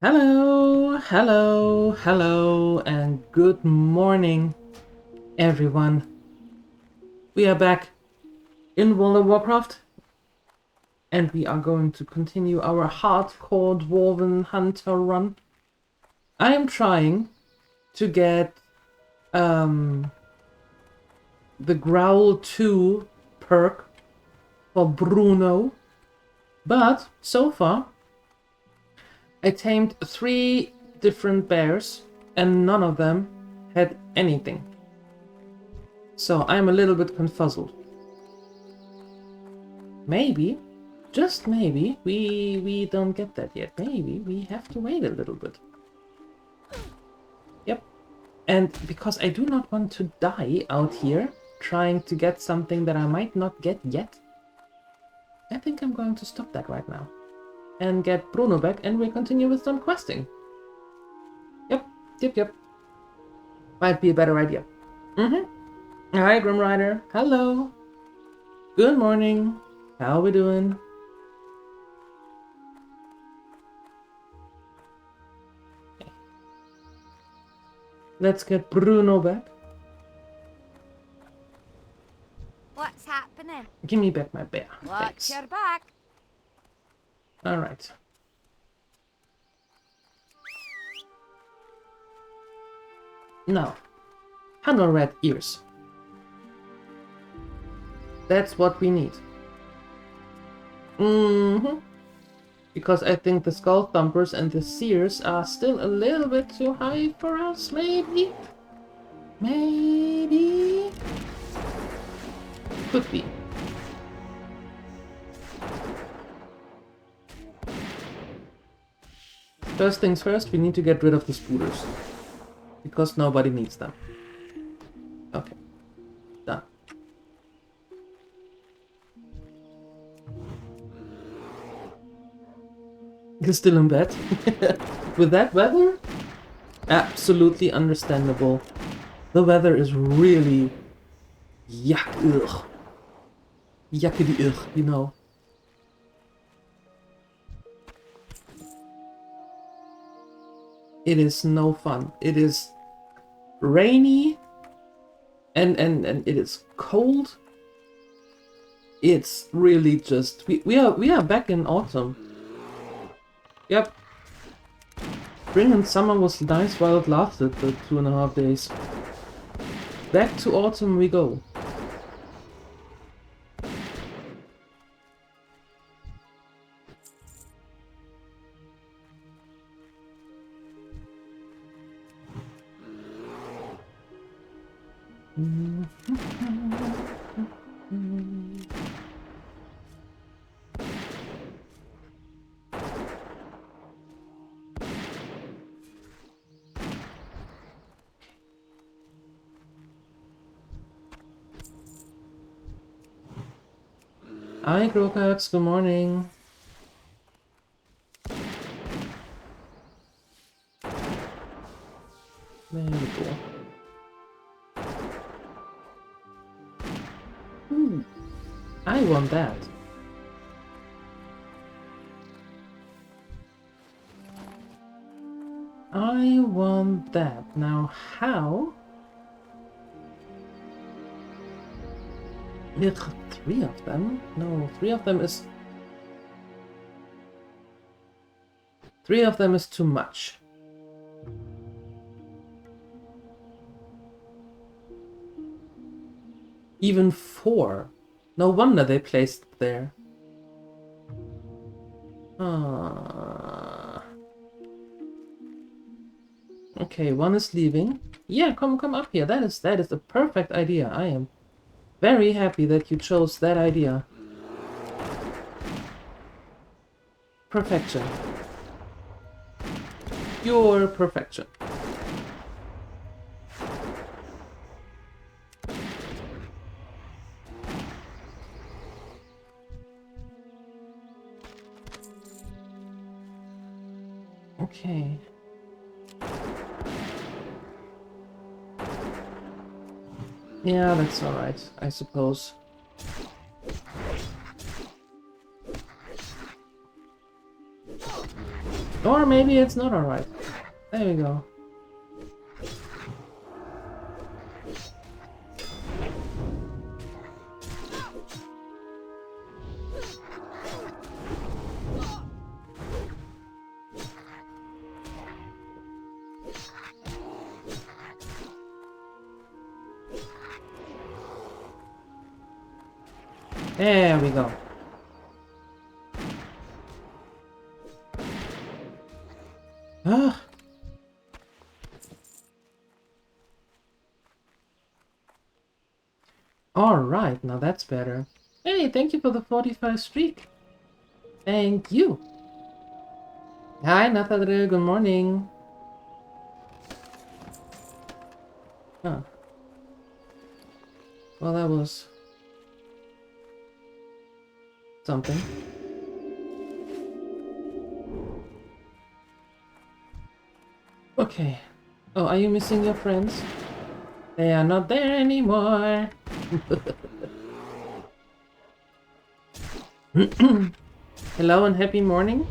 Hello, hello, hello, and good morning, everyone. We are back in World of Warcraft, and we are going to continue our hardcore Dwarven Hunter run. I am trying to get the Growl 2 perk for Bruno, but so far I tamed 3 different bears, and none of them had anything. So I'm a little bit confuzzled. Maybe, just maybe, we don't get that yet. Maybe we have to wait a little bit. Yep. And because I do not want to die out here trying to get something that I might not get yet, I think I'm going to stop that right now. And get Bruno back, and we'll continue with some questing. Yep. Might be a better idea. Hi, Grim Rider. Hello. Good morning. How we doing? Okay. Let's get Bruno back. What's happening? Give me back my bear. Watch Thanks. your back. Alright. Now, 100 red ears. That's what we need. Because I think the Skull Thumpers and the Seers are still a little bit too high for us, maybe? Maybe? Could be. First things first, we need to get rid of the spooters. Because nobody needs them. Okay. Done. You're still in bed? With that weather? Absolutely understandable. The weather is really... ugh. Yuckity ugh, you know. It is no fun. It is rainy and it is cold. It's really just we are back in autumn. Yep. Spring and summer was nice while it lasted the 2.5 days. Back to autumn we go. Hi, Grokax, good morning. There we go. Ooh, I want that. I want that. Now, how? Ugh, 3 of them? No, 3 of them is... 3 of them is too much. Even 4. No wonder they placed it there. Okay, 1 is leaving. Yeah, come up here. That is a perfect idea. I am very happy that you chose that idea. Perfection. Pure perfection. Okay. Yeah, that's alright, I suppose. Or maybe it's not alright. There we go. There we go. Ah. Alright, now that's better. Hey, thank you for the 45 streak. Thank you. Hi, Nathadre, good morning. Huh. Well, that was something. Okay. Oh, are you missing your friends? They are not there anymore. Hello and happy morning.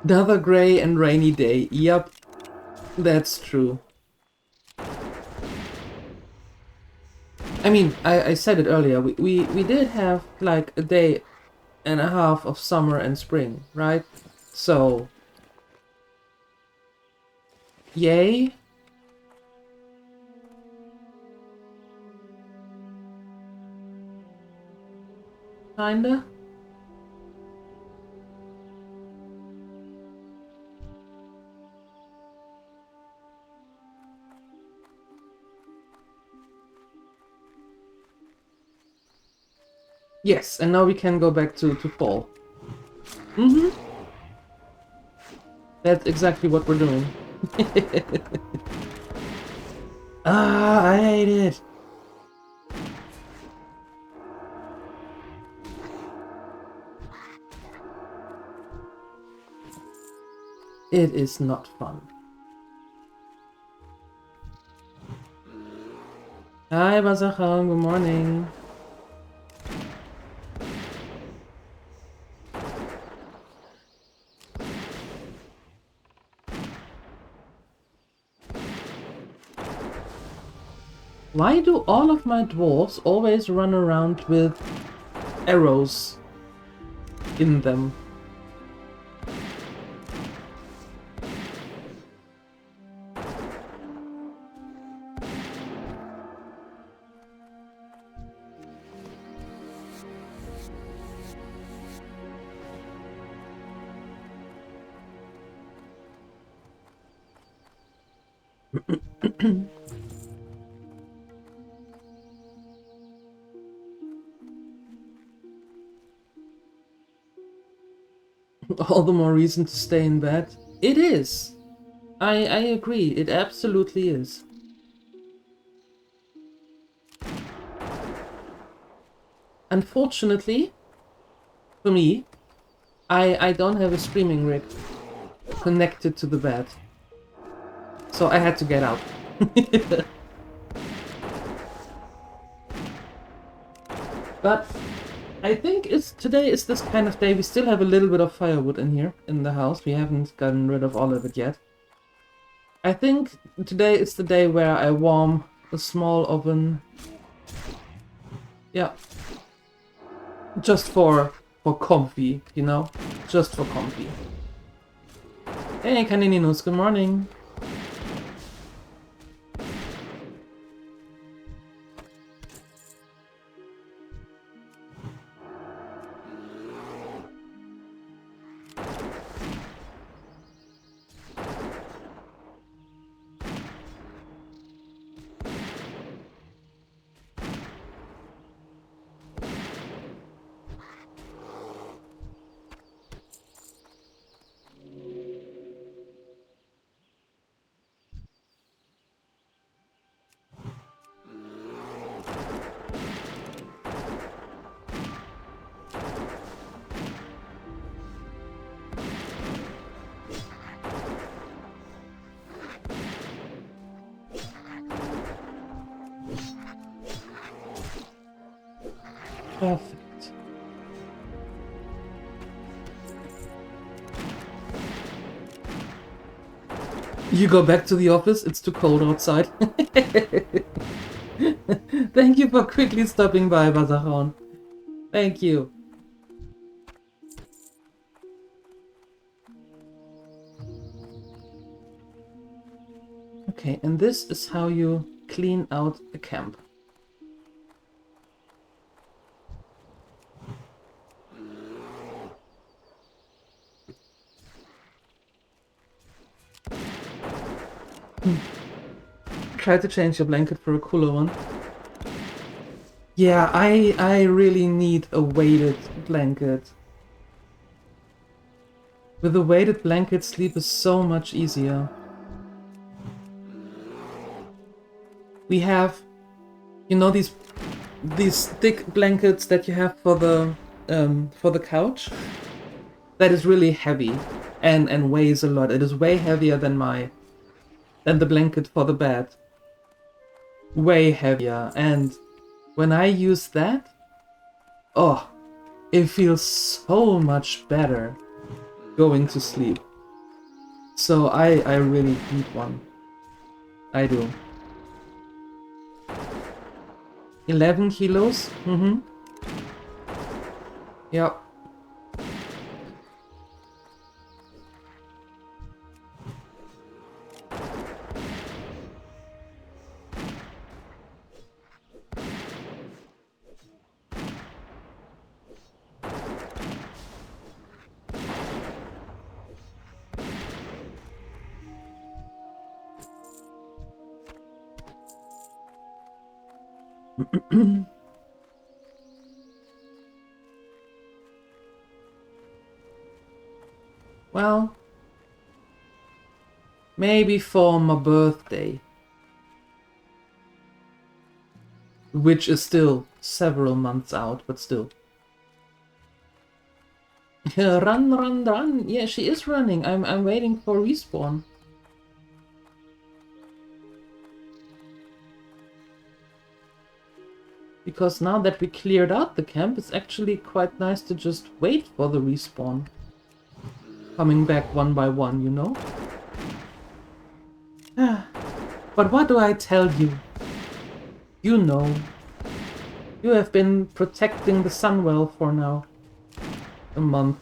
Another gray and rainy day. Yep, that's true. I mean, I said it earlier. We did have like a day and a half of summer and spring, right? So, yay. Kinda. Yes, and now we can go back to fall. That's exactly what we're doing. Ah, I hate it. It is not fun. Hi, Bazacham, good morning. Why do all of my dwarves always run around with arrows in them? All the more reason to stay in bed. It is. I agree. It absolutely is. Unfortunately, for me, I don't have a streaming rig connected to the bed. So I had to get out. But I think today is this kind of day. We still have a little bit of firewood in here in the house. We haven't gotten rid of all of it yet. I think today is the day where I warm a small oven. Yeah. Just for comfy, you know? Just for comfy. Hey, Kanininus, good morning. You go back to the office, it's too cold outside. Thank you for quickly stopping by, Bazaron. Thank you. Okay, and this is how you clean out a camp. Try to change your blanket for a cooler one. Yeah, I really need a weighted blanket. With a weighted blanket, sleep is so much easier. We have, you know, these thick blankets that you have for the couch. That is really heavy and weighs a lot. It is way heavier than the blanket for the bed. Way heavier. And when I use that, oh, it feels so much better going to sleep. So I really need one. I do. 11 kilos? Mm-hmm. Yep. Well, maybe for my birthday. Which is still several months out, but still. Run, run, run. Yeah, she is running. I'm waiting for respawn. Because now that we cleared out the camp, it's actually quite nice to just wait for the respawn. Coming back one by one, you know? But what do I tell you? You know. You have been protecting the Sunwell for now a month.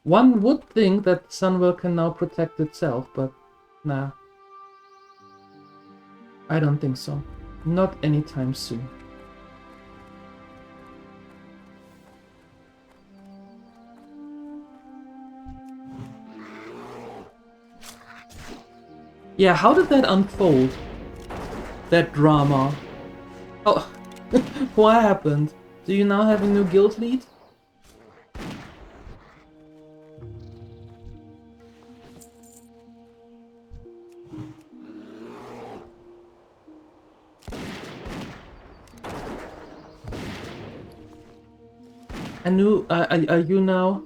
One would think that Sunwell can now protect itself, but nah. I don't think so. Not anytime soon. Yeah, how did that unfold? That drama. Oh, what happened? Do you now have a new guild lead? Are you now?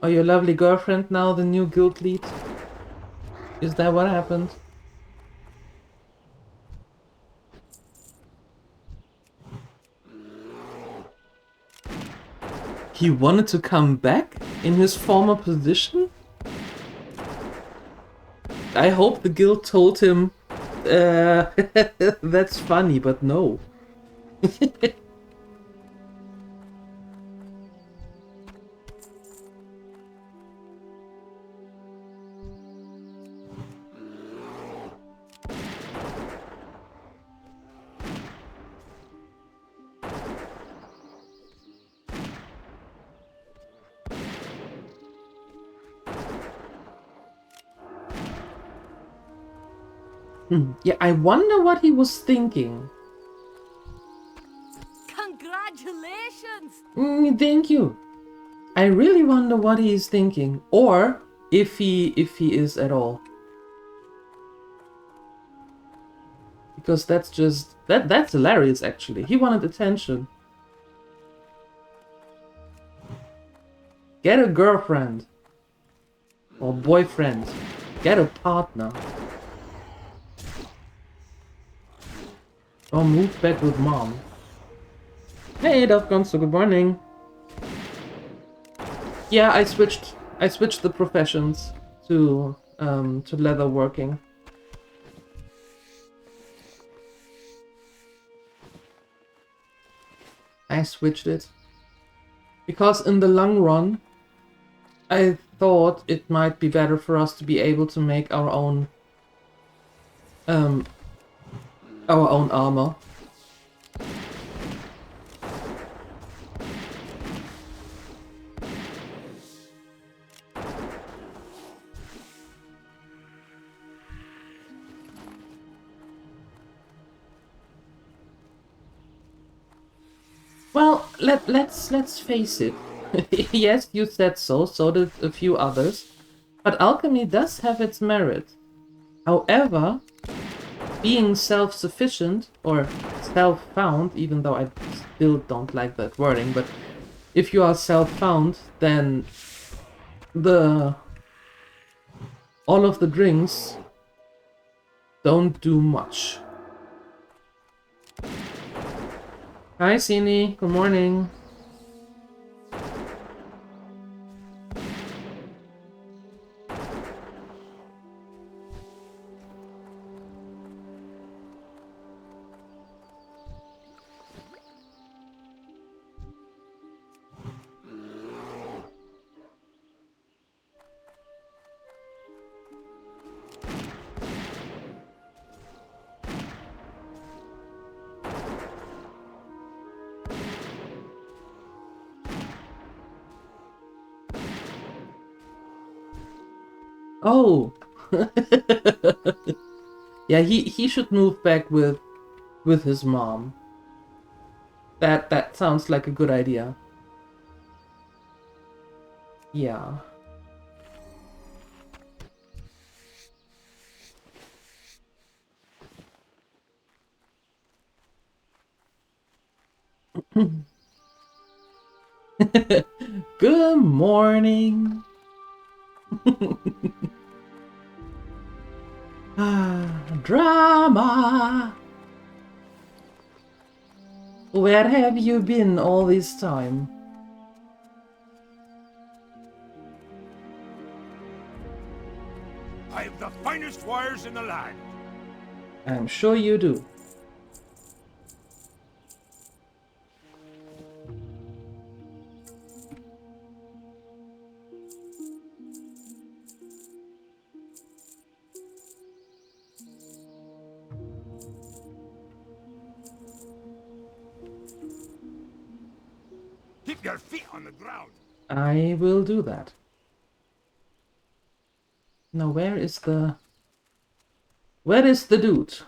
Or your lovely girlfriend now the new guild lead? Is that what happened? He wanted to come back in his former position? I hope the guild told him, that's funny, but no. Yeah, I wonder what he was thinking. Congratulations! Thank you. I really wonder what he is thinking, or if he is at all. Because that's just that's hilarious actually. He wanted attention. Get a girlfriend or boyfriend. Get a partner. Or move back with mom. Hey, Dovgonzo, good morning. Yeah, I switched the professions to leather working. I switched it because in the long run, I thought it might be better for us to be able to make um our own armor. Well, let's face it. Yes, you said so, so did a few others. But alchemy does have its merit. However, being self-sufficient or self-found, even though I still don't like that wording, but if you are self-found, then all of the drinks don't do much. Hi, Sini. Good morning. Oh. Yeah, he should move back with his mom. That sounds like a good idea. Yeah. Good morning. Drama. Where have you been all this time? I have the finest wires in the land. I'm sure you do. Keep your feet on the ground. I will do that. Now, where is the dude?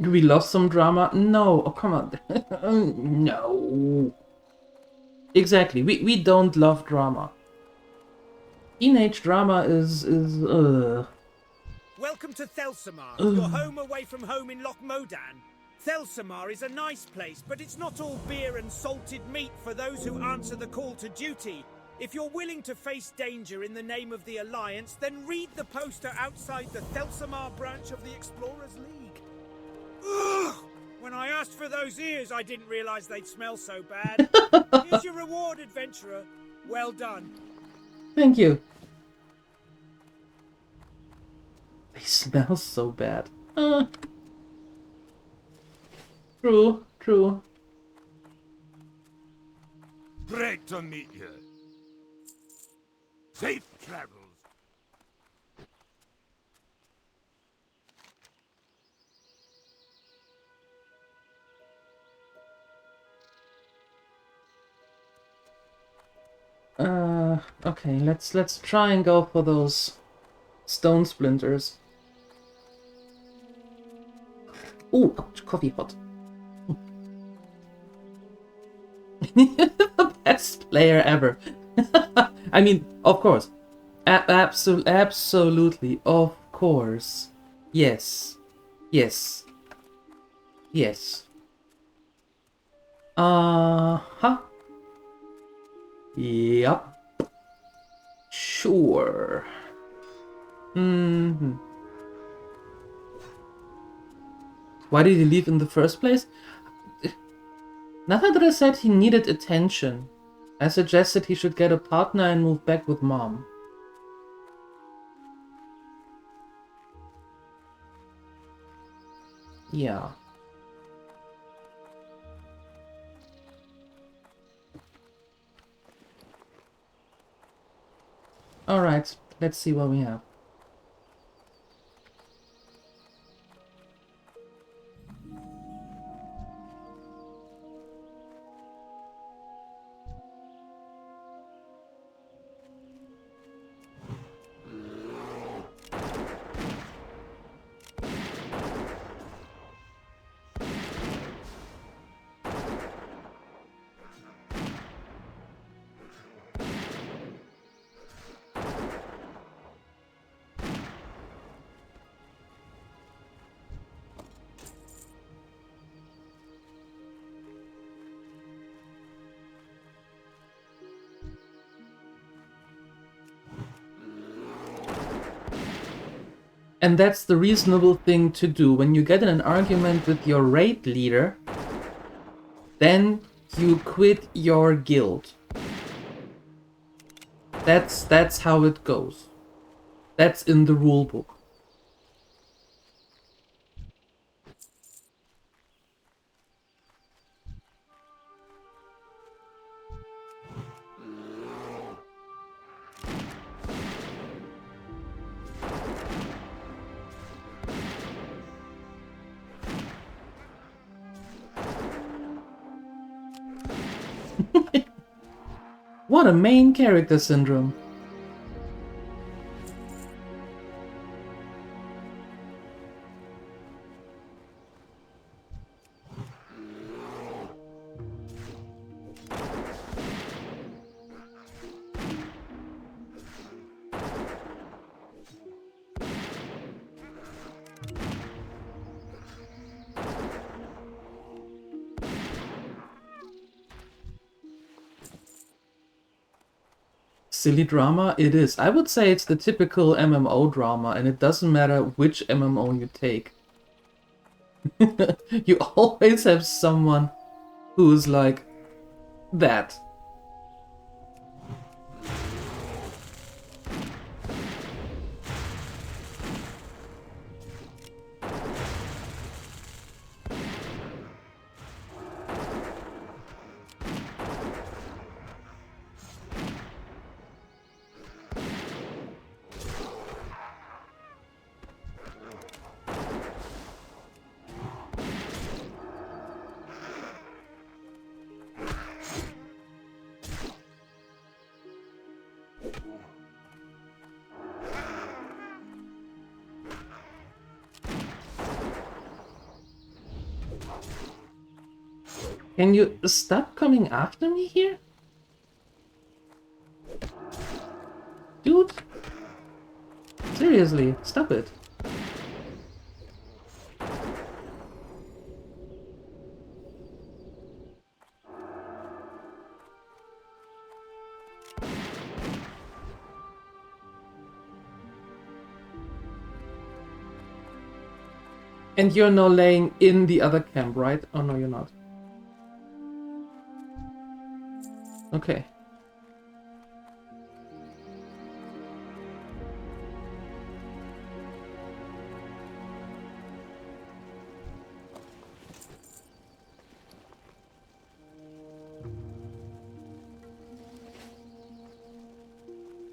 Do we love some drama? No. Oh, come on. No. Exactly. We don't love drama. Teenage drama is Welcome to Thelsamar, your home away from home in Loch Modan. Thelsamar is a nice place, but it's not all beer and salted meat for those who answer the call to duty. If you're willing to face danger in the name of the Alliance, then read the poster outside the Thelsamar branch of the Explorers League. Ugh! When I asked for those ears, I didn't realize they'd smell so bad. Here's your reward, adventurer. Well done. Thank you. They smell so bad. True, true. Great to meet you. Safe travels. Okay, let's try and go for those stone splinters. Ooh, coffee hot. The best player ever. I mean, of course. Absolutely, of course. Yes. Yes. Yes. Uh-huh. Yep. Sure. Mm-hmm. Why did he leave in the first place? Nathadra said he needed attention. I suggested he should get a partner and move back with Mom. Yeah. Alright, let's see what we have. And that's the reasonable thing to do. When you get in an argument with your raid leader, then you quit your guild. That's how it goes. That's in the rulebook. What a main character syndrome. Silly drama? It is. I would say it's the typical MMO drama, and it doesn't matter which MMO you take. You always have someone who's like that. Can you stop coming after me here? Dude? Seriously, stop it. And you're now laying in the other camp, right? Oh no, you're not. Okay.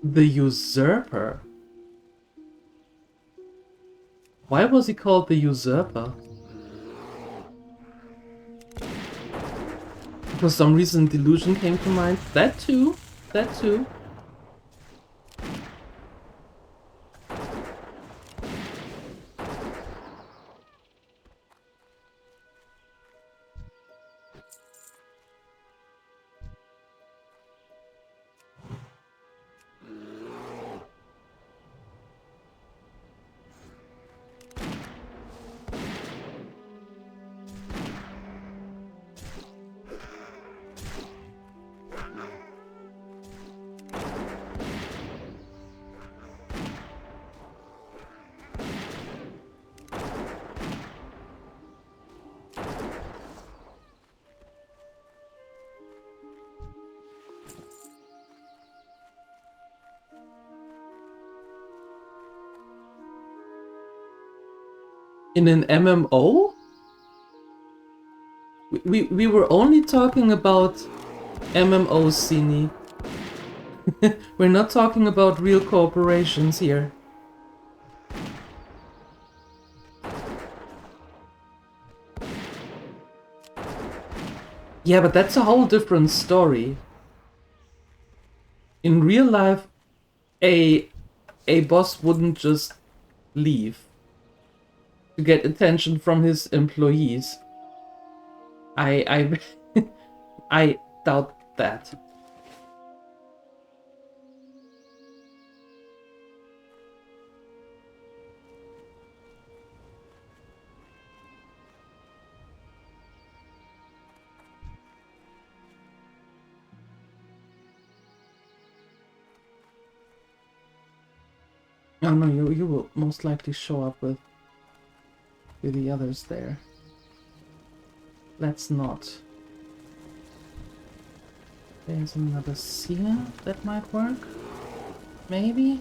The Usurper? Why was he called the Usurper? For some reason, delusion came to mind. That too. That too. In an MMO? We were only talking about MMOs, Sini. We're not talking about real corporations here. Yeah, but that's a whole different story. In real life, a boss wouldn't just leave to get attention from his employees. I I doubt that. Oh no, you will most likely show up with the others there. Let's not. There's another seer that might work. Maybe?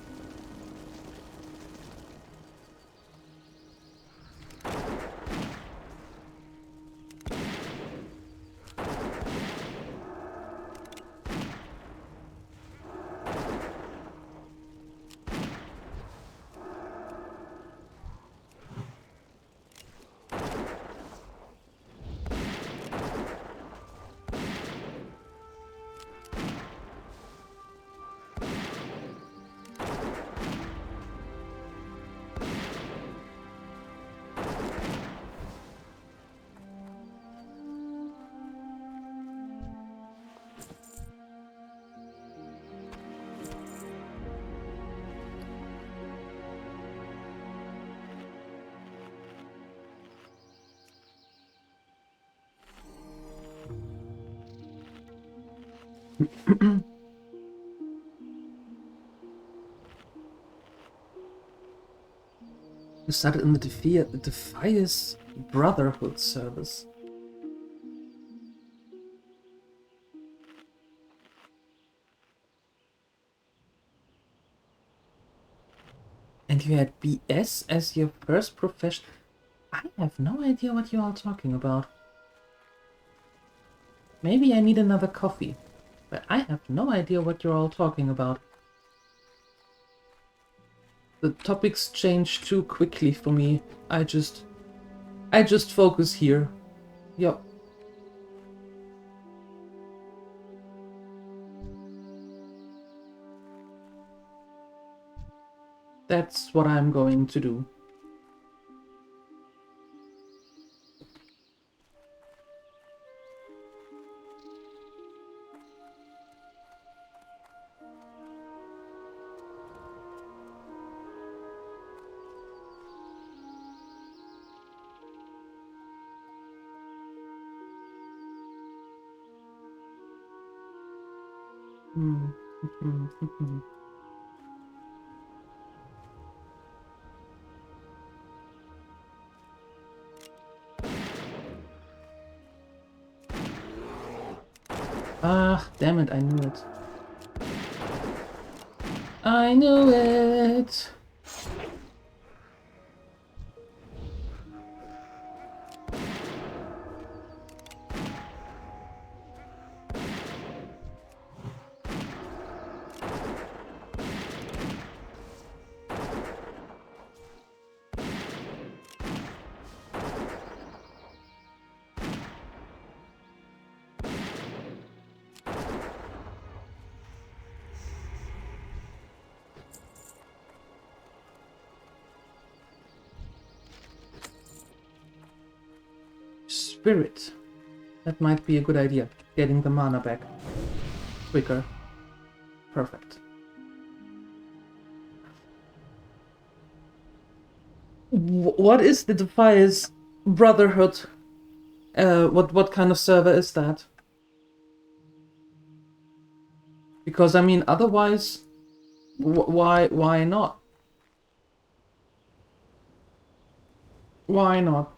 You started in the Defias Brotherhood service. And you had BS as your first profession. I have no idea what you're all talking about. Maybe I need another coffee, but I have no idea what you're all talking about. The topics change too quickly for me. I just focus here. Yup. That's what I'm going to do. Ah, damn it, I knew it. I knew it! Spirit. That might be a good idea. Getting the mana back. Quicker. Perfect. What is the Defias Brotherhood? What kind of server is that? Because I mean, otherwise, why not? Why not?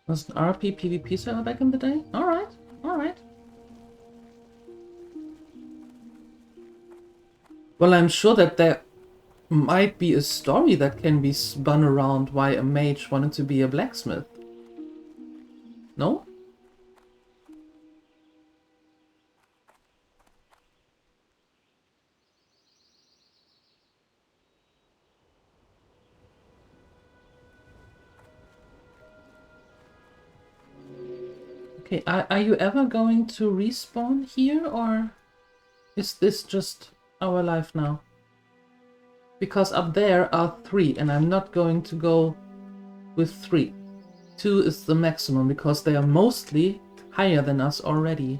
Was an RP PvP server back in the day? Alright, alright. Well, I'm sure that there might be a story that can be spun around why a mage wanted to be a blacksmith. No? Okay, are you ever going to respawn here, or is this just our life now? Because up there are 3, and I'm not going to go with 3. 2 is the maximum, because they are mostly higher than us already.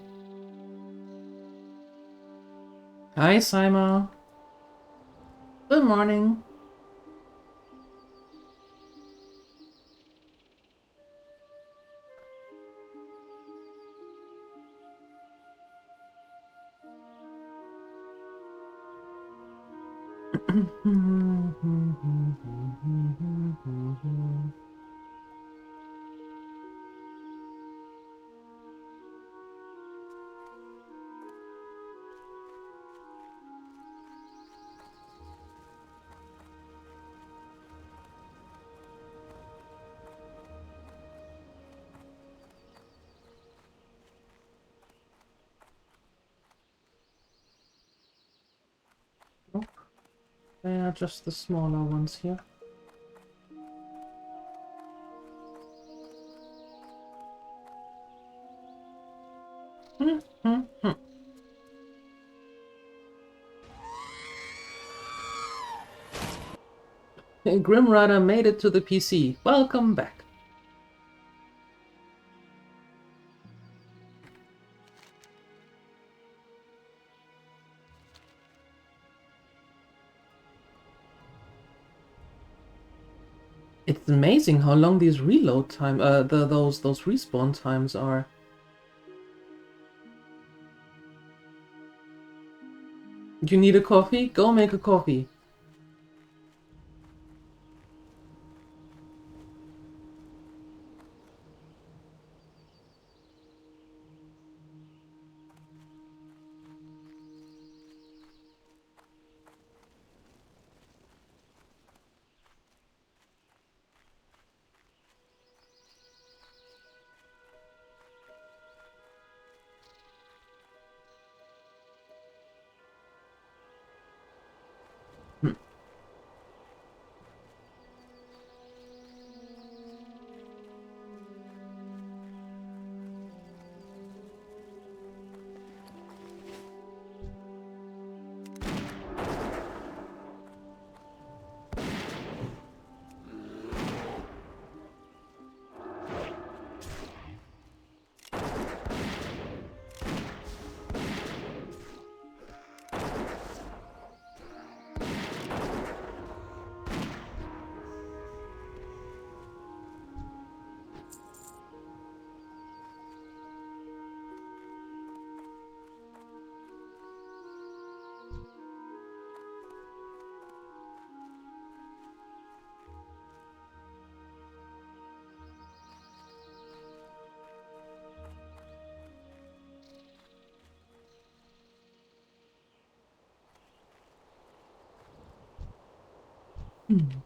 Hi, Sima. Good morning. Nope. They are just the smaller ones here. Grim Rider made it to the PC. Welcome back. It's amazing how long these reload time, those respawn times are. You need a coffee? Go make a coffee.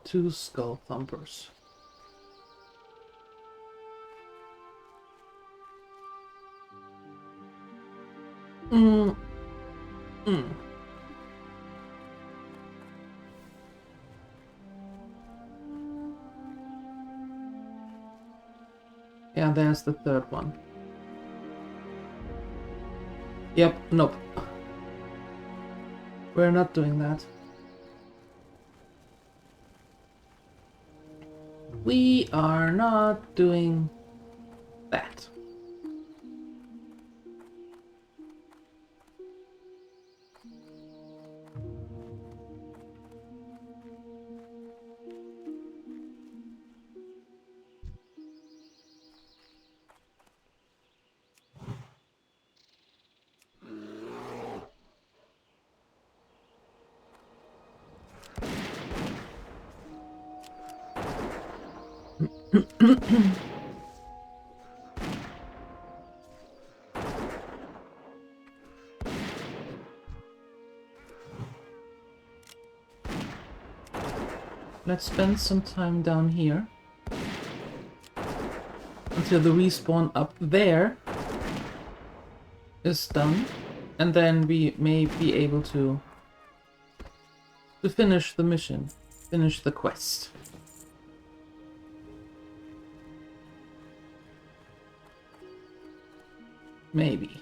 Two skull thumpers. Yeah, there's the third one. Yep, nope. We're not doing that. We are not doing that. let's spend some time down here until the respawn up there is done, and then we may be able to finish the mission, finish the quest. Maybe.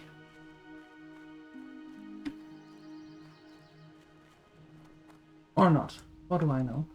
Or not. What do I know?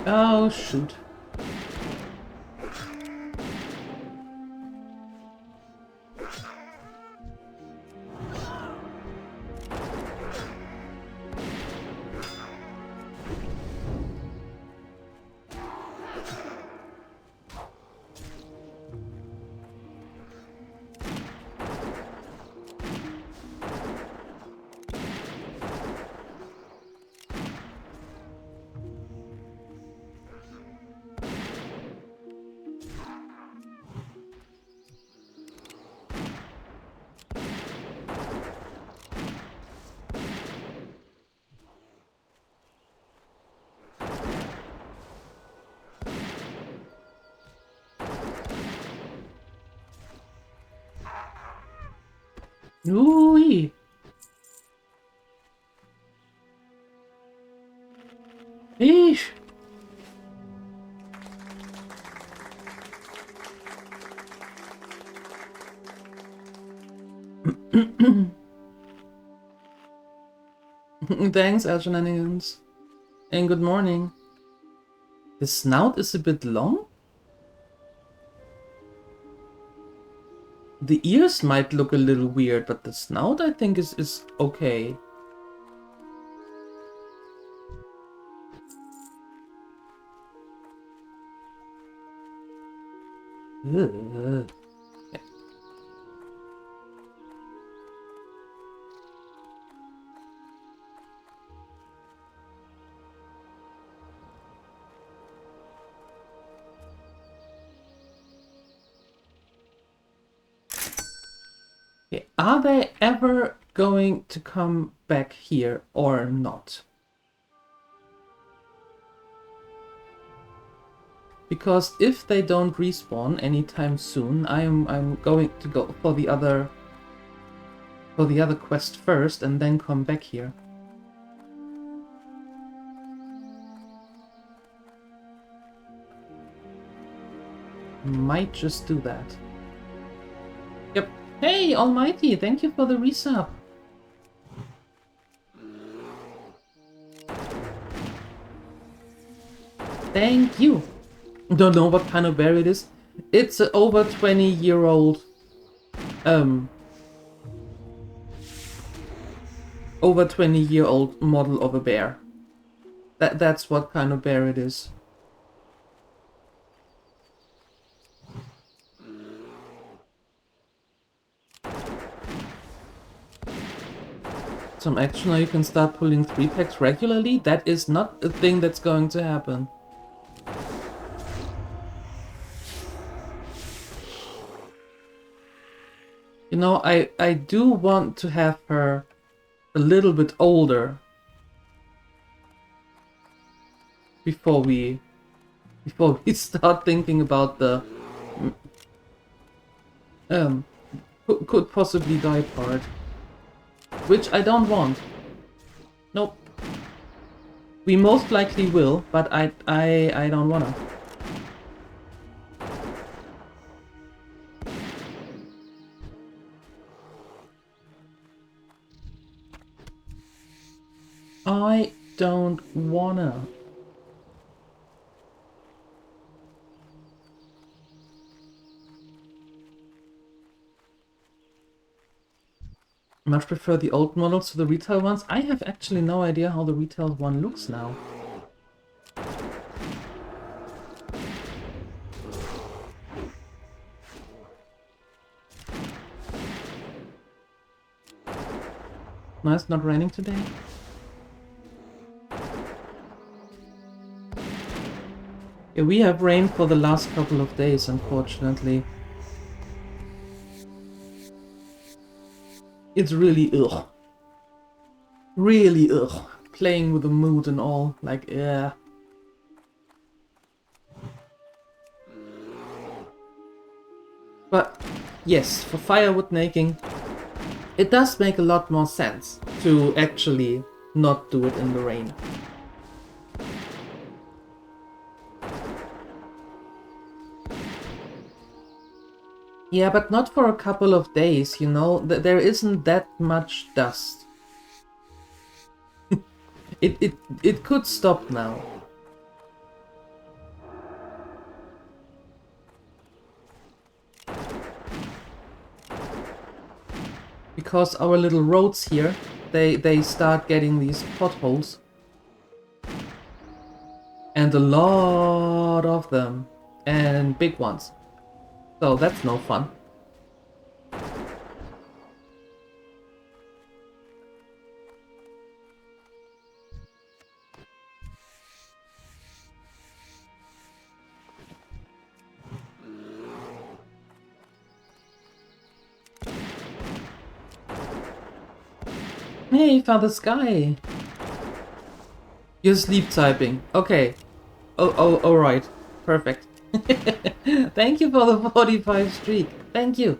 Oh, shoot. Ooh-wee. Eesh. Thanks, Alshenanigans. And good morning. The snout is a bit long? The ears might look a little weird, but the snout I think is okay. Ugh. Okay, are they ever going to come back here or not? Because if they don't respawn anytime soon, I'm going to go for the other quest first and then come back here. Might just do that. Yep. Hey, Almighty, thank you for the resub. Thank you. Don't know what kind of bear it is. It's an over 20-year-old over 20-year-old model of a bear. That's what kind of bear it is. Some action or you can start pulling 3-packs regularly. That is not a thing that's going to happen. You know, I do want to have her a little bit older before we start thinking about the could possibly die part, which I don't want. Nope. We most likely will, but I don't wanna. I don't wanna. Much prefer the old models to the retail ones. I have actually no idea how the retail one looks now. No, it's not raining today. Yeah, we have rain for the last couple of days, unfortunately. It's really ugh. Really ugh. Playing with the mood and all. Like, yeah. But, yes, for firewood making, it does make a lot more sense to actually not do it in the rain. Yeah, but not for a couple of days, you know? There isn't that much dust. It could stop now. Because our little roads here, they start getting these potholes. And a lot of them. And big ones. So that's no fun. Hey, Father Sky! You're sleep typing. Okay. Oh, alright. Perfect. Thank you for the 45 streak. Thank you.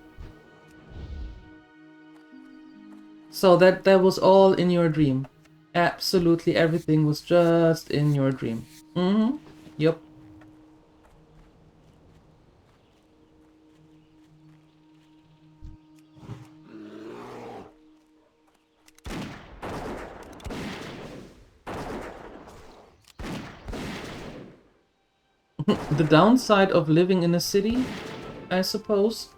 So that was all in your dream. Absolutely everything was just in your dream. Mm-hmm. Yup. The downside of living in a city, I suppose.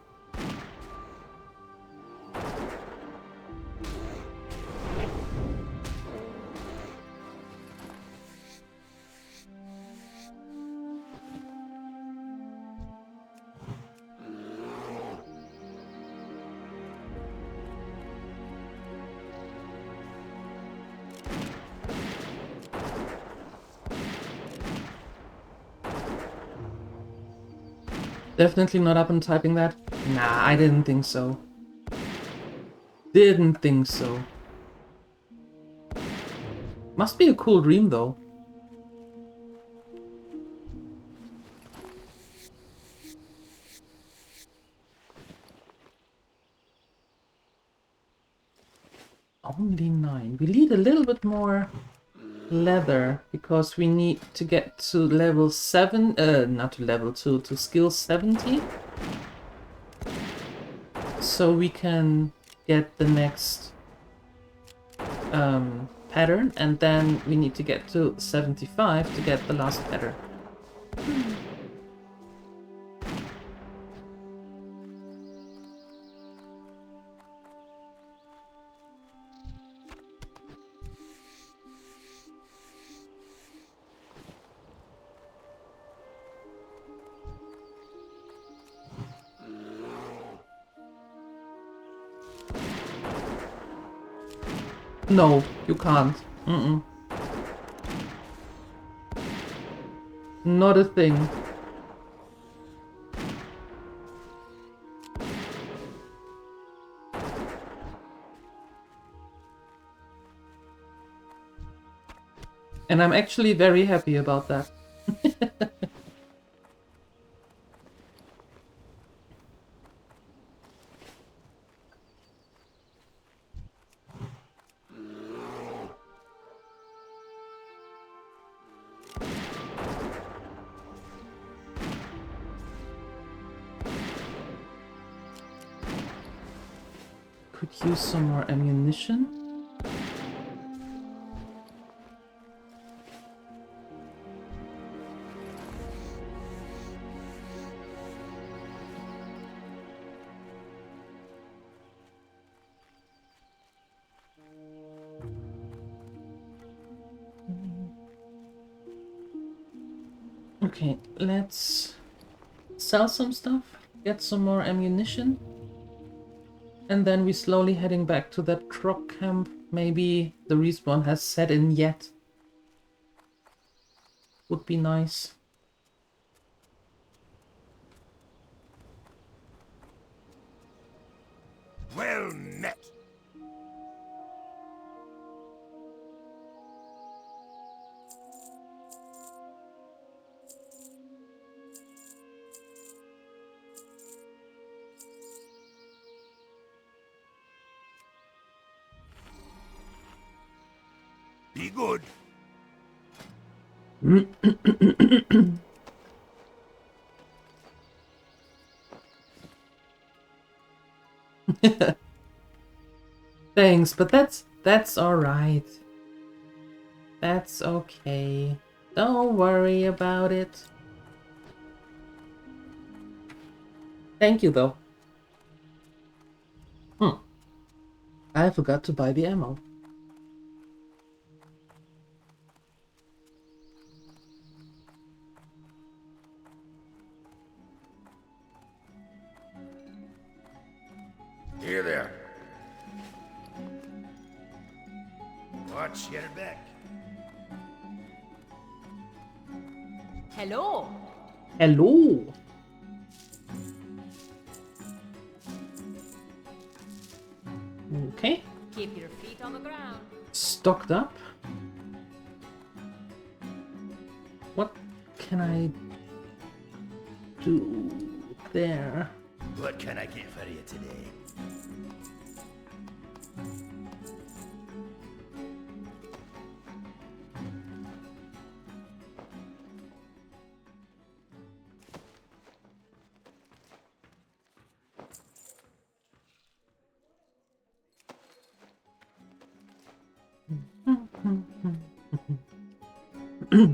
Definitely not up and typing that? Nah, I didn't think so. Didn't think so. Must be a cool dream though. Only 9. We need a little bit more leather because we need to get to level 7, not to level 2, to skill 70. So we can get the next pattern, and then we need to get to 75 to get the last pattern. No, you can't. Mm-mm. Not a thing. And I'm actually very happy about that. Could use some more ammunition. Okay, let's sell some stuff, get some more ammunition, and then we slowly heading back to that truck camp maybe the respawn has set in yet. Would be nice. Well met. Be good. Thanks, but that's all right. That's okay. Don't worry about it. Thank you, though. I forgot to buy the ammo. Here there. Watch your back. Hello. Hello. Okay. Keep your feet on the ground. Stocked up. What can I do there? What can I get for you today?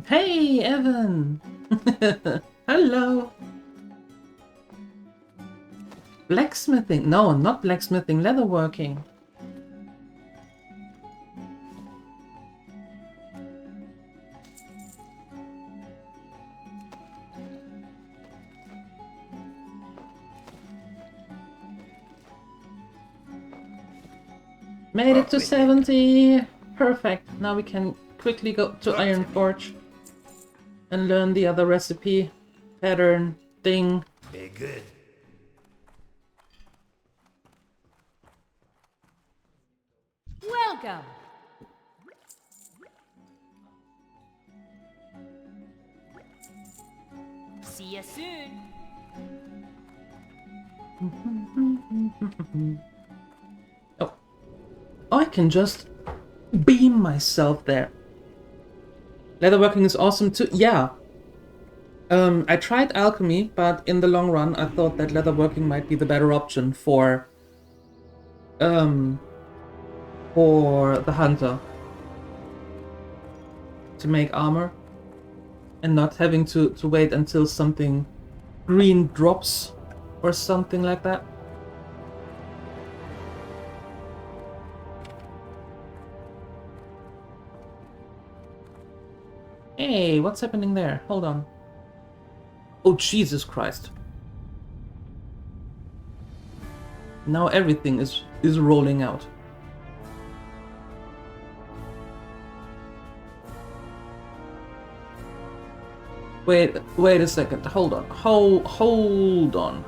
Hey, Evan! Hello! Blacksmithing? No, not blacksmithing, leatherworking. Made it to 70! Perfect. Now we can quickly go to Iron Forge and learn the other recipe, pattern, thing. Be good. Welcome. See you soon. Oh, I can just beam myself there. Leatherworking is awesome too. Yeah. I tried alchemy, but in the long run, I thought that leatherworking might be the better option for the hunter to make armor and not having to wait until something green drops or something like that. Hey, what's happening there? Hold on. Oh, Jesus Christ. Now everything is rolling out. Wait a second. Hold on. Hold on.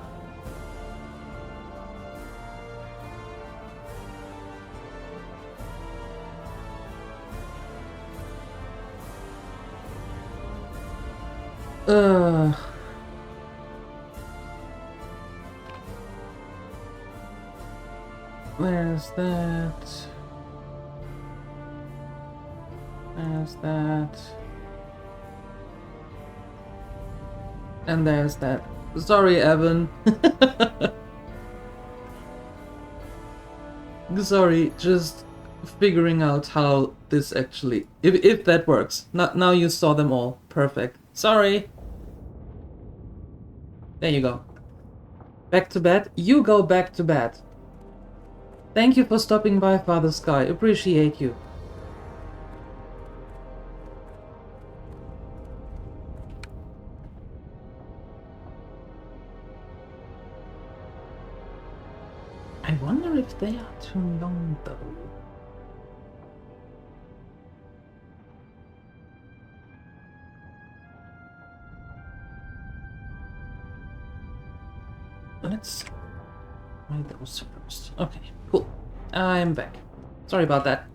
Where's that? There's that. And there's that. Sorry, Evan. Sorry, just figuring out how this actually... If that works. Now you saw them all. Perfect. Sorry. There you go. Back to bed? You go back to bed. Thank you for stopping by, Father Sky. Appreciate you. I wonder if they are too long, though. Let's try those first. Okay, cool. I'm back. Sorry about that.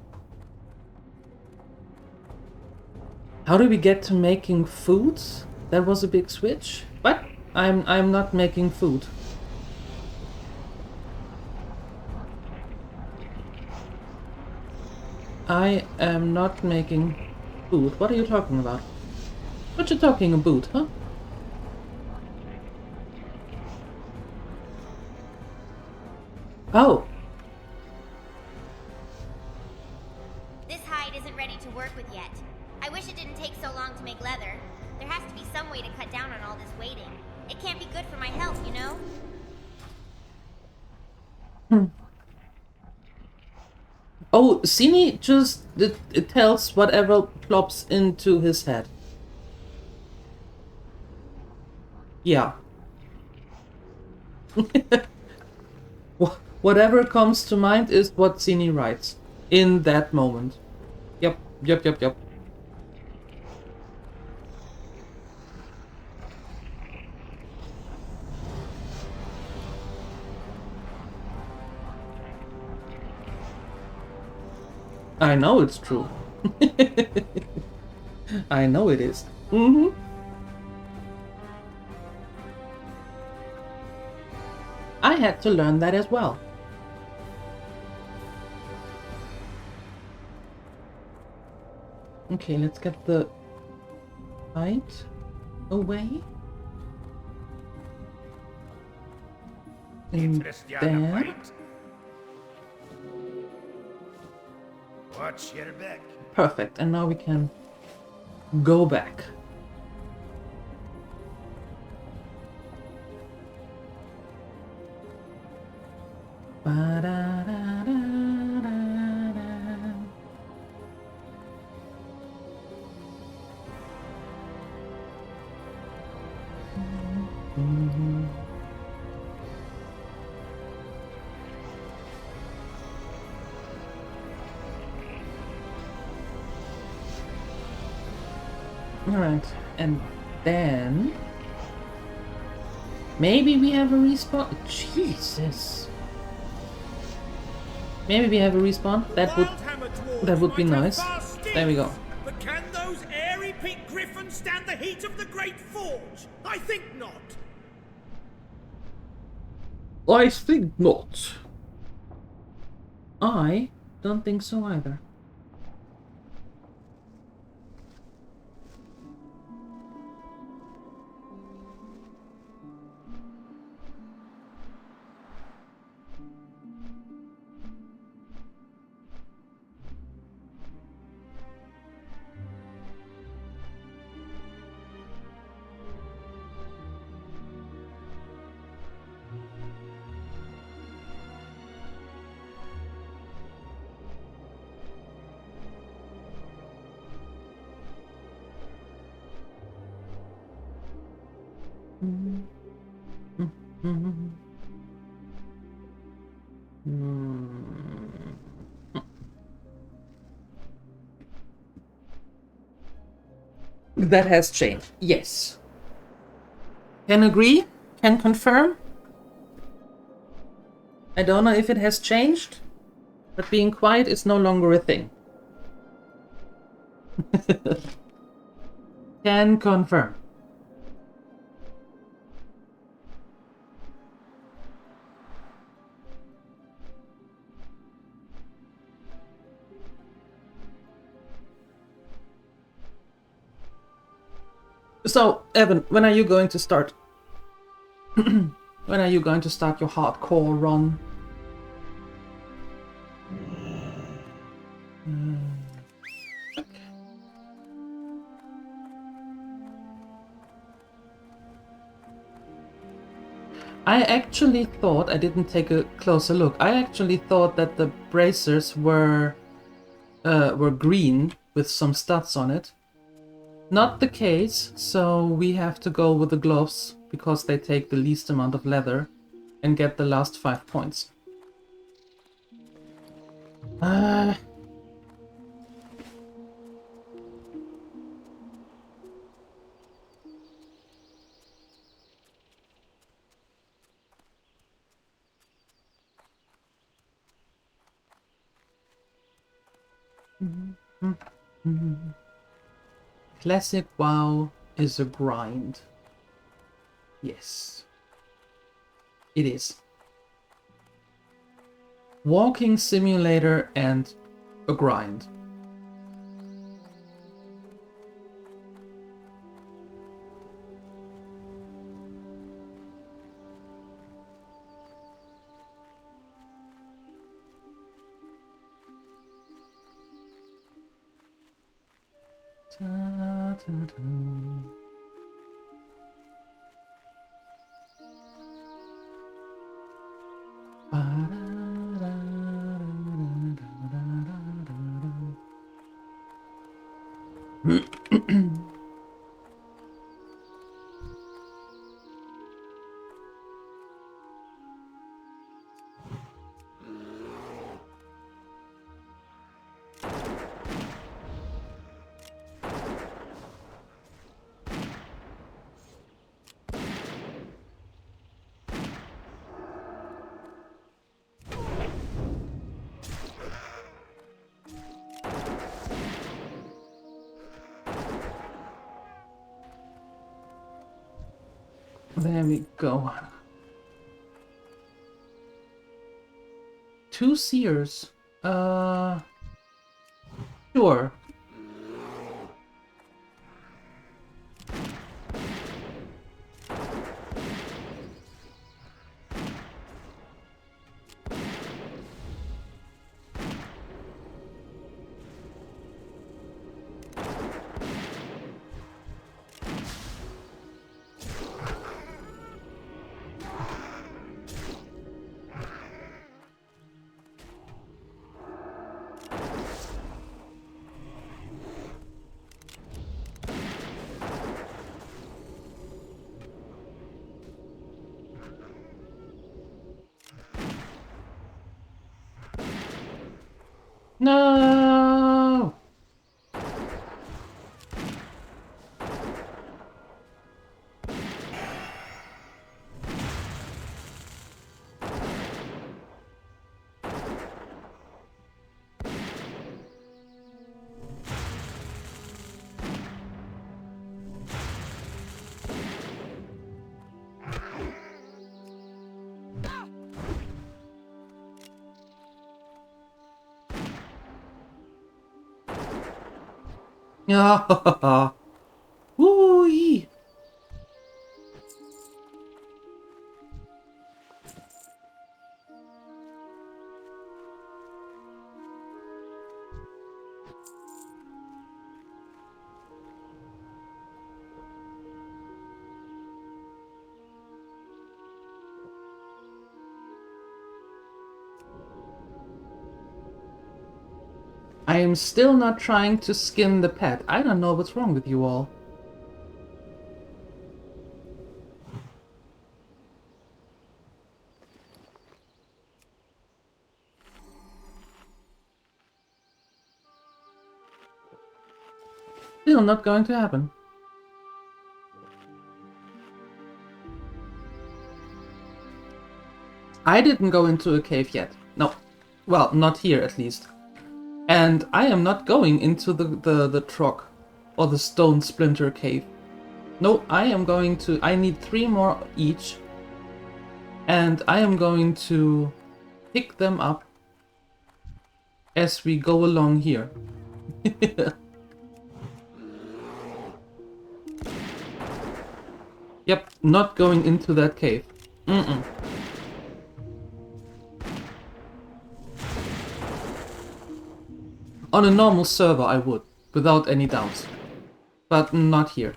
How do we get to making food? That was a big switch. But I'm not making food. I am not making food. What are you talking about? What you talking about, huh? Oh. This hide isn't ready to work with yet. I wish it didn't take so long to make leather. There has to be some way to cut down on all this waiting. It can't be good for my health, you know? Oh, Sini just it tells whatever plops into his head. Yeah. Whatever comes to mind is what Sini writes in that moment. Yep. I know it's true. I know it is. Mm-hmm. I had to learn that as well. Okay, let's get the light away. And there. Watch your back. Perfect, and now we can go back. Ba-da-da-da-da-da. Mhm. Alright, and then maybe we have a respawn. Jesus. Maybe we have a respawn. That would be nice. There we go. But can those airy peaked griffins stand the heat of the Great Forge? I think not. I think not. I don't think so either. That has changed. Yes. Can agree. Can confirm. I don't know if it has changed, but being quiet is no longer a thing. Can confirm. So, Evan, when are you going to start? When are you going to start your hardcore run? I actually thought, I didn't take a closer look, I actually thought that the bracers were green with some stats on it. Not the case, so we have to go with the gloves because they take the least amount of leather and get the last 5 points. Classic WoW is a grind. Yes. It is. Walking simulator and a grind. There we go. 2 seers. Sure. No! Yeah. Woo-wee. I am still not trying to skin the pet. I don't know what's wrong with you all. Still not going to happen. I didn't go into a cave yet. No. Well, not here at least. And I am not going into the Trog or the Stone Splinter Cave. No, I am going to... I need 3 more each. And I am going to pick them up as we go along here. Yep, not going into that cave. Mm-mm. On a normal server I would, without any doubts. But not here.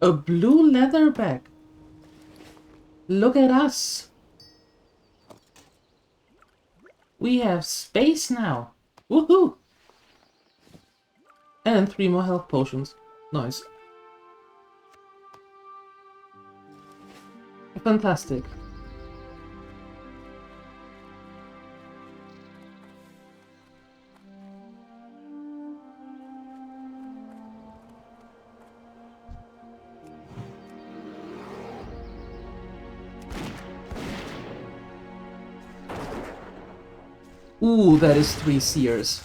A blue leather bag. Look at us. We have space now. Woohoo! And 3 more health potions. Nice. Fantastic. Ooh, that is 3 seers.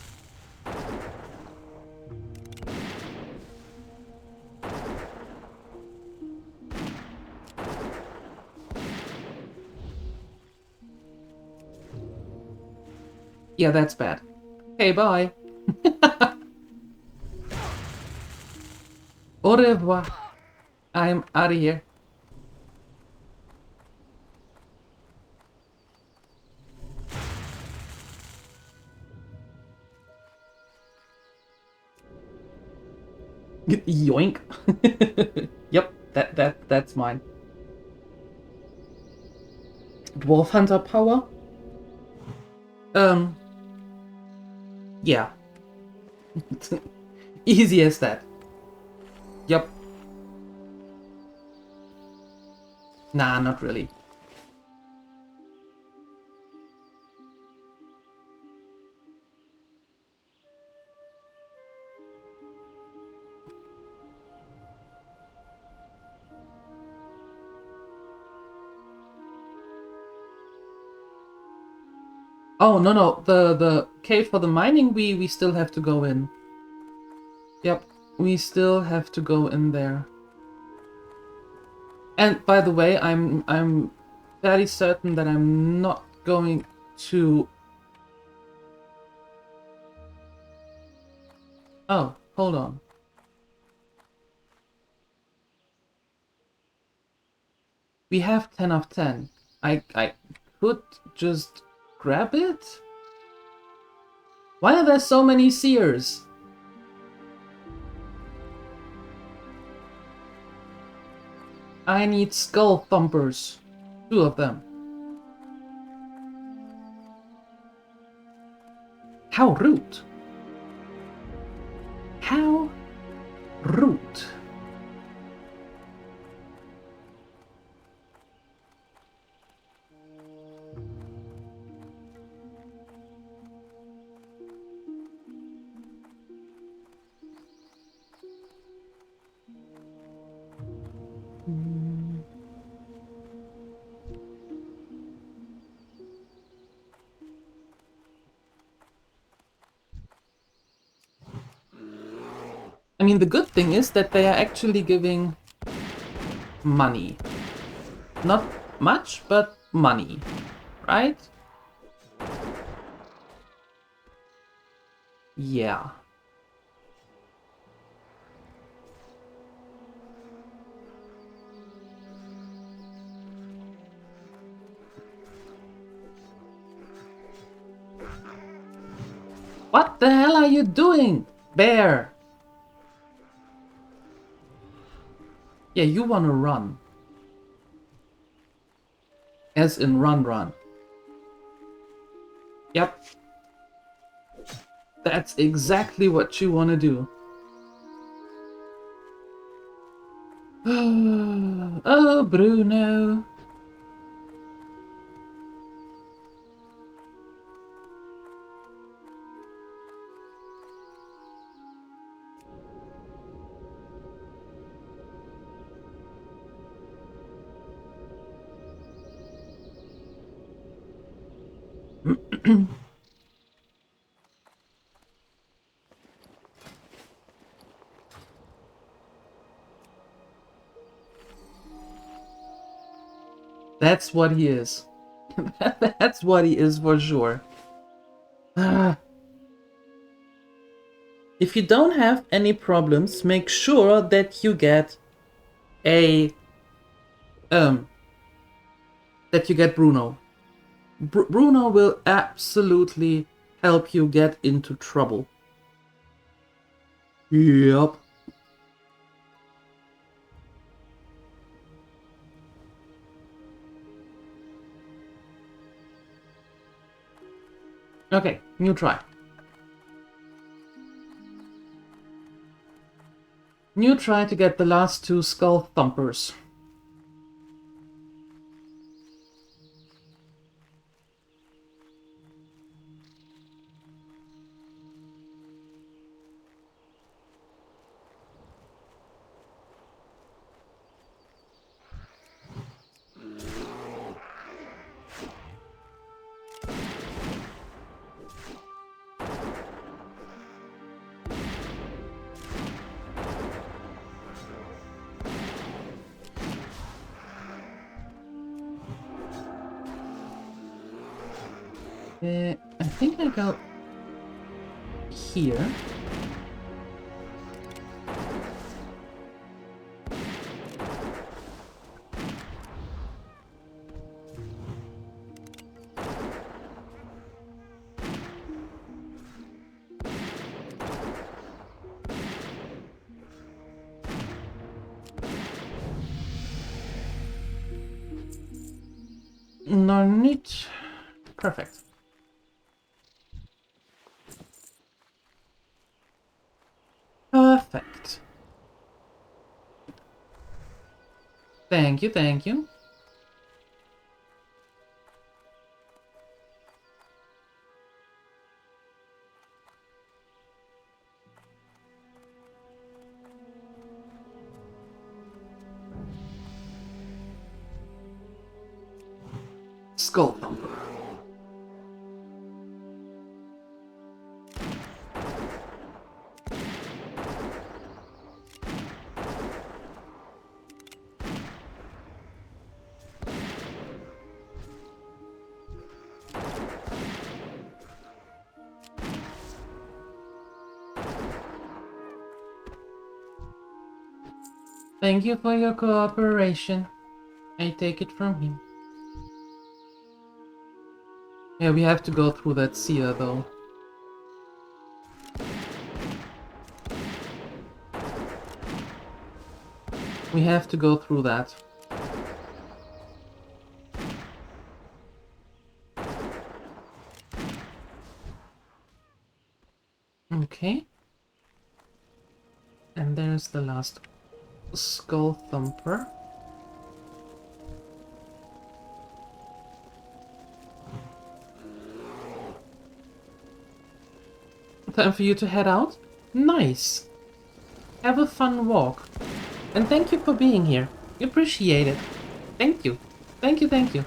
Yeah, that's bad. Okay, bye. Au revoir. I'm out of here. Yoink. Yep, that's mine. Dwarf Hunter power? Yeah. Easy as that. Yep. Nah, not really. Oh, no. The cave for the mining, we still have to go in. Yep, we still have to go in there. And by the way, I'm fairly certain that I'm not going to... Oh, hold on. We have 10 of 10. I could just grab it? Why are there so many seers? I need skull thumpers. 2 of them. How rude. How rude. I mean, the good thing is that they are actually giving money. Not much, but money, right? Yeah. What the hell are you doing, bear? Yeah, you wanna run. As in run. Yep. That's exactly what you wanna do. Oh, Bruno. That's what he is. That's what he is for sure. If you don't have any problems, make sure that you get a that you get Bruno. Bruno will absolutely help you get into trouble. Yep. Okay, new try. New try to get the last 2 skull thumpers. I think I go here. No need. Perfect. Perfect. Thank you, thank you. Skull thumper. Thank you for your cooperation. I take it from him. Yeah, we have to go through that seer though. We have to go through that. Okay. And there's the last skull thumper. Time for you to head out? Nice! Have a fun walk. And thank you for being here. Appreciate it. Thank you. Thank you, thank you.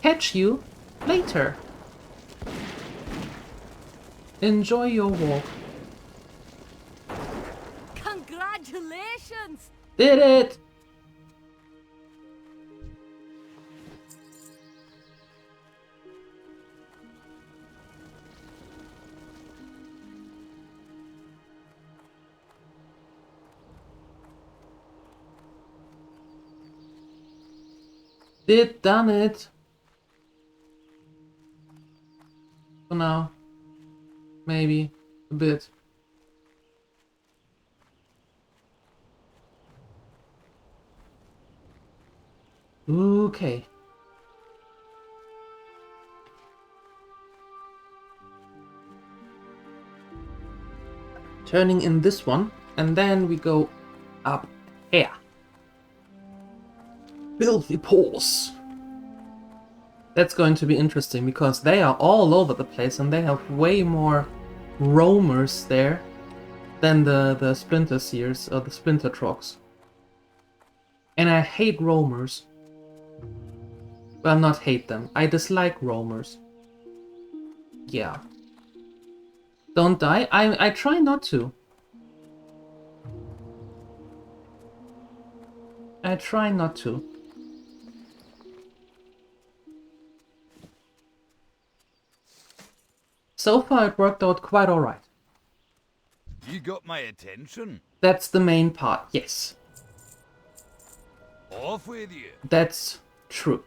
Catch you later. Enjoy your walk. Congratulations! Did it! Done it. For now. Maybe a bit. Okay. Turning in this one, and then we go up here. Filthy paws. That's going to be interesting because they are all over the place and they have way more roamers there than the splinter seers or the splinter trogs. And I hate roamers. Well, not hate them. I dislike roamers. Yeah. Don't die. I try not to. I try not to. So far it worked out quite alright. You got my attention. That's the main part, yes. Off with you. That's true.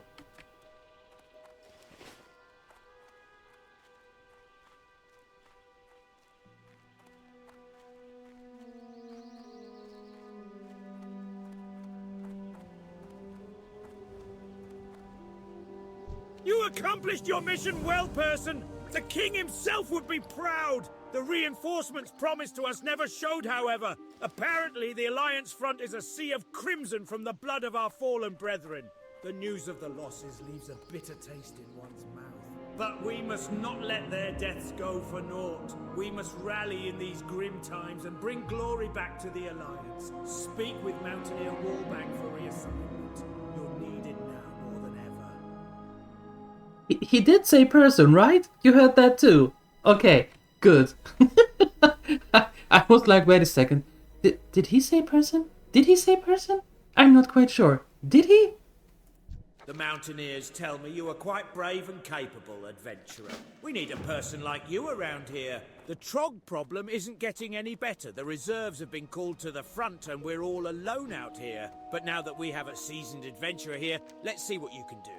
You accomplished your mission well, person. The king himself would be proud! The reinforcements promised to us never showed, however. Apparently, the Alliance front is a sea of crimson from the blood of our fallen brethren. The news of the losses leaves a bitter taste in one's mouth. But we must not let their deaths go for naught. We must rally in these grim times and bring glory back to the Alliance. Speak with Mountaineer Wallbang for reassignment. You're needed now more than ever. He did say person, right? You heard that too. Okay, good. I was like, wait a second. Did he say person? Did he say person? I'm not quite sure. Did he? The Mountaineers tell me you are quite brave and capable, adventurer. We need a person like you around here. The Trog problem isn't getting any better. The reserves have been called to the front and we're all alone out here. But now that we have a seasoned adventurer here, let's see what you can do.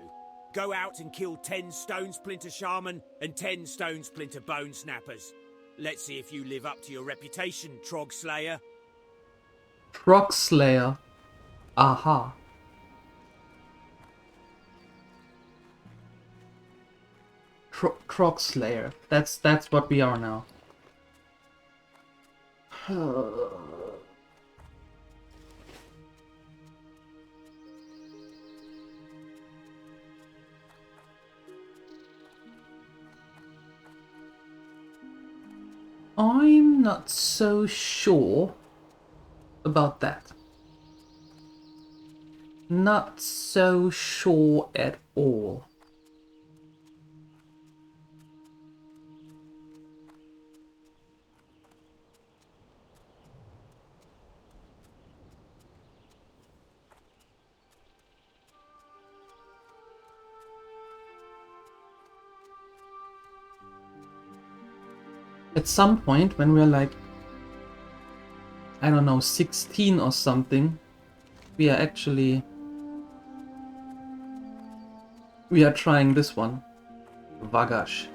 Go out and kill 10 Stone Splinter Shaman and 10 Stone Splinter Bone Snappers. Let's see if you live up to your reputation, Trog Slayer. Trog Slayer. Aha. Trog Slayer. That's what we are now. I'm not so sure about that. Not so sure at all. At some point when we're like, I don't know, 16 or something, we are trying this one. Vagash.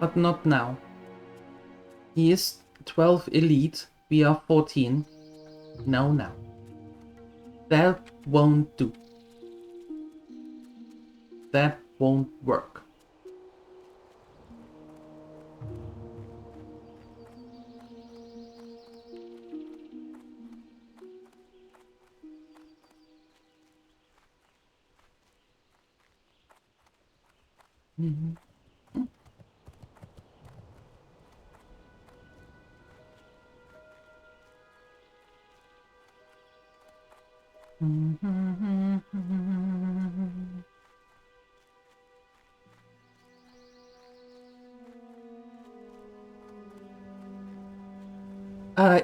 But not now. He is 12 elite, we are 14. No. That won't do. That won't work.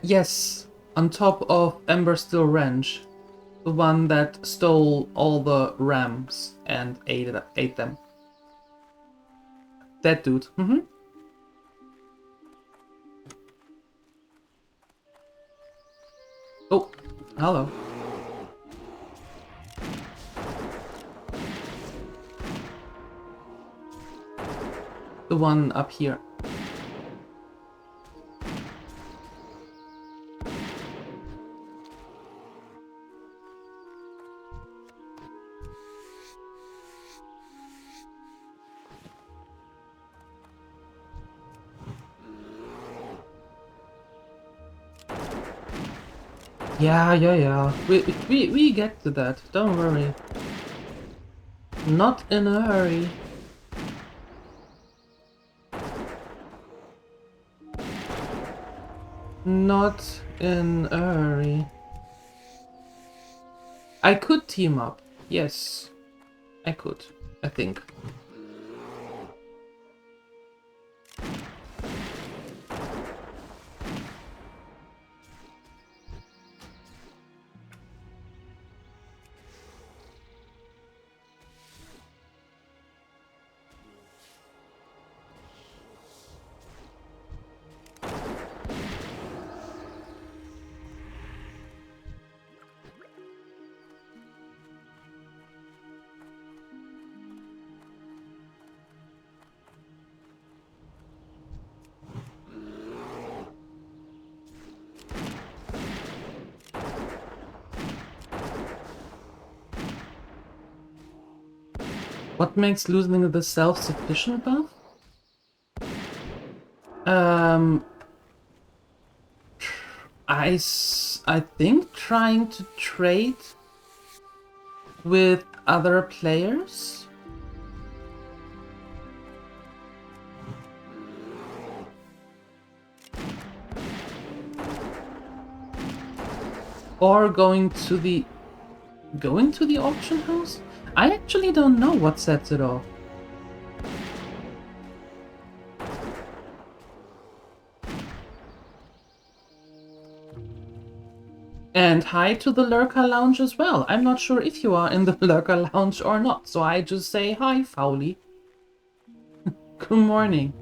Yes, on top of Emberstill Ranch, the one that stole all the rams and ate them. That dude. Oh, hello. The one up here. Yeah. We get to that. Don't worry. Not in a hurry. Not in a hurry. I could team up. Yes. I could. I think. What makes losing the self-sufficient buff? I think trying to trade with other players. Or going to the auction house? I actually don't know what sets it off. And hi to the Lurker Lounge as well. I'm not sure if you are in the Lurker Lounge or not, so I just say hi, Fowly. Good morning.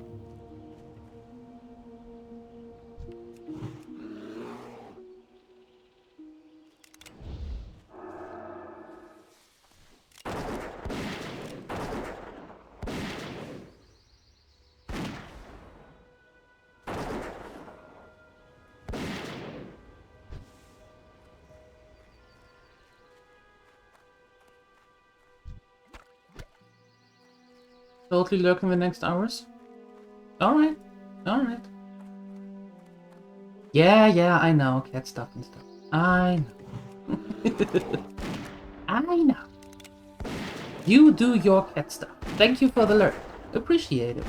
Totally lurk in the next hours? Alright, alright. Yeah, I know. Cat stuff and stuff. I know. I know. You do your cat stuff. Thank you for the lurk. Appreciate it.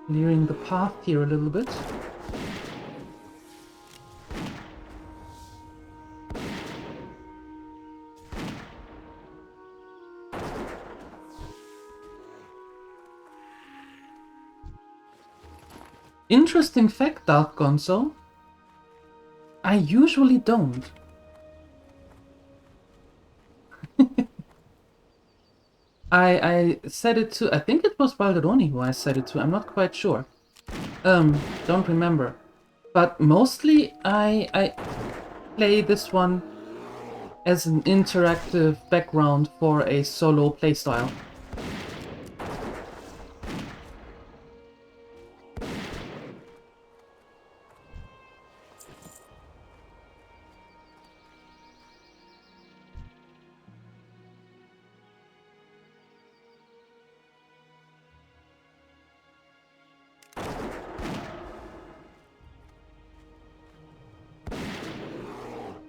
Clearing the path here a little bit. Interesting fact, Dark Gonzo. I usually don't. I said it to, I think it was Valderoni who I said it to, I'm not quite sure. Don't remember. But mostly I play this one as an interactive background for a solo playstyle.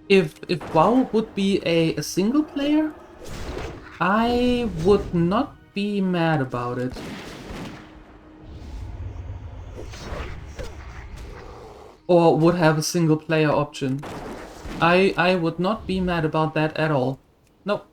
If WoW would be a single player, I would not be mad about it. Or would have a single player option. I would not be mad about that at all. Nope.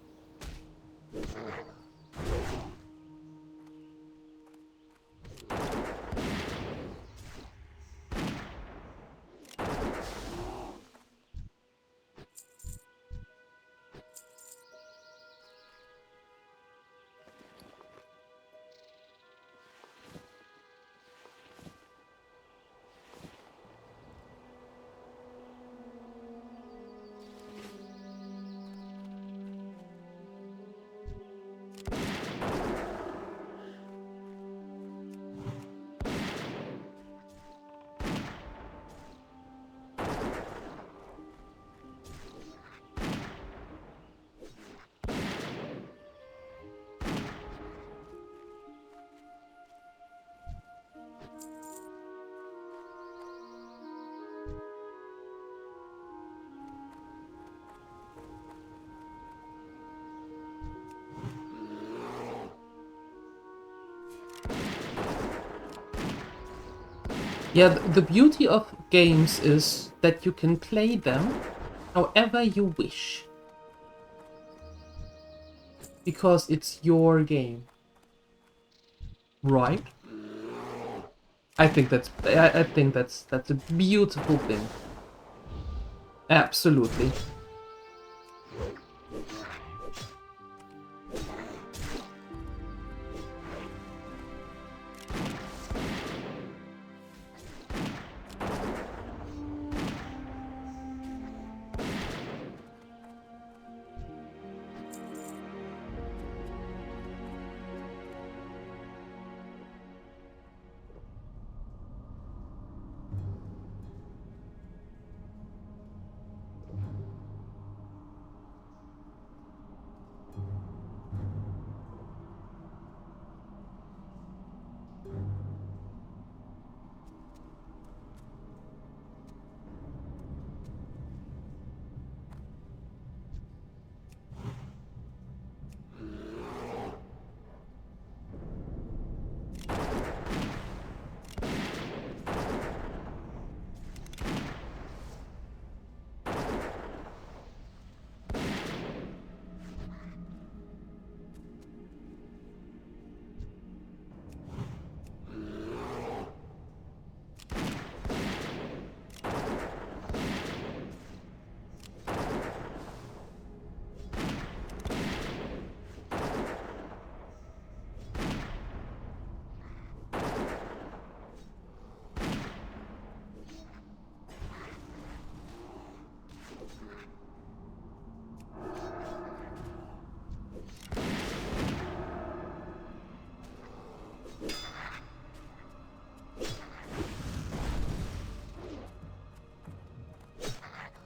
Yeah, the beauty of games is that you can play them however you wish. Because it's your game. Right? I think that's a beautiful thing. Absolutely.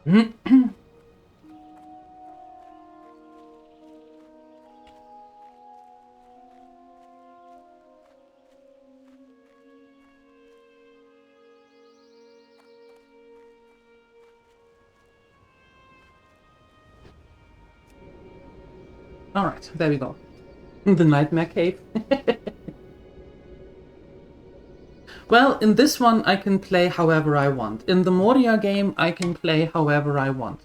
Alright, there we go. The Nightmare Cave. Well, in this one I can play however I want. In the Moria game I can play however I want.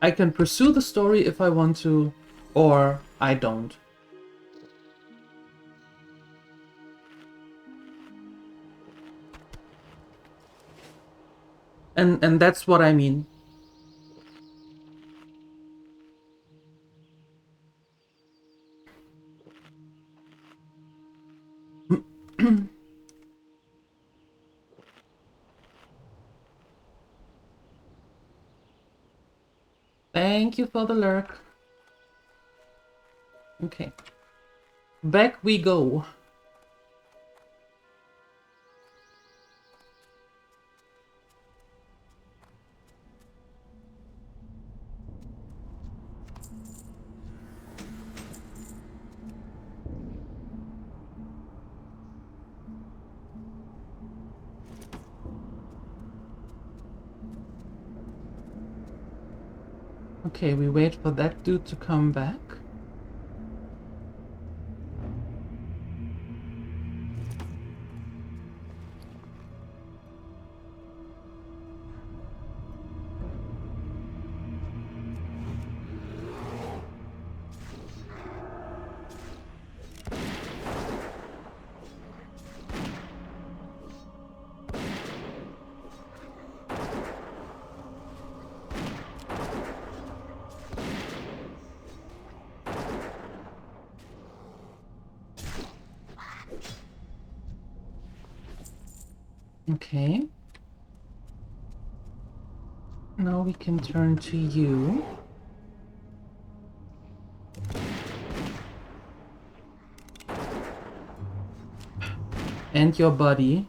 I can pursue the story if I want to, or I don't. And that's what I mean. Thank you for the lurk. Okay. Back we go. Okay, we wait for that dude to come back. Okay. Now we can turn to you. And your buddy.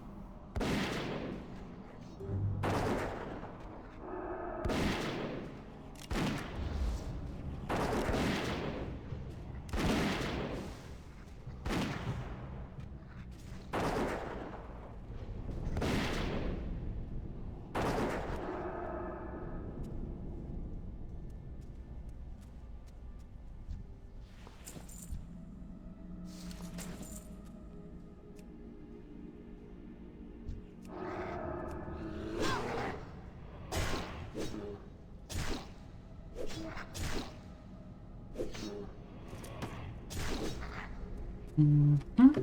Mm-hmm.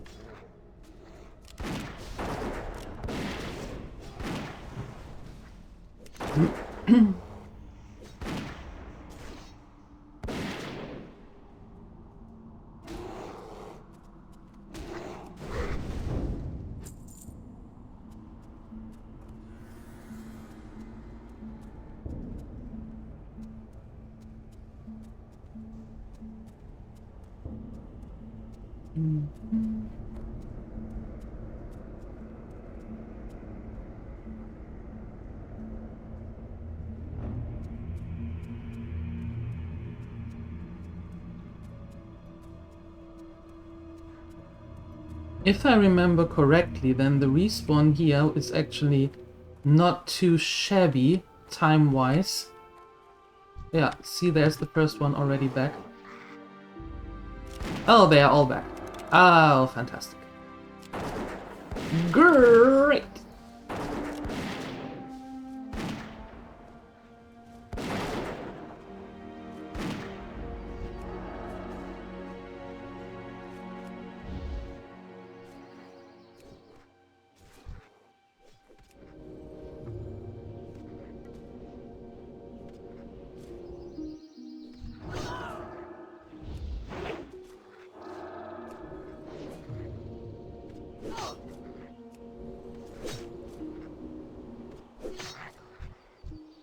If I remember correctly, then the respawn here is actually not too shabby time-wise. Yeah, see, there's the first one already back. Oh, they are all back. Oh, fantastic. Great!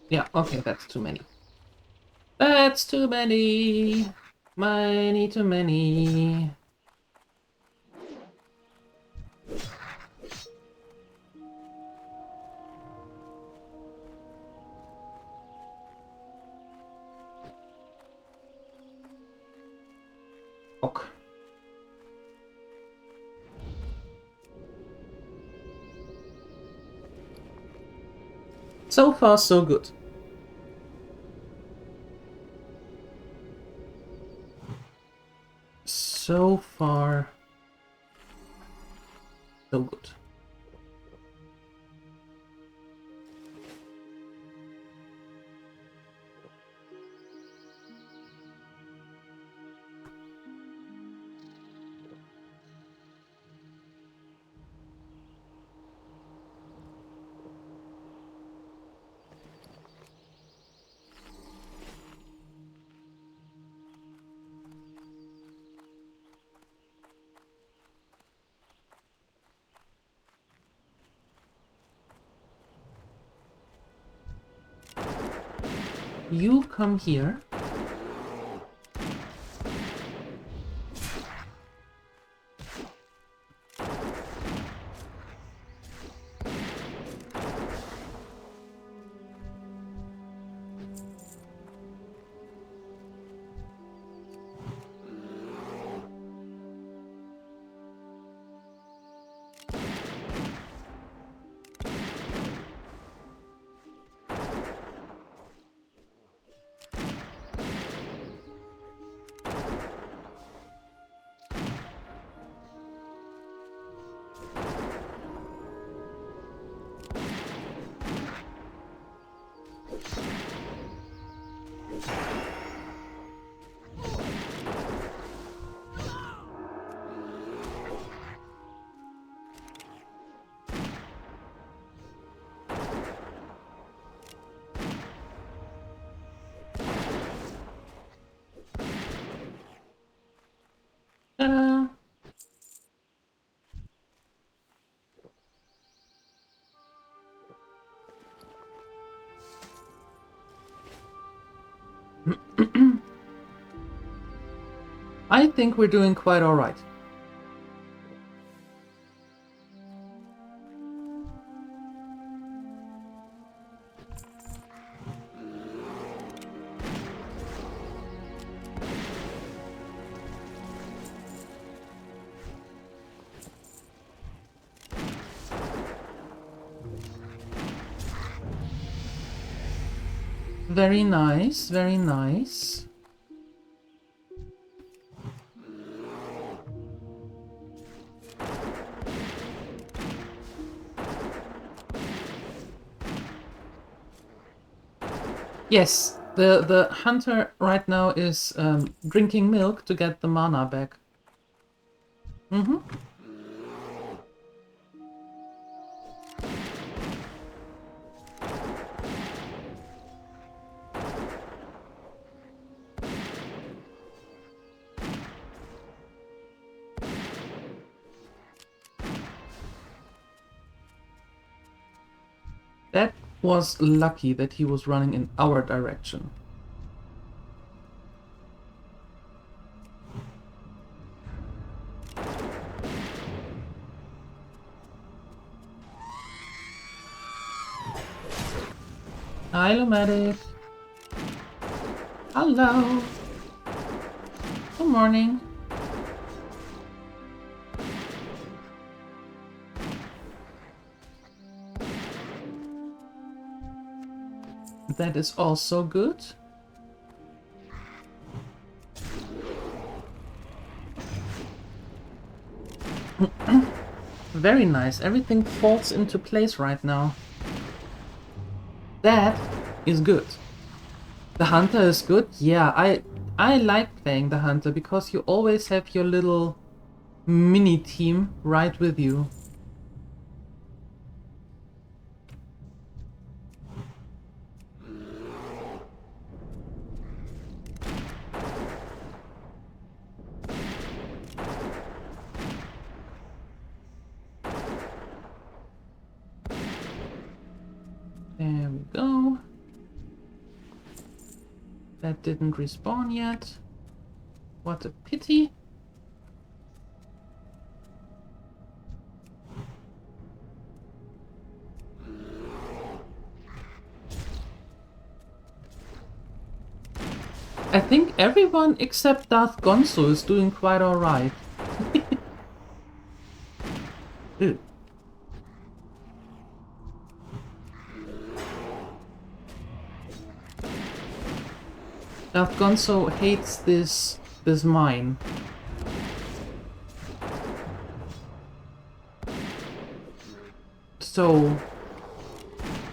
Yeah, okay, that's too many. That's too many. Many too many. So far, so good. So far, so good. You come here. Ta-da! I think we're doing quite all right. Very nice, very nice. Yes, the hunter right now is drinking milk to get the mana back. Mm-hmm. That was lucky that he was running in our direction. Hi, Lumatic. Hello. Good morning. That is also good. Very nice. Everything falls into place right now. That is good. The hunter is good. Yeah, I like playing the hunter because you always have your little mini team right with you. There we go. That didn't respawn yet. What a pity. I think everyone except Darth Gonzo is doing quite alright. Gonzo hates this mine. So,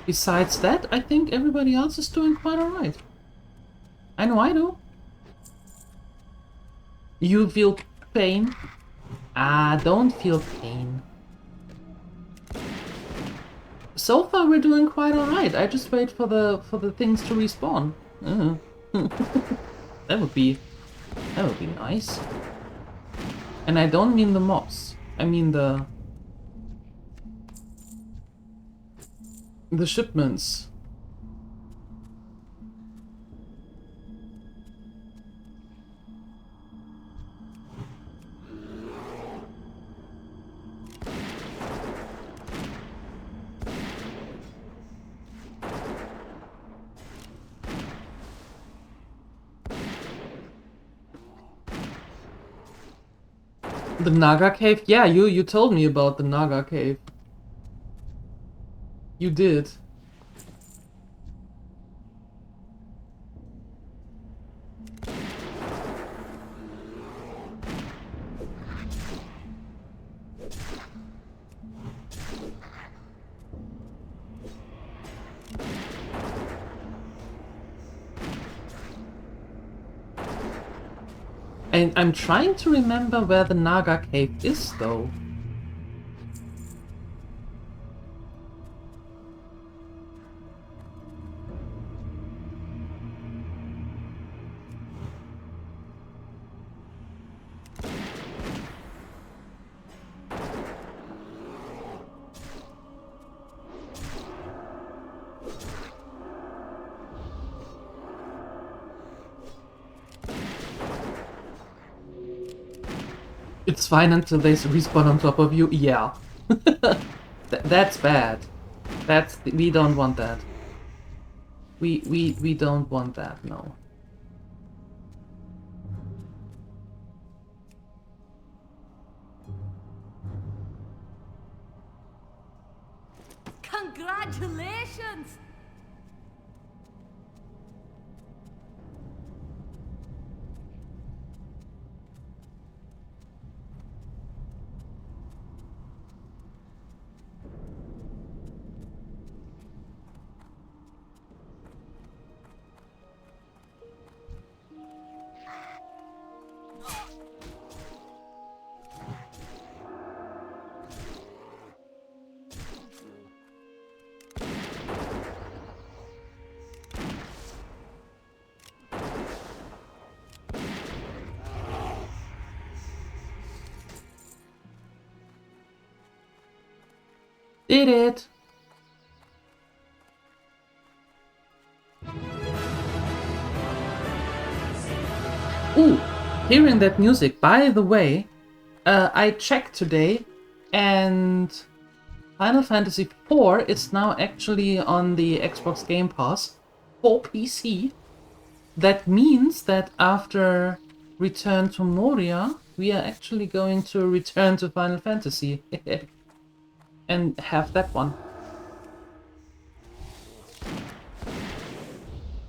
besides that, I think everybody else is doing quite alright. I know I do. You feel pain? Ah, don't feel pain. So far we're doing quite alright. I just wait for the things to respawn. That would be nice. And I don't mean the mobs. I mean the shipments. The Naga cave? Yeah, you told me about the Naga cave. You did. And I'm trying to remember where the Naga cave is, though. It's fine until they respawn on top of you. Yeah. That's bad. We don't want that. We don't want that, no. Congratulations! Did it! Ooh, hearing that music. By the way, I checked today, and Final Fantasy IV is now actually on the Xbox Game Pass for PC. That means that after Return to Moria, we are actually going to return to Final Fantasy. And have that one.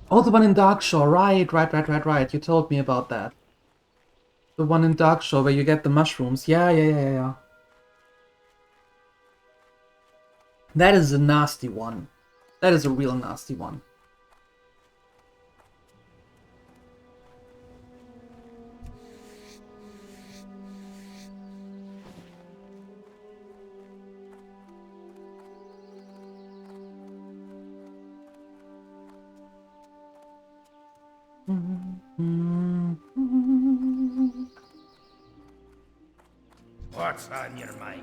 Oh, the one in Darkshore. Right. You told me about that. The one in Darkshore where you get the mushrooms. Yeah. That is a nasty one. That is a real nasty one. What's on your mind?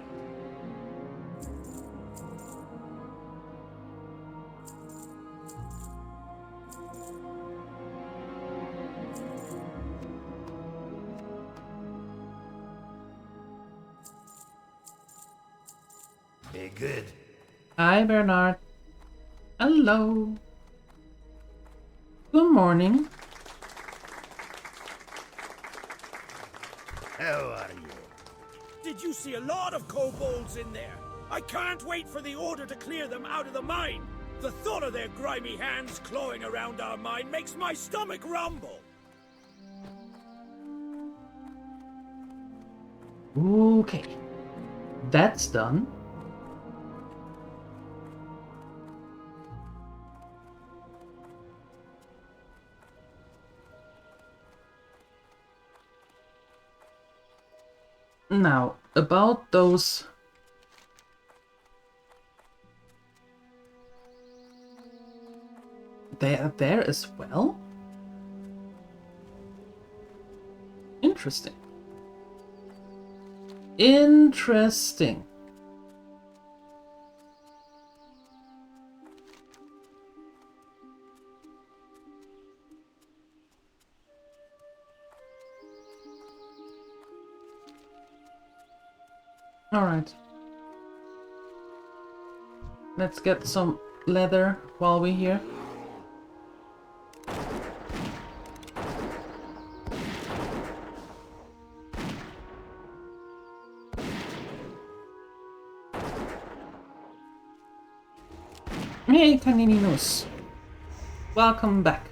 Be good. Hi, Bernard. Hello. Good morning. How are you? Did you see a lot of kobolds in there? I can't wait for the order to clear them out of the mine. The thought of their grimy hands clawing around our mine makes my stomach rumble. Okay. That's done. Now, about those... They are there as well? Interesting. Interesting. Alright. Let's get some leather while we're here. Hey, Canininos. Welcome back.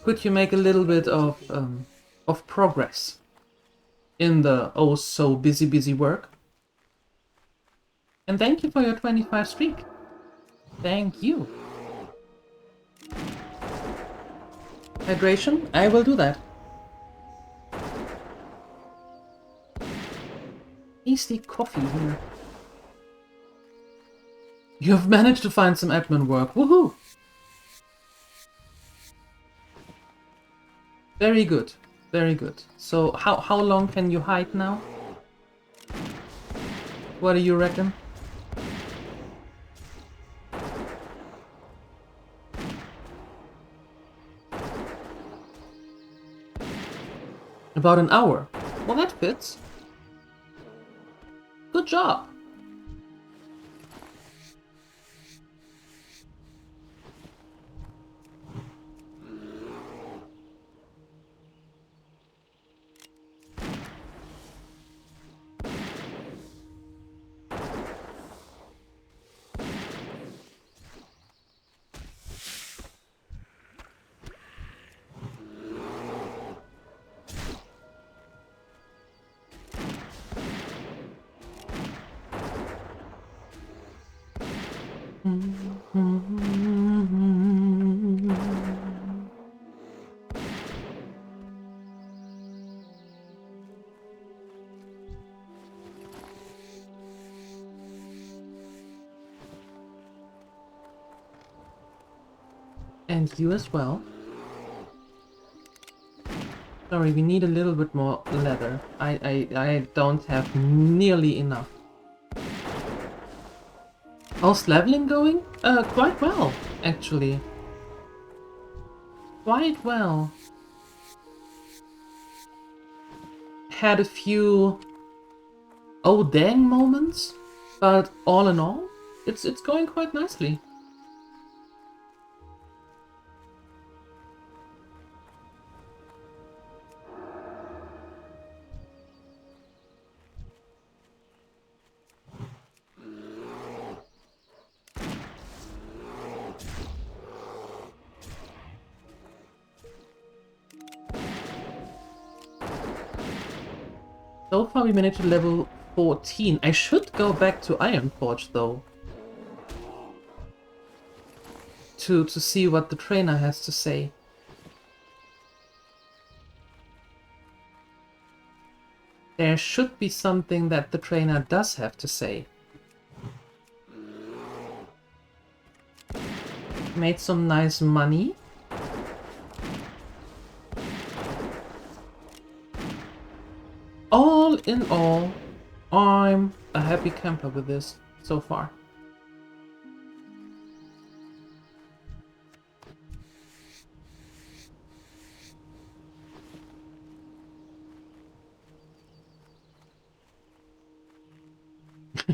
Could you make a little bit of progress in the oh so busy work? And thank you for your 25 streak. Thank you. Hydration? I will do that. Tasty coffee here. You've managed to find some admin work. Woohoo! Very good. Very good. So how long can you hide now? What do you reckon? About an hour. Well, that fits. Good job. And you as well. Sorry, we need a little bit more leather. I don't have nearly enough. How's leveling going? Quite well, actually. Quite well. Had a few oh dang moments, but all in all, it's going quite nicely. So far we managed to level 14. I should go back to Ironforge though. To see what the trainer has to say. There should be something that the trainer does have to say. Made some nice money. All in all, I'm a happy camper with this so far.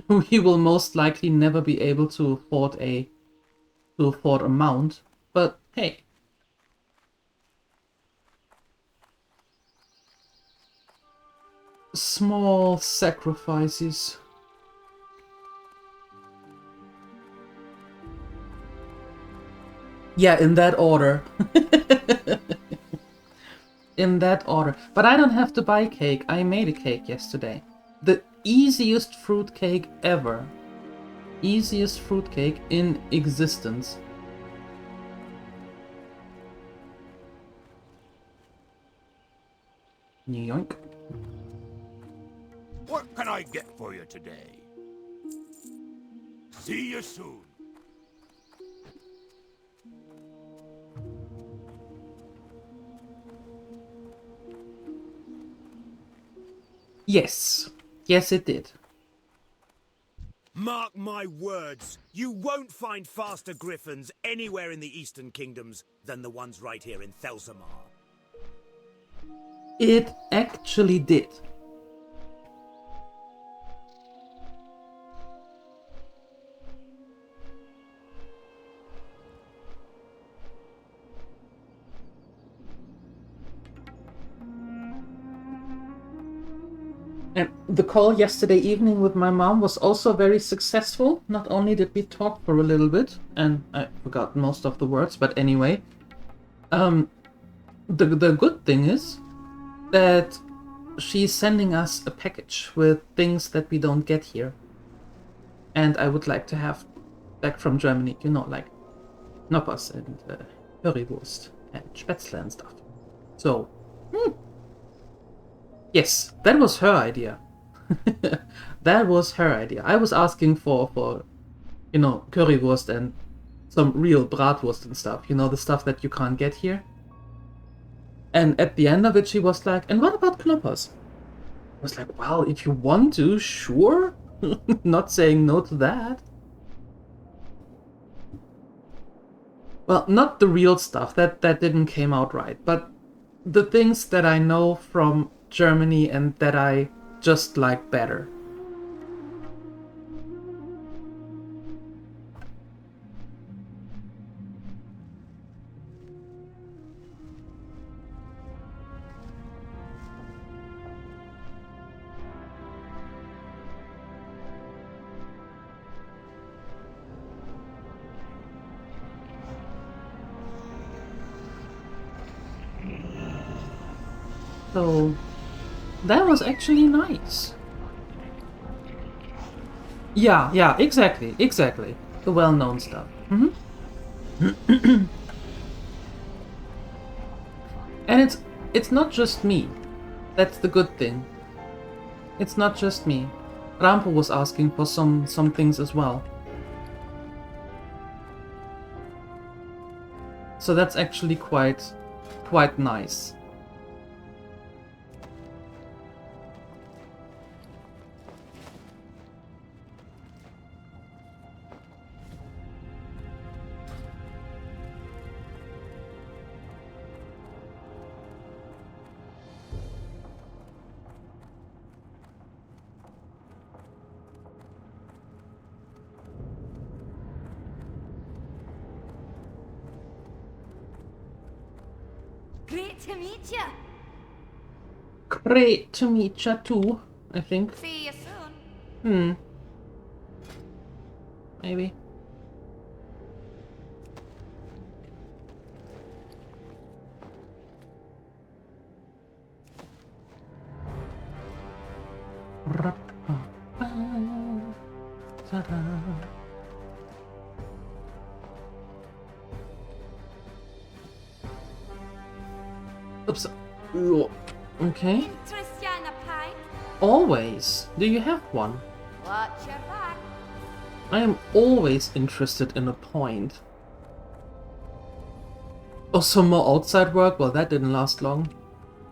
We will most likely never be able to afford a mount, but hey. Small sacrifices. Yeah, in that order. In that order. But I don't have to buy cake. I made a cake yesterday. The easiest fruit cake ever. Easiest fruit cake in existence. Yoink. What can I get for you today? See you soon. Yes. Yes, it did. Mark my words, you won't find faster griffins anywhere in the Eastern Kingdoms than the ones right here in Thelsamar. It actually did. And the call yesterday evening with my mom was also very successful. Not only did we talk for a little bit, and I forgot most of the words, but anyway. The good thing is that she's sending us a package with things that we don't get here. And I would like to have back from Germany, you know, like Knoppers and Currywurst and Spätzle and stuff. So, yes, that was her idea. That was her idea. I was asking for you know, Currywurst and some real bratwurst and stuff. You know, the stuff that you can't get here. And at the end of it, she was like, and what about Knoppers? I was like, well, if you want to, sure. Not saying no to that. Well, not the real stuff. That didn't came out right. But the things that I know from Germany and that I just like better. So that was actually nice. Yeah, exactly. The well-known stuff. And it's not just me. That's the good thing. It's not just me. Rampo was asking for some things as well. So that's actually quite nice. Great to meet you. Great to meet you too, I think. See you soon. Maybe. Oops. Okay. Interest you in a pint? Always. Do you have one? Watch your back. I am always interested in a point. Oh, some more outside work? Well, that didn't last long.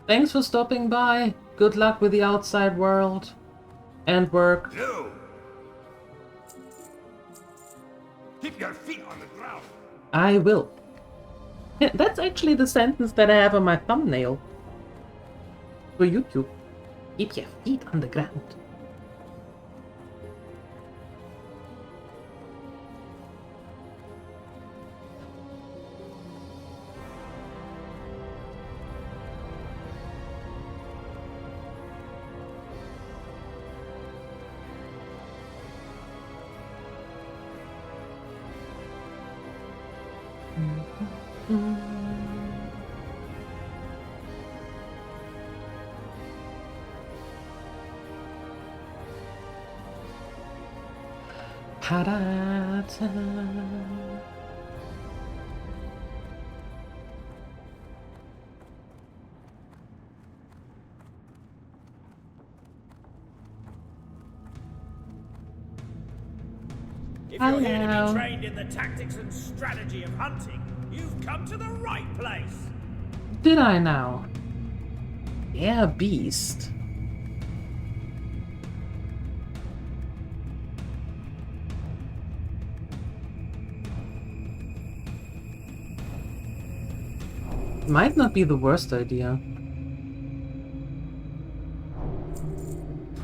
Thanks for stopping by. Good luck with the outside world. And work. You! Keep your feet on the ground. I will. Yeah, that's actually the sentence that I have on my thumbnail. For YouTube. Keep your feet on the ground. Ta-da-ta. If you're here to Hello. be trained in the tactics and strategy of hunting, you've come to the right place. Did I now? Yeah, beast. Might not be the worst idea.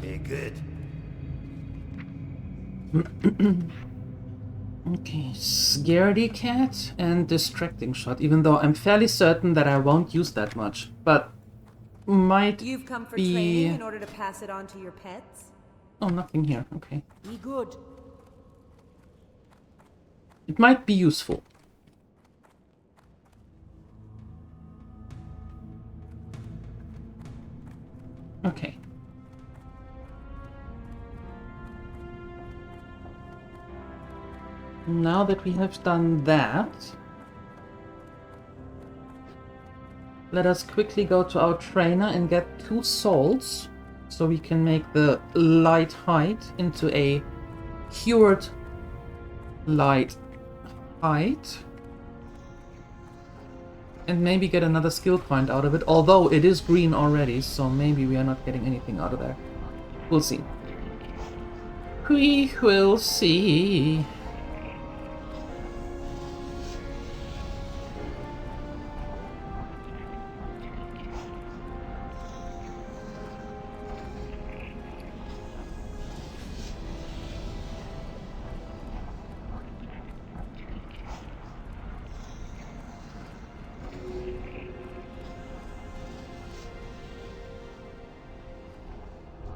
Be good. Okay, Scaredy Cat and Distracting Shot, even though I'm fairly certain that I won't use that much, but might You've come for be... training in order to pass it on to your pets? Oh, nothing here, okay. Be good. It might be useful. Okay. Now that we have done that, let us quickly go to our trainer and get 2 souls so we can make the light hide into a cured light hide. And maybe get another skill point out of it, although it is green already, so maybe we are not getting anything out of there. We'll see. We will see.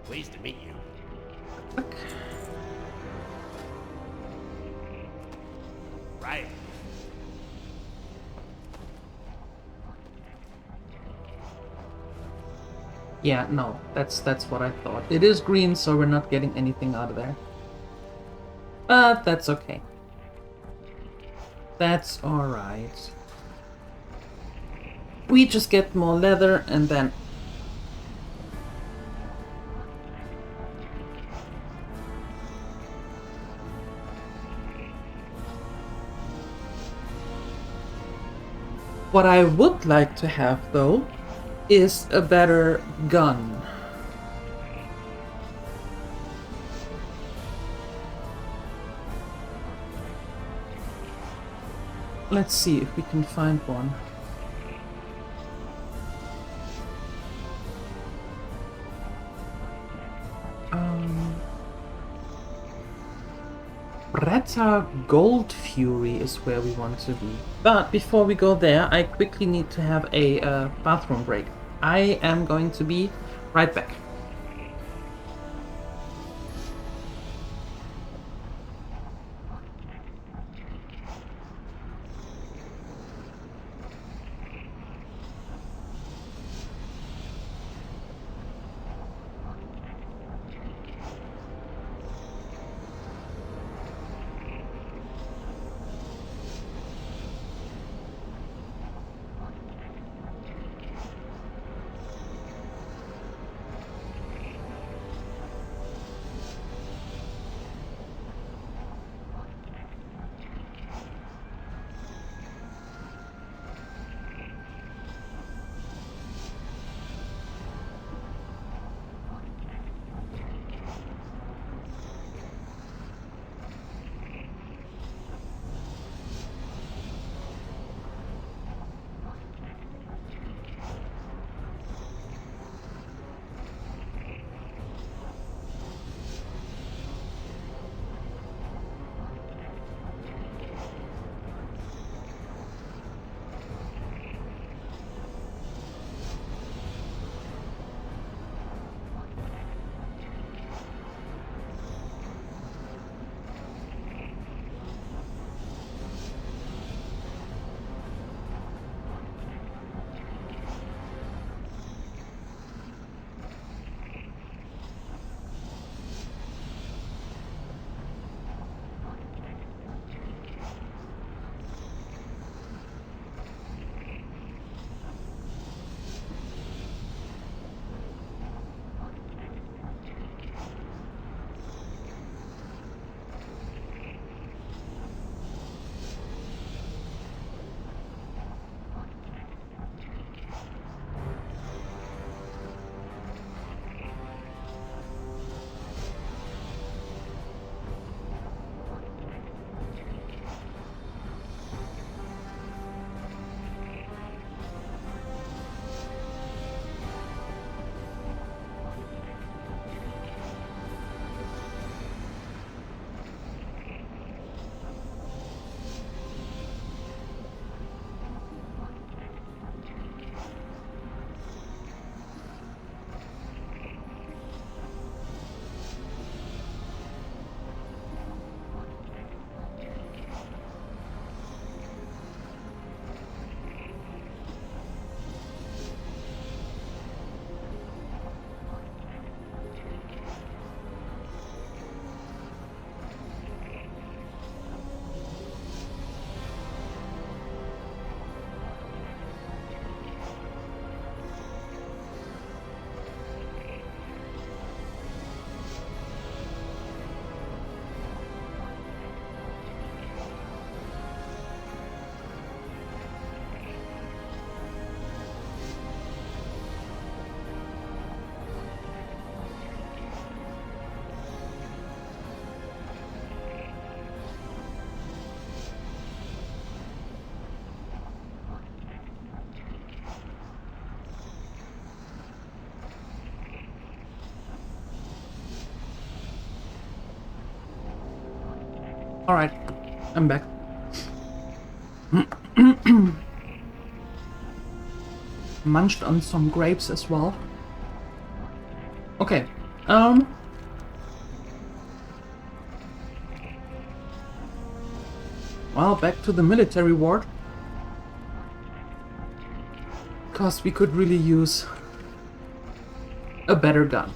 Pleased to meet you. Right. Yeah, no, that's what I thought. It is green, so we're not getting anything out of there. But that's okay. That's alright. We just get more leather and then... What I would like to have, though, is a better gun. Let's see if we can find one. Retta Gold Fury is where we want to be. But before we go there, I quickly need to have a bathroom break. I am going to be right back. Alright, I'm back. Munched on some grapes as well. Okay, well, back to the military ward. Because we could really use a better gun.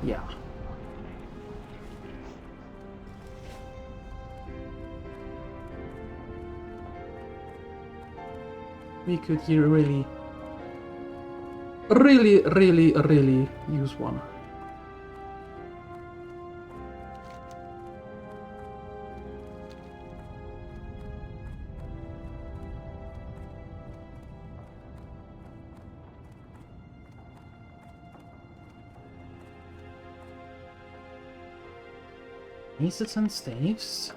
Yeah. We could here really use one. Aces and staves.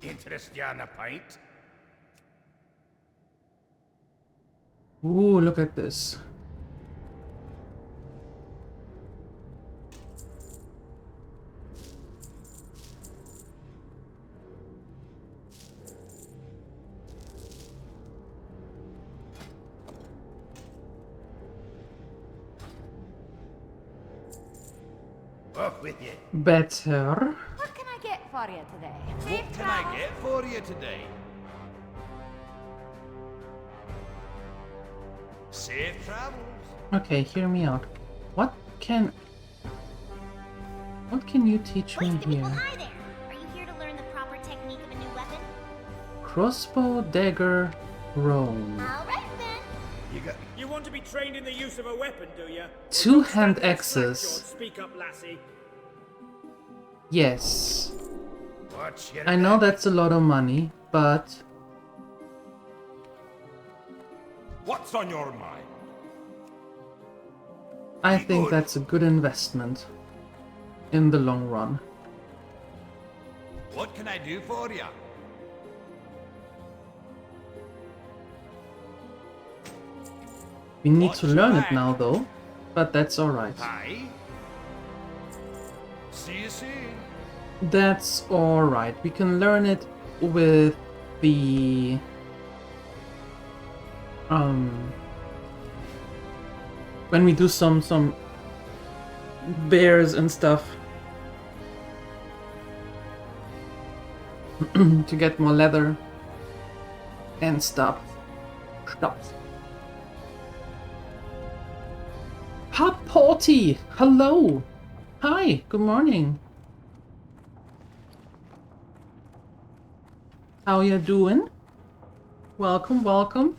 Interest you on a pint? Ooh, look at this. Off with you. Better. What can I get for you today? What can I get for you today? Safe travels. Okay, hear me out. What can you teach me Wait, the people, here? hi there! Are you here to learn the proper technique of a new weapon? Crossbow, dagger, roam. Alright then. You want to be trained in the use of a weapon, do you? Two-hand Stand there, axes. slack-jawed. Speak up, lassie. Yes. What's your I know back? that's a lot of money, but What's on your mind? I think that's a good investment in the long run. What can I do for you? We need Watch to your learn it back. now though, but that's alright. Aye. See you soon. That's alright. We can learn it with the when we do some bears and stuff to get more leather and stuff. Hot Potty! Hello! Hi, good morning. How you doing? Welcome, welcome.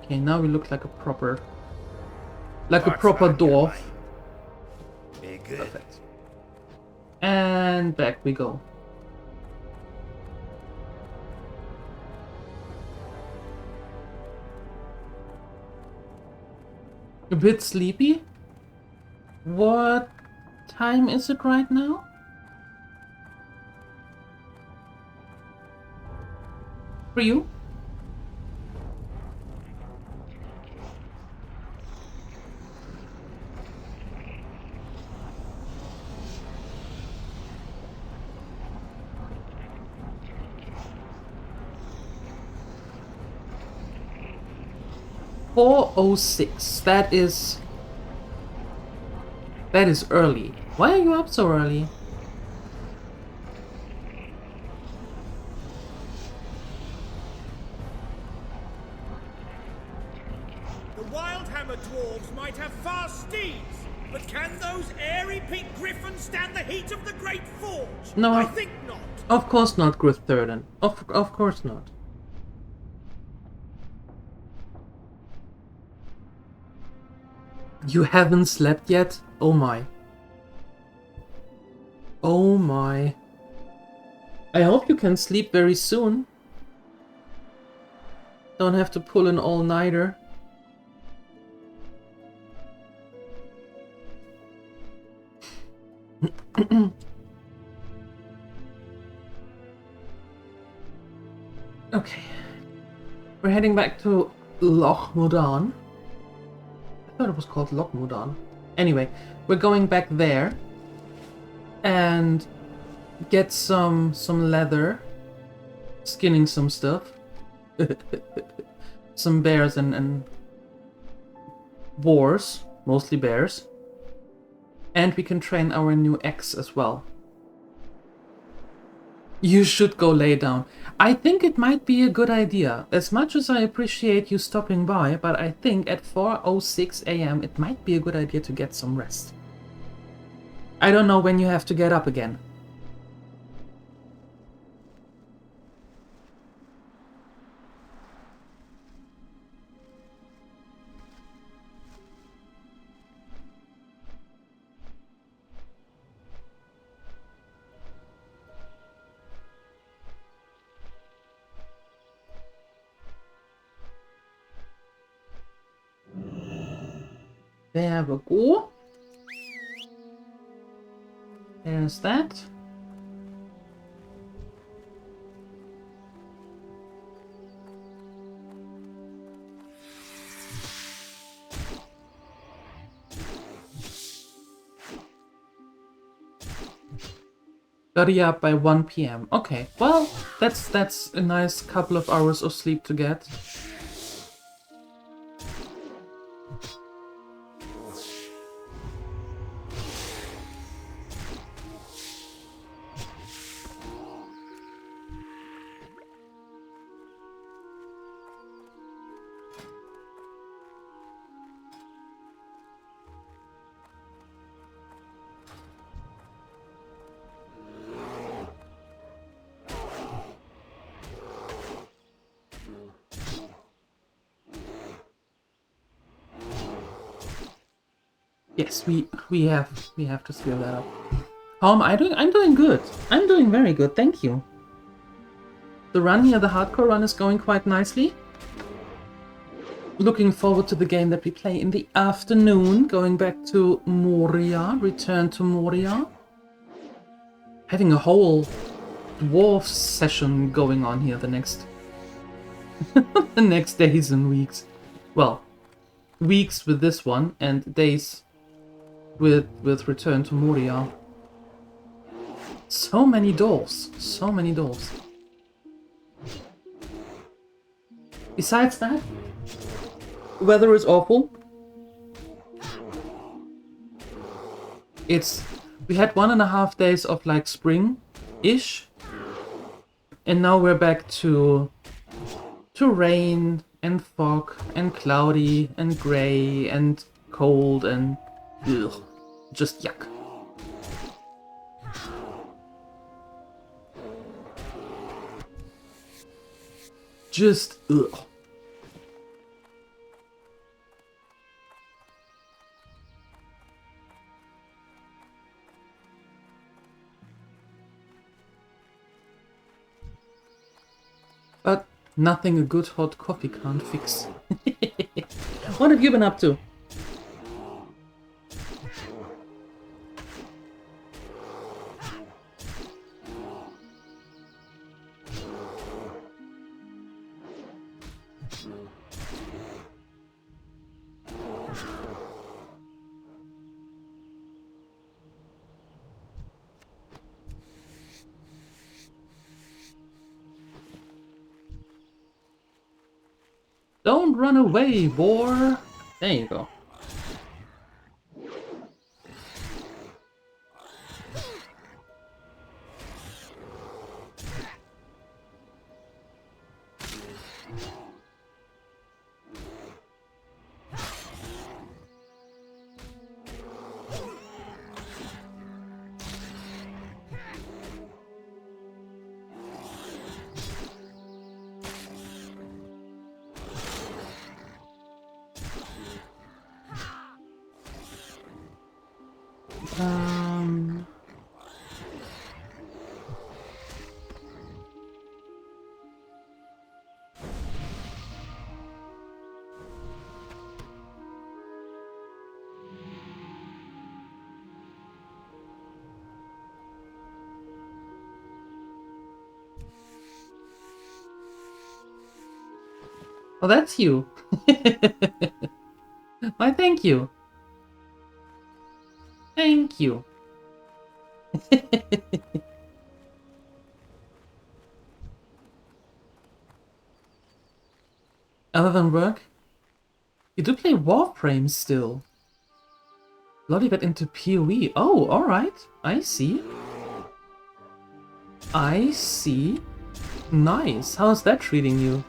Okay, now we look like a proper What's dwarf. on your mind? Be good. Perfect. And back we go. A bit sleepy? What time is it right now? For you? .406. That is early. Why are you up so early? The Wildhammer dwarves might have fast steeds, but can those airy pink griffins stand the heat of the Great Forge? No. I think not. Of course not, Griththurden. Of course not. You haven't slept yet? Oh my. Oh my. I hope you can sleep very soon. Don't have to pull an all-nighter. We're heading back to Loch Modan. I thought it was called Loch Modan. Anyway, we're going back there and get some leather, skinning some stuff, some bears and boars, mostly bears, and we can train our new X as well. You should go lay down. I think it might be a good idea. As much as I appreciate you stopping by, but I think at 4:06 a.m. it might be a good idea to get some rest. I don't know when you have to get up again. There we go. There's that. Gotta up by 1 p.m. Okay, well, that's a nice couple of hours of sleep to get. Yes, we have to scale that up. How am I doing? I'm doing good. I'm doing very good, thank you. The run here, the hardcore run, is going quite nicely. Looking forward to the game that we play in the afternoon, going back to Moria, return to Moria. Having a whole dwarf session going on here the next the next days and weeks. Well, weeks with this one and days with Return to Moria. So many doors. So many doors. Besides that, weather is awful. We had 1.5 days of like spring-ish. And now we're back to rain and fog and cloudy and grey and cold and ugh, just yuck. Just ugh. But nothing a good hot coffee can't fix. What have you been up to? Don't run away, boar! There you go. Oh, that's you. Why, thank you. Thank you. Other than work, you do play Warframe still. DieLuette into PoE. Oh, alright. I see. I see. Nice. How's that treating you?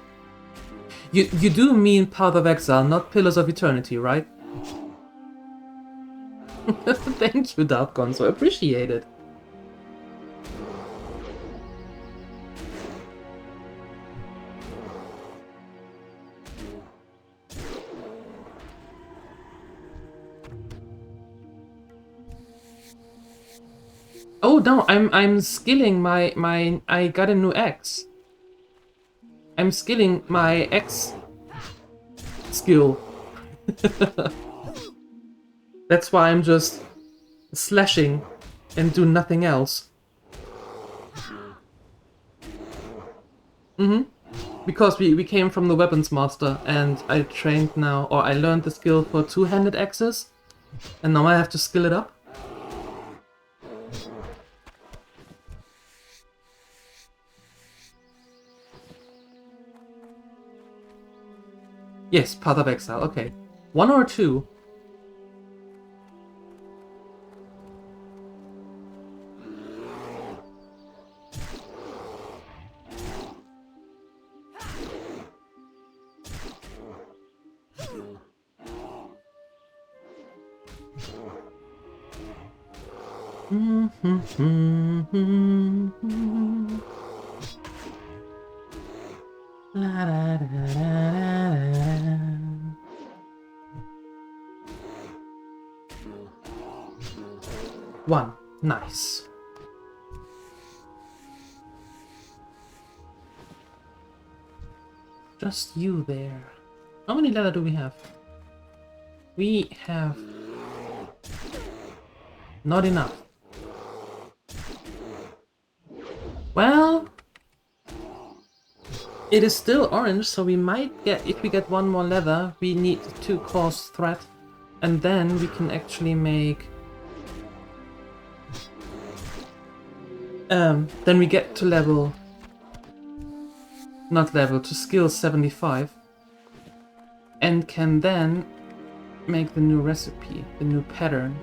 You do mean Path of Exile, not Pillars of Eternity, right? Thank you, Dark Gonzo. Appreciate it. Oh no, I'm skilling my I got a new axe. I'm skilling my axe skill. That's why I'm just slashing and do nothing else. Because we came from the weapons master and I trained now, or I learned the skill for two-handed axes, and now I have to skill it up. Yes, Path of Exile, okay. 1 or 2? La, da, da, da, da, da. One. Nice. Just you there. How many leather do we have? We have not enough. Well, it is still orange, so we might get, if we get one more leather, we need 2 coarse thread, and then we can actually make... then we get to level... not level, to skill 75, and can then make the new recipe, the new pattern.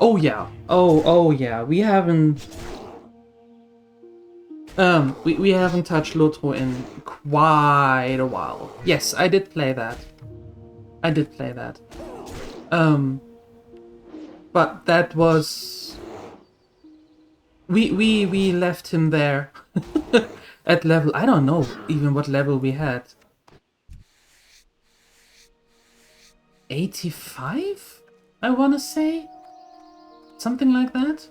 Oh yeah, oh yeah, we haven't... we haven't touched Lotro in quite a while. Yes, I did play that. I did play that. But that was... We left him there at level... I don't know even what level we had. 85? I wanna say? Something like that?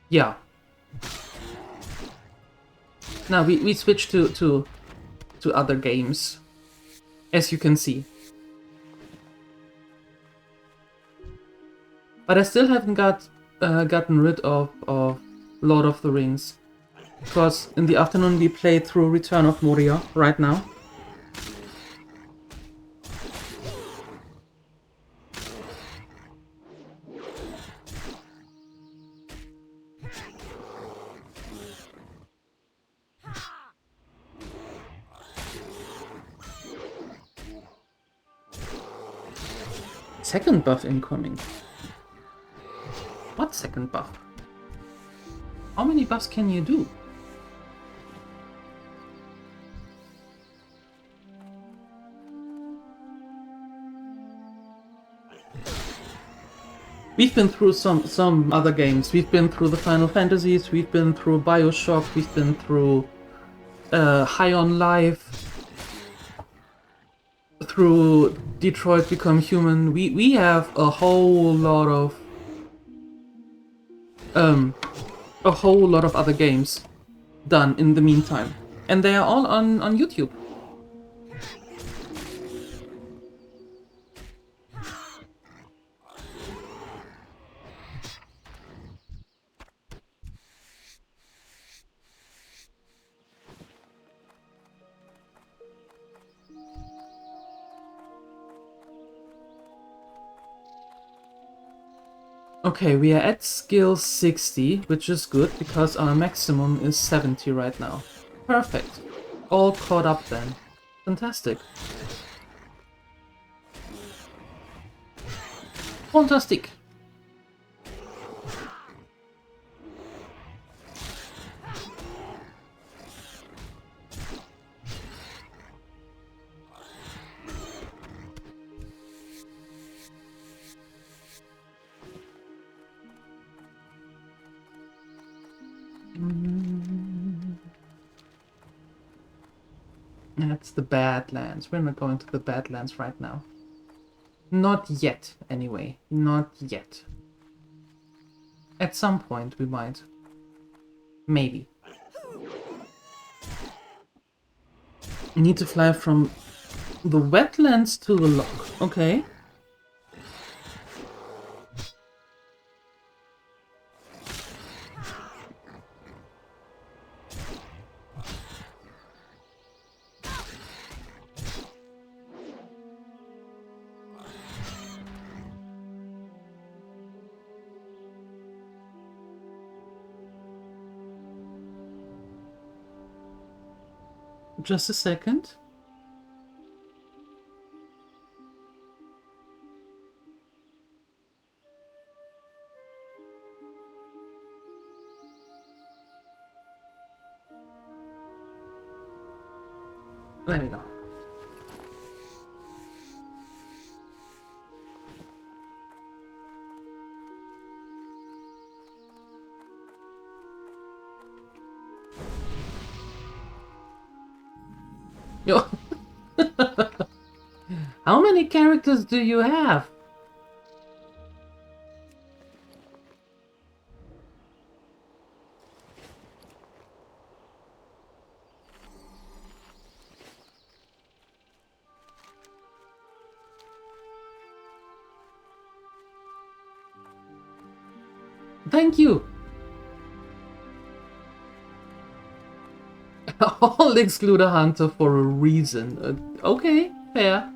Yeah. Now we switched to other games, as you can see. But I still haven't gotten rid of Lord of the Rings, because in the afternoon we played through Return of Moria right now. Second buff incoming. What second buff? How many buffs can you do? We've been through some other games. We've been through the Final Fantasies, we've been through BioShock, we've been through High on Life. through Detroit Become Human, we have a whole lot of other games done in the meantime, and they are all on YouTube. Okay, we are at skill 60, which is good because our maximum is 70 right now. Perfect. All caught up then. Fantastic. Fantastic. That's the Badlands. We're not going to the Badlands right now. Not yet, anyway. Not yet. At some point we might. Maybe. Need to fly from the wetlands to the lock. Okay. Just a second. There we go. Yo. How many characters do you have? Thank you. I'll exclude a hunter for a reason. Okay, fair.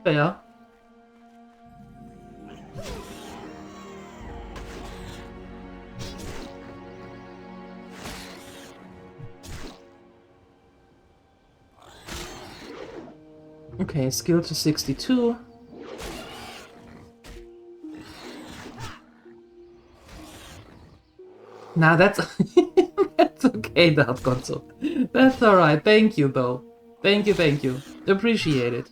Fair. Okay, skill to 62. Nah, that's that's okay, Dark Console. That's alright. Thank you, though. Thank you, thank you. Appreciate it.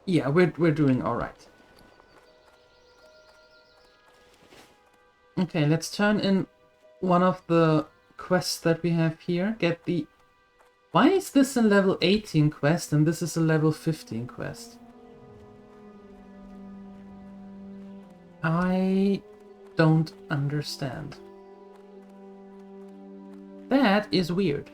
Yeah, we're doing alright. Okay, let's turn in one of the quests that we have here. Get the... Why is this a level 18 quest and this is a level 15 quest? I don't understand. That is weird.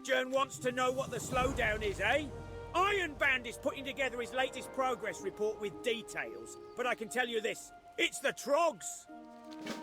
Jern wants to know what the slowdown is, eh? Iron Band is putting together his latest progress report with details, but I can tell you this, it's the Trogs!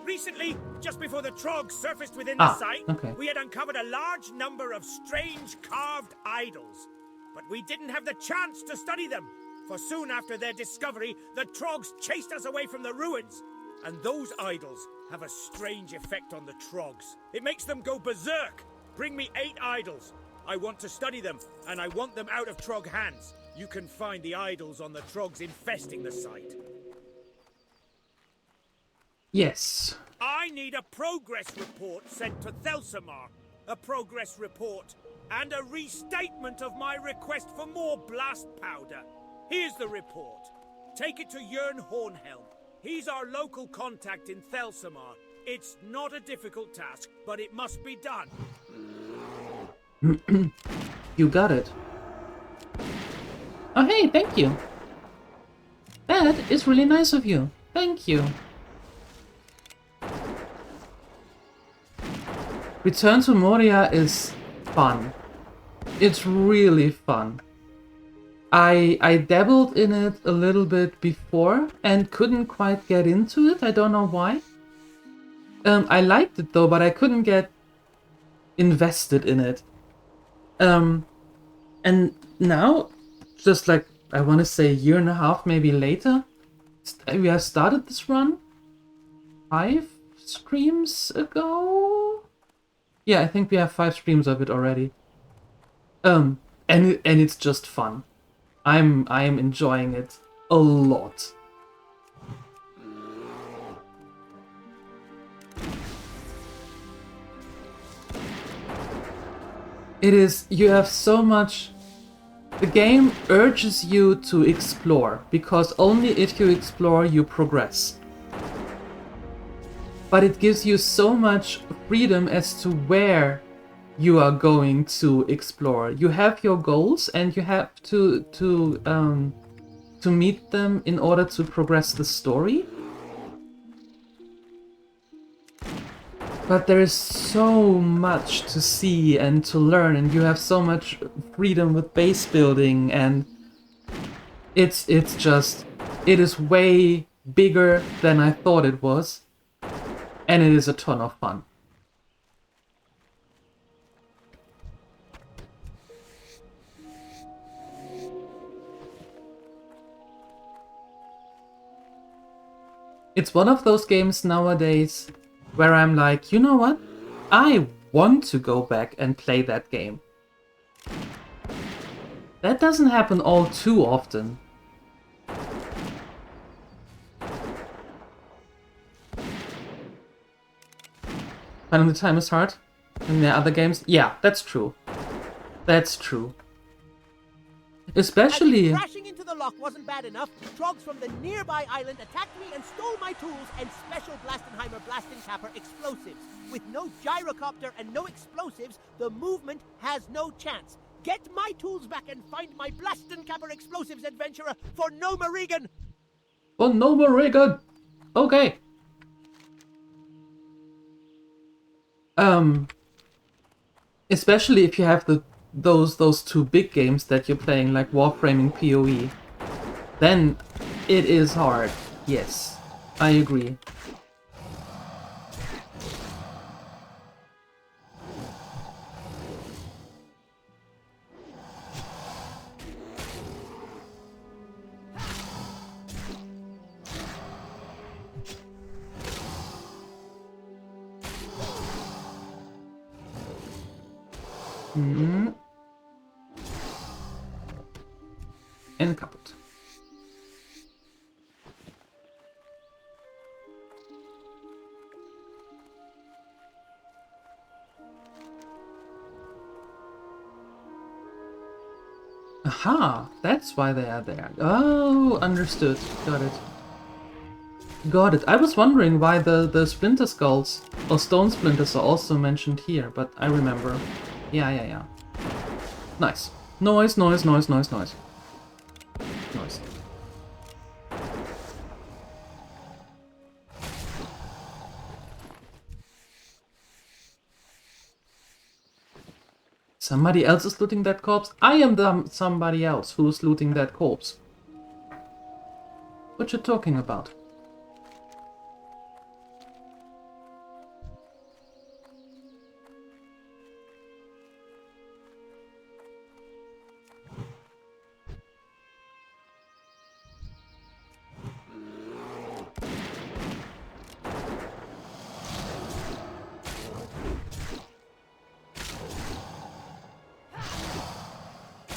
Recently, just before the Trogs surfaced within the site, we had uncovered a large number of strange carved idols. But we didn't have the chance to study them, for soon after their discovery, the Trogs chased us away from the ruins. And those idols have a strange effect on the Trogs. It makes them go berserk. Bring me 8 idols. I want to study them, and I want them out of Trog hands. You can find the idols on the Trogs infesting the site. Yes. I need a progress report sent to Thelsamar. A progress report and a restatement of my request for more blast powder. Here's the report. Take it to Jörn Hornhelm. He's our local contact in Thelsamar. It's not a difficult task, but it must be done. You got it. Oh hey, thank you. That is really nice of you. Thank you. Return to Moria is fun. It's really fun. I dabbled in it a little bit before and couldn't quite get into it. I don't know why. I liked it though, but I couldn't get invested in it. And now, just like, I want to say a year and a half, maybe later, we have started this run 5 streams ago? Yeah, I think we have 5 streams of it already. And it's just fun. I am enjoying it a lot. It is, you have so much. The game urges you to explore, because only if you explore you progress. But it gives you so much freedom as to where you are going to explore. You have your goals and you have to meet them in order to progress the story. But there is so much to see and to learn, and you have so much freedom with base building, and it's just, it is way bigger than I thought it was, and it is a ton of fun. It's one of those games nowadays where I'm like, you know what? I want to go back and play that game. That doesn't happen all too often. Finding the time is hard. In the other games, yeah, that's true. That's true. Especially... Crashing into the lock wasn't bad enough. Trogs from the nearby island attacked me and stole my tools and special Blastenheimer Blastenkapper explosives. With no gyrocopter and no explosives, the movement has no chance. Get my tools back and find my Blastenkapper explosives, adventurer, for Noma Regan! For Noma Regan! Okay. Especially if you have those 2 big games that you're playing, like Warframing PoE, then it is hard. Yes, I agree. And kaputt. Aha, that's why they are there. Oh, understood. Got it. Got it. I was wondering why the splinter skulls or stone splinters are also mentioned here, but I remember. Yeah. Nice. Noise. Nice. Somebody else is looting that corpse? I am the somebody else who is looting that corpse. What you talking about?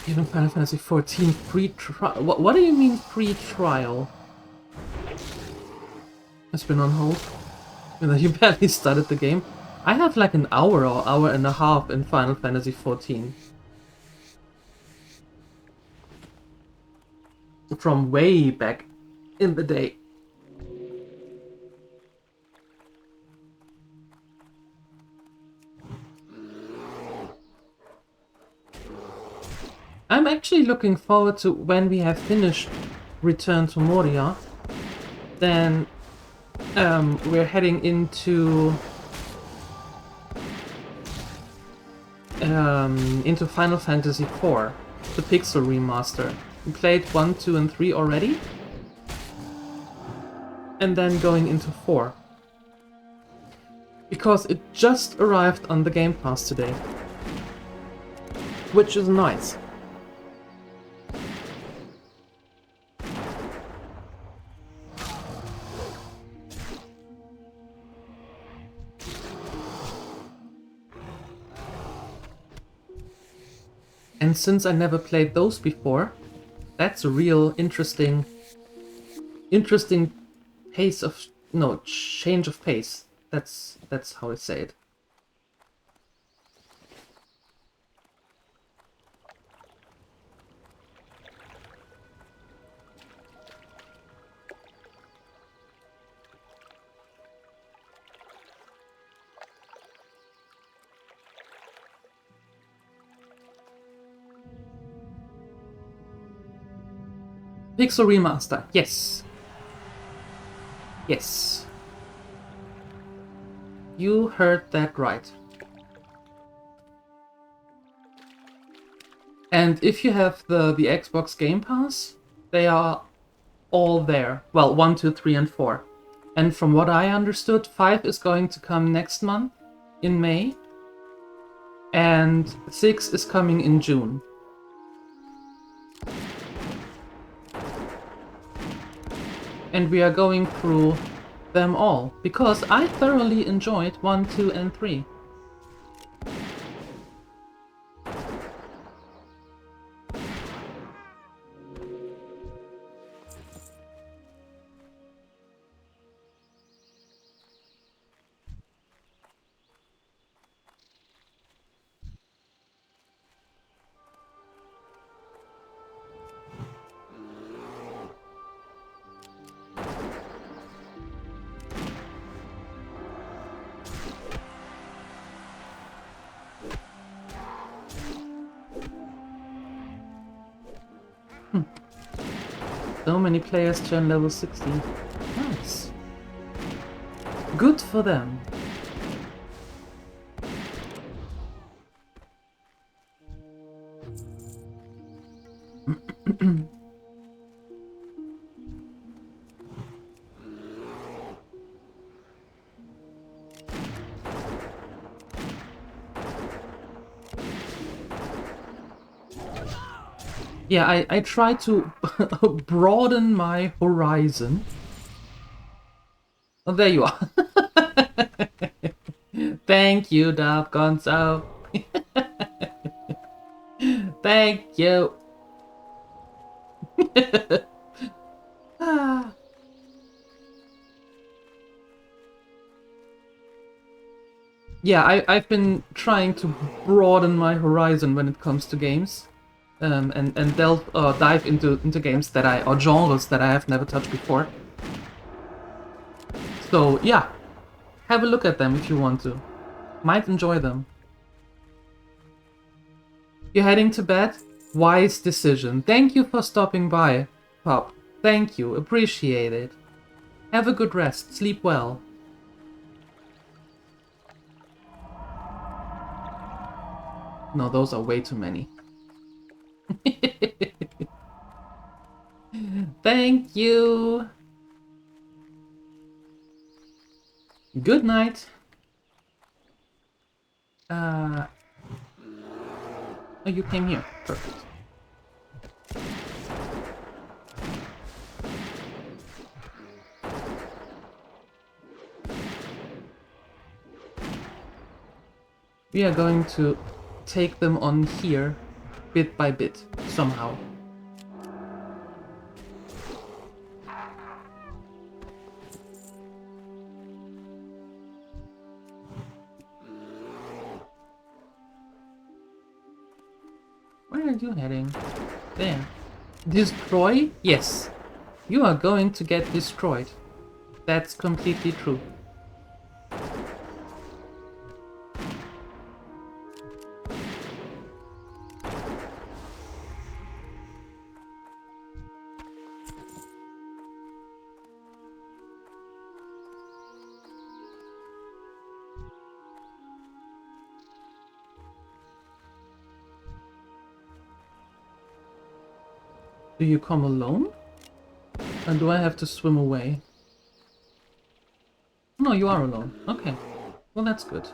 Even Final Fantasy 14 free trial. What do you mean free trial? It's been on hold. You barely started the game. I have like an hour or hour and a half in Final Fantasy 14. From way back. in the day. I'm actually looking forward to when we have finished Return to Moria. Then we're heading into Final Fantasy IV, the Pixel Remaster. We played 1, 2, and 3 already, and then going into 4. Because it just arrived on the Game Pass today, which is nice. And since I never played those before, that's a real interesting pace of change of pace. That's how I say it. Pixel Remaster, yes. Yes. You heard that right. And if you have the Xbox Game Pass, they are all there. Well, 1, 2, 3, and 4. And from what I understood, 5 is going to come next month, in May. And 6 is coming in June. And we are going through them all, because I thoroughly enjoyed 1, 2, and 3. So many players turn level 60. Nice. Good for them. Yeah, I try to broaden my horizon. Oh, there you are. Thank you, Dab Gonzo. Thank you. Yeah, I've been trying to broaden my horizon when it comes to games. And dive into games or genres that I have never touched before. So yeah, have a look at them if you want to. Might enjoy them. You're heading to bed? Wise decision. Thank you for stopping by, Pop. Thank you, appreciate it. Have a good rest, sleep well. No, those are way too many. Thank you. Good night. Oh, you came here. Perfect. We are going to take them on here, bit by bit, somehow. Where are you heading? There. Destroy? Yes. You are going to get destroyed. That's completely true. Do you come alone? Or do I have to swim away? No, you are alone. Okay. Well, that's good.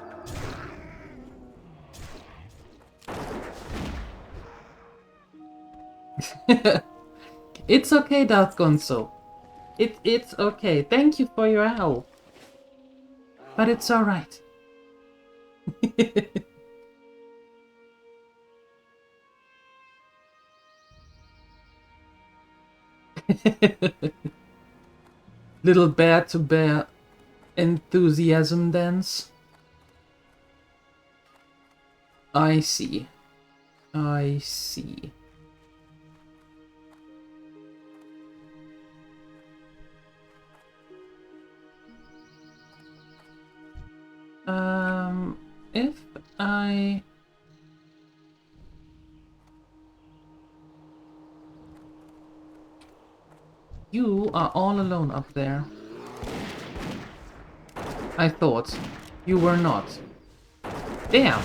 It's okay, Darth Gonzo. It's okay. Thank you for your help. But it's alright. Little bear to bear enthusiasm dance. I see. I see. If I... You are all alone up there. I thought. You were not. Damn!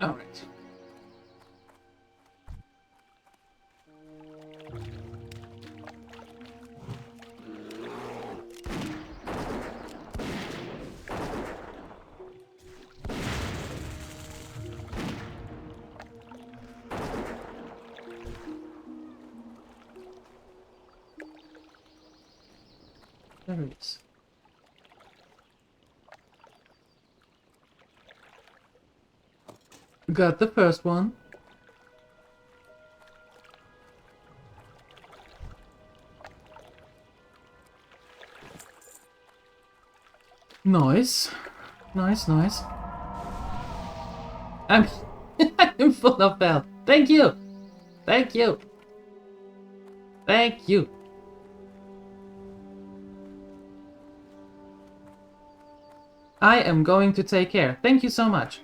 All right. There it is. Got the first one. Nice. Nice, nice. I'm I'm full of health. Thank you. Thank you. Thank you. I am going to take care. Thank you so much.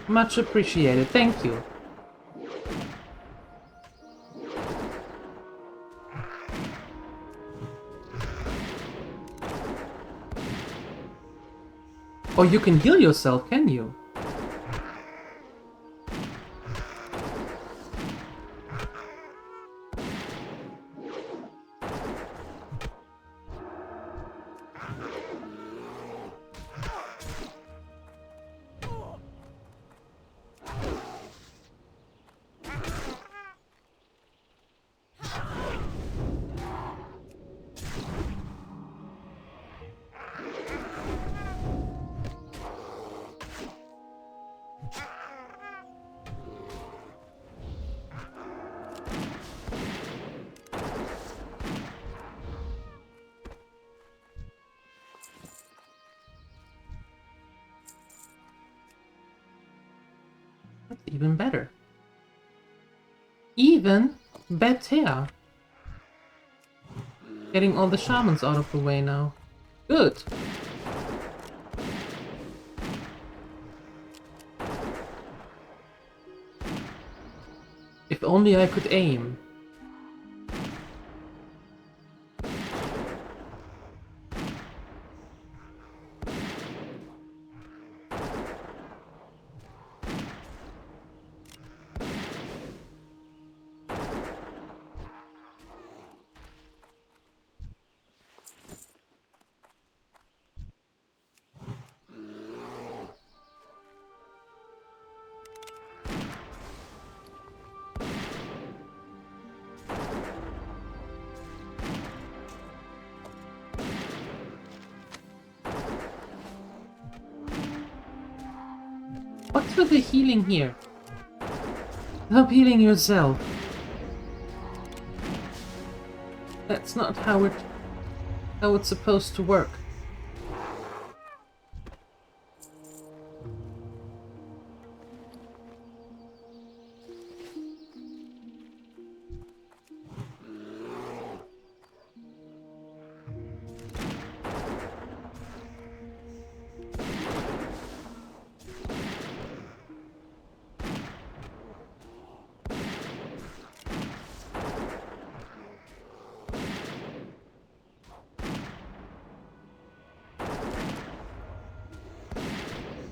Much appreciated. Thank you. Oh, you can heal yourself, can you? That's even better. Even better. Getting all the shamans out of the way now. Good. If only I could aim. What's with the healing here? Stop healing yourself. That's not how it's supposed to work.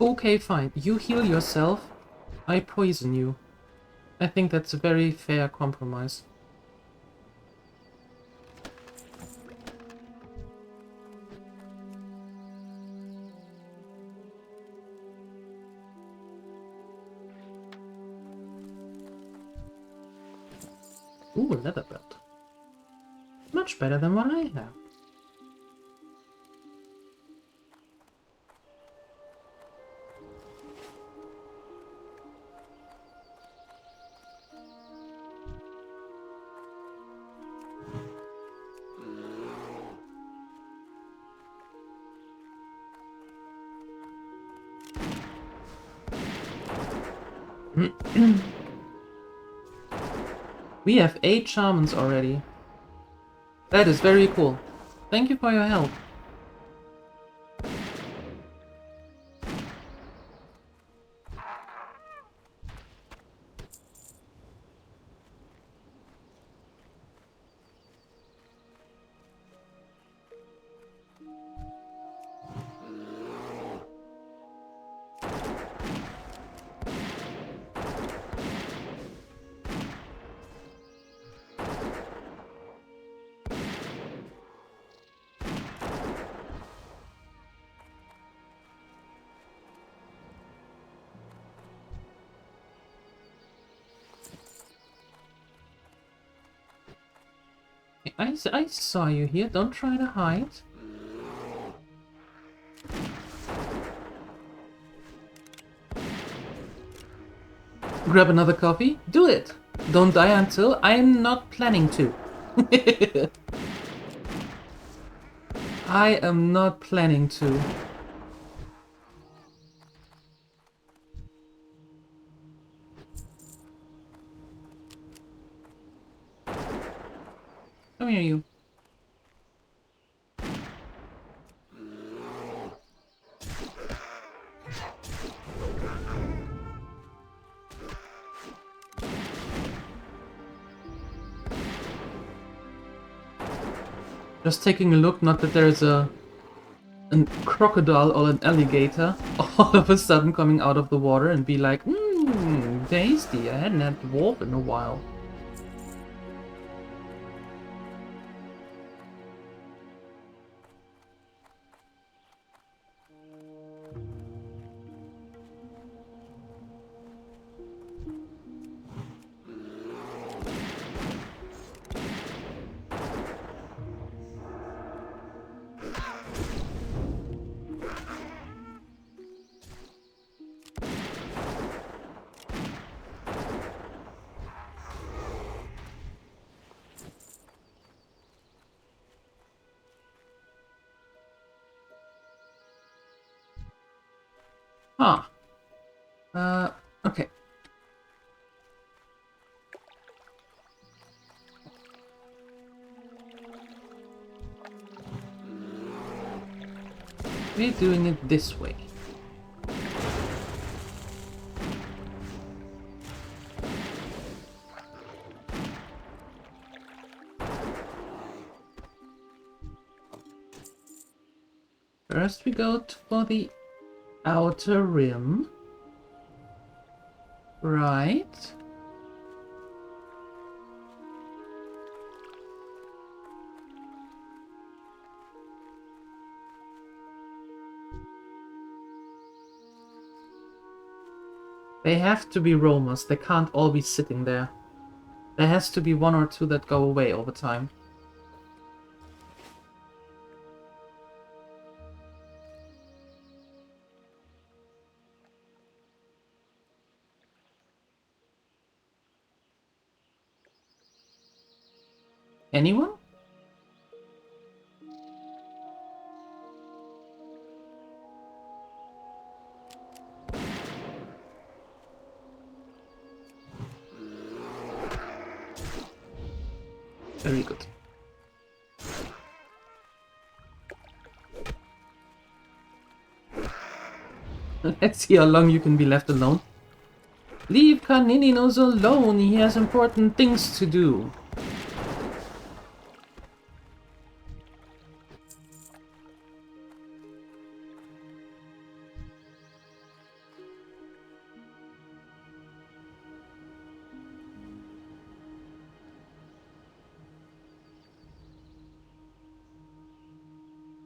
Okay, fine. You heal yourself, I poison you. I think that's a very fair compromise. Ooh, a leather belt. Much better than what I have. We have 8 shamans already. That is very cool. Thank you for your help. I saw you here, don't try to hide. Grab another coffee? Do it! Don't die until I'm not planning to. I am not planning to. Come here, you. Just taking a look, not that there's a crocodile or an alligator all of a sudden coming out of the water and be like, mmm, tasty, I hadn't had dwarf in a while. Huh. Okay. We're doing it this way. First we go for the outer rim. Right. They have to be roamers, they can't all be sitting there. There has to be one or two that go away over time. Anyone? Very good. Let's see how long you can be left alone. Leave Karnininos alone, he has important things to do.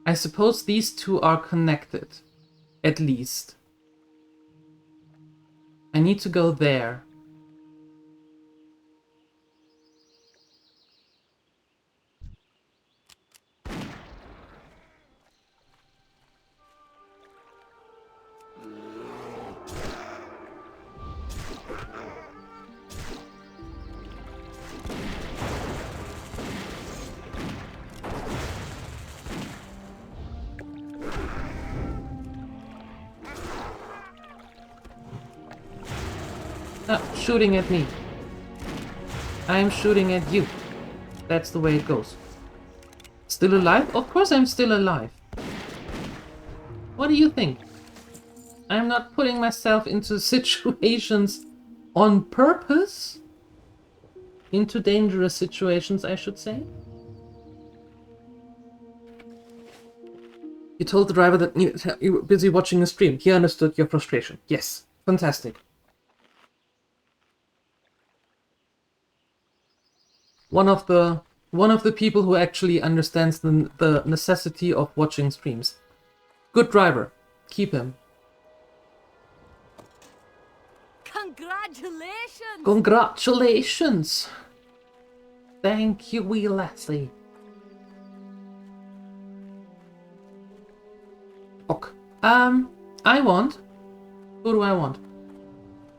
I suppose these two are connected, at least. I need to go there. Shooting at me. I'm shooting at you. That's the way it goes. Still alive? Of course I'm still alive. What do you think? I'm not putting myself into situations on purpose? Into dangerous situations, I should say. You told the driver that you were busy watching a stream. He understood your frustration. Yes. Fantastic. One of the people who actually understands the necessity of watching streams. Good driver. Keep him. Congratulations! Congratulations! Thank you, wee lassie. Ok. I want... Who do I want?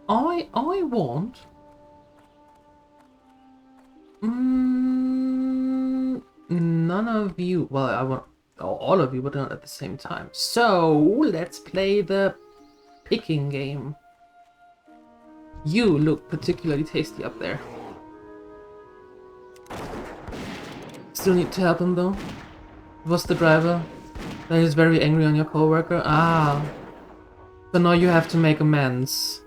I want... none of you. Well, I want all of you, but not at the same time. So, let's play the picking game. You look particularly tasty up there. Still need to help him though. Was the driver that is very angry on your coworker? Ah. So now you have to make amends.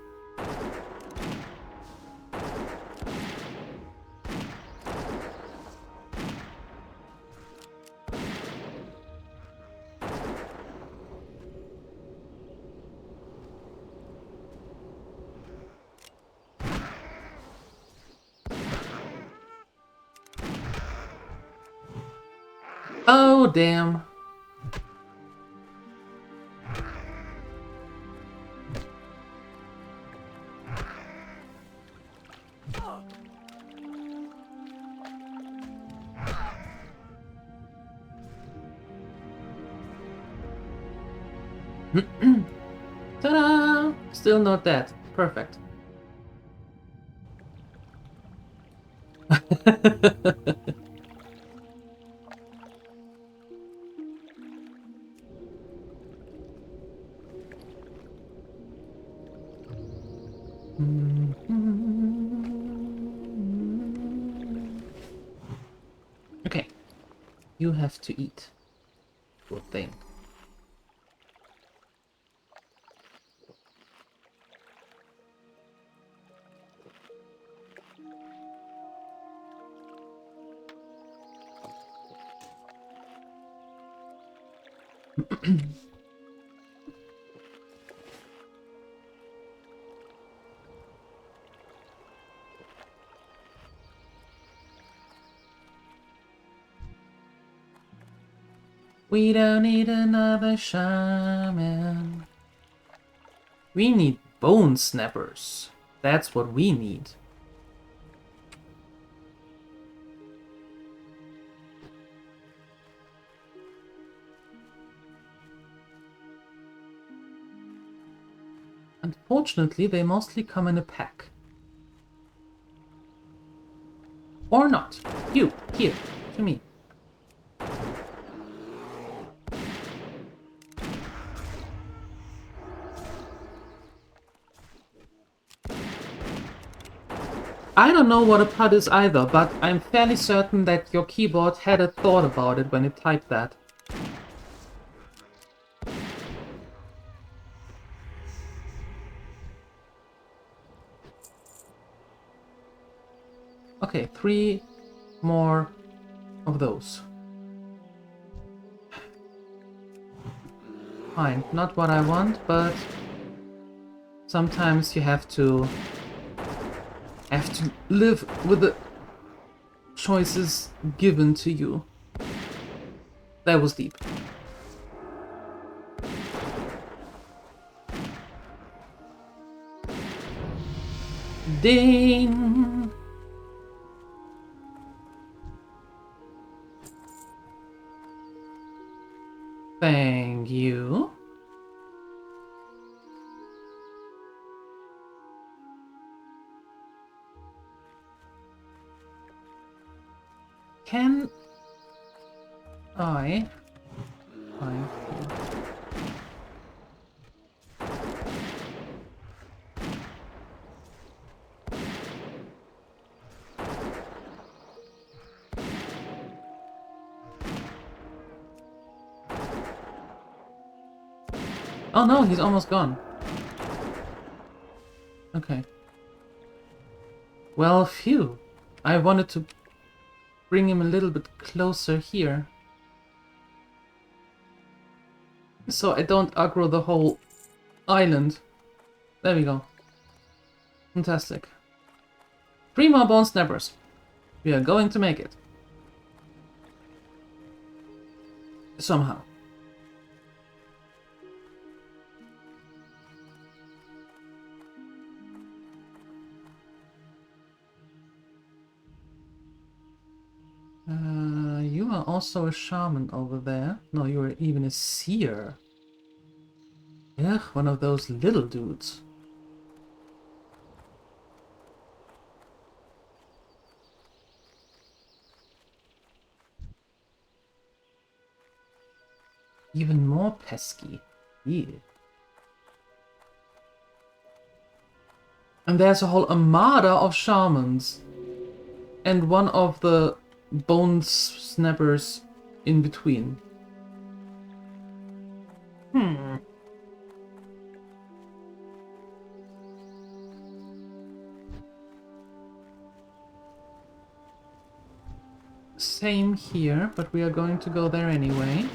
Oh, damn. Ta-da! Still not dead. Perfect. Okay. You have to eat. Good thing. We don't need another shaman. We need bone snappers. That's what we need. Unfortunately, they mostly come in a pack. Or not. You, here. to me. I don't know what a PUD is either, but I'm fairly certain that your keyboard had a thought about it when it typed that. Okay, 3 more of those. Fine, not what I want, but sometimes you have to live with the choices given to you. That was deep. Ding! Thank you. Can I find you? Oh no, he's almost gone. Okay. Well, phew. I wanted to bring him a little bit closer here, so I don't aggro the whole island. There we go. Fantastic. 3 more bone snappers. We are going to make it. Somehow. You are also a shaman over there. No, you are even a seer. Ugh, one of those little dudes. Even more pesky. Yeah. And there's a whole armada of shamans. And one of the bone snappers in between. Same here, but we are going to go there anyway.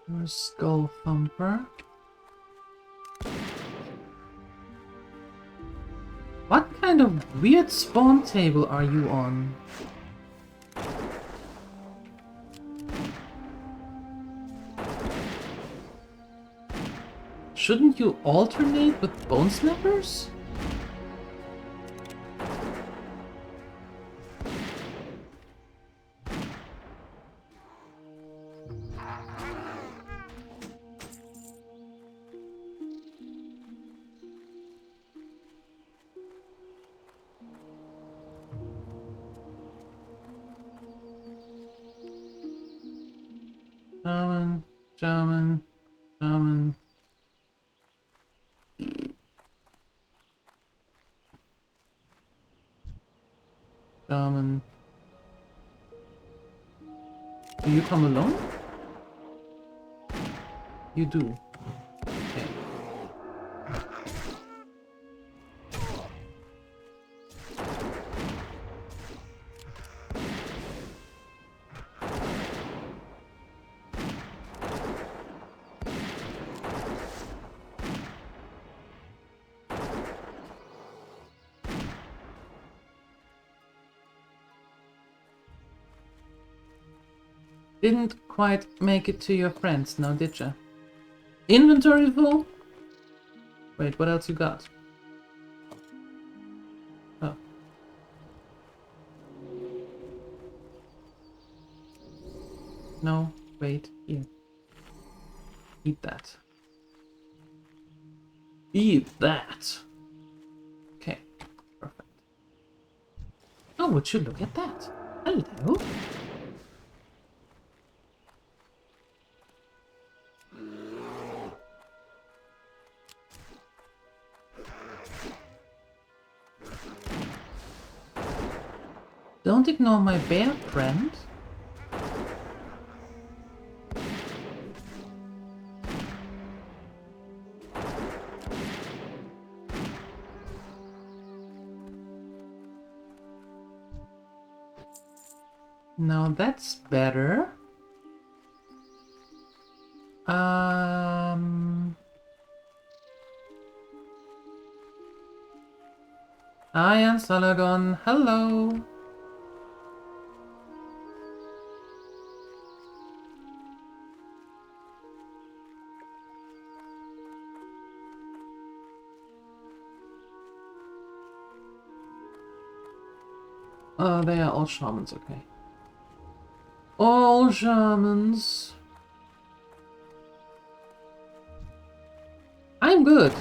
Your skull thumper. What kind of weird spawn table are you on? Shouldn't you alternate with bone snappers? Shaman, shaman, shaman. Shaman. Do you come alone? You do. Okay. Didn't quite make it to your friends now, did ya? Inventory full? Wait, what else you got? Oh. No, wait, here. Eat that. Eat that! Okay, perfect. Oh, would you look at that? Hello? Don't ignore my bear friend. Now that's better. Hi, Ansalagon. Hello. They are all shamans, okay. All shamans. I'm good.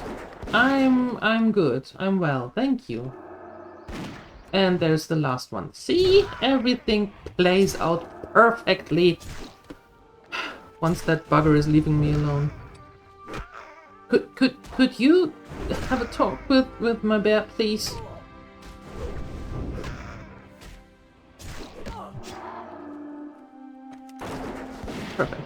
I'm good. I'm well, thank you. And there's the last one. See? Everything plays out perfectly. Once that bugger is leaving me alone. Could you have a talk with my bear, please? Perfect.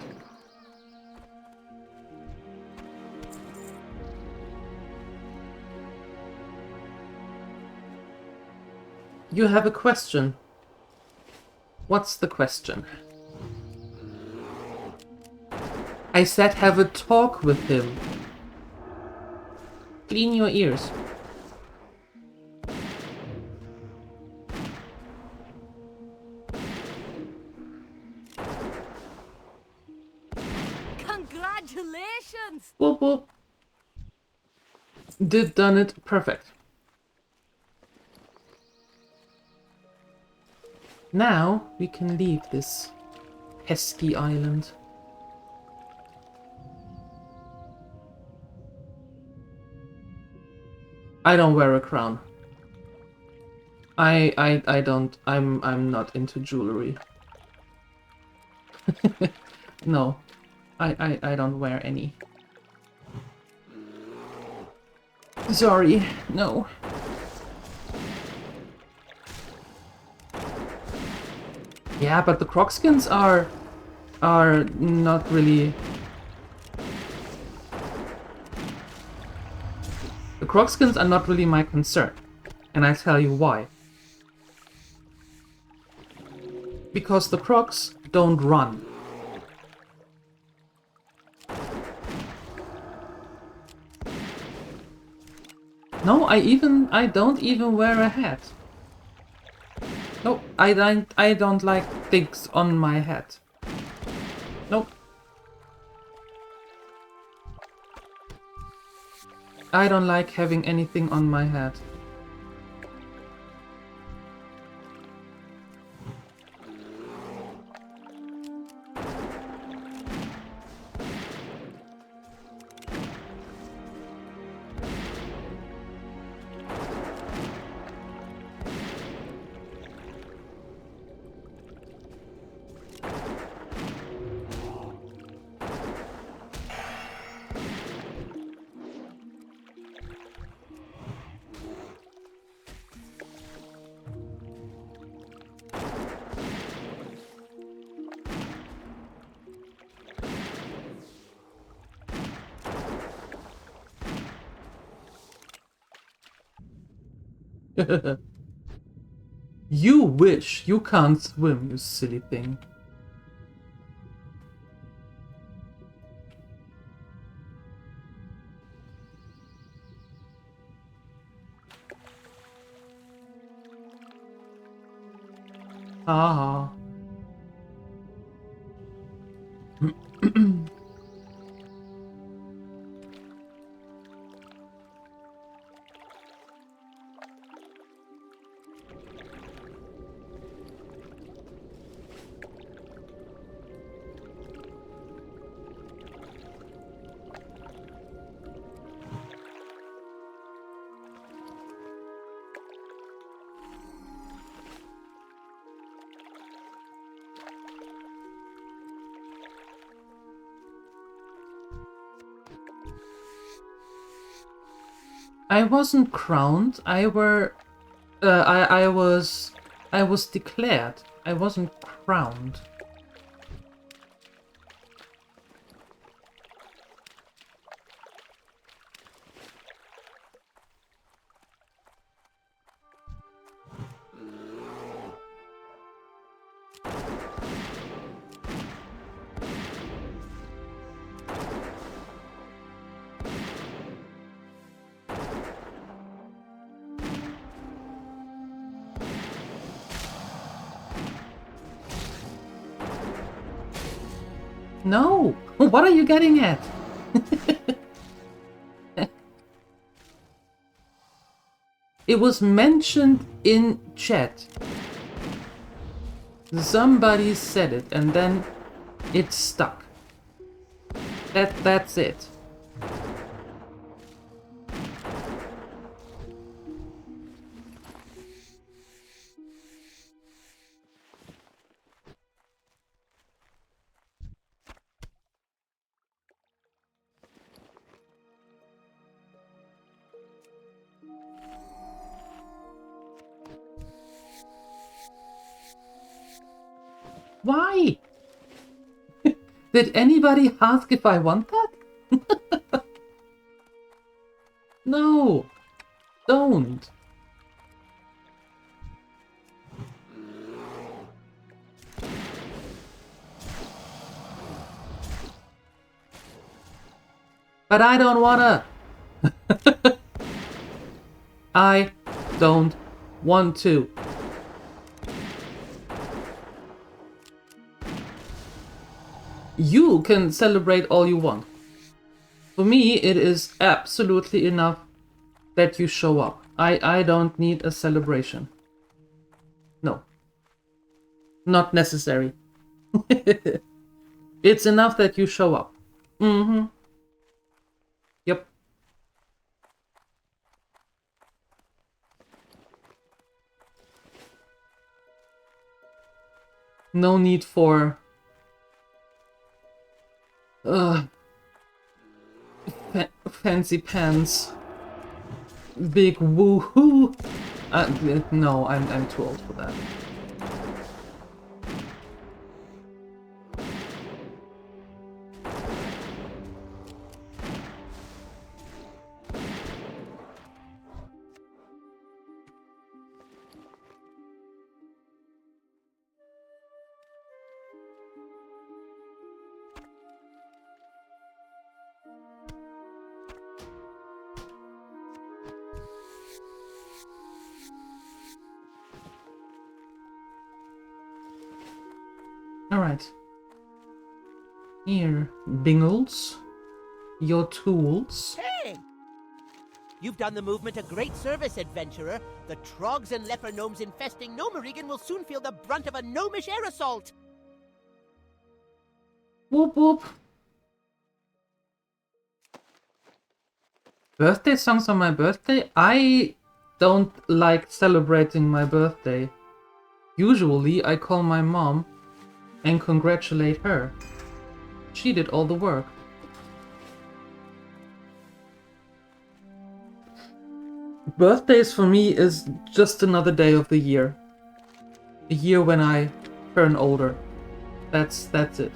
You have a question. What's the question? I said have a talk with him. Clean your ears. Congratulations! Boop, boop. Done it. Perfect. Now we can leave this pesky island. I don't wear a crown. I don't. I'm not into jewelry. No. I don't wear any. Sorry, no. Yeah, but the Crocskins are not really. The Crocskins are not really my concern, and I'll tell you why. Because the Crocs don't run. No, I don't even wear a hat. No, I don't like things on my hat. Nope. I don't like having anything on my hat. You wish you can't swim, you silly thing. Ah. I wasn't crowned. I was declared. I wasn't crowned. No! What are you getting at? It was mentioned in chat. Somebody said it and then it stuck. That's it. Why? Did anybody ask if I want that? No, don't. But I don't wanna. I don't want to. You can celebrate all you want. For me, it is absolutely enough that you show up. I don't need a celebration. No. Not necessary. It's enough that you show up. Mm-hmm. Yep. No need for fancy pants, big woohoo. No, I'm too old for that. Alright. Here, Bingles. Your tools. Hey! You've done the movement a great service, adventurer. The trogs and leper gnomes infesting Gnomerigan will soon feel the brunt of a gnomish air assault. Whoop whoop. Birthday songs on my birthday? I don't like celebrating my birthday. Usually I call my mom and congratulate her. She did all the work. Birthdays for me is just another day of the year. A year when I turn older. That's it.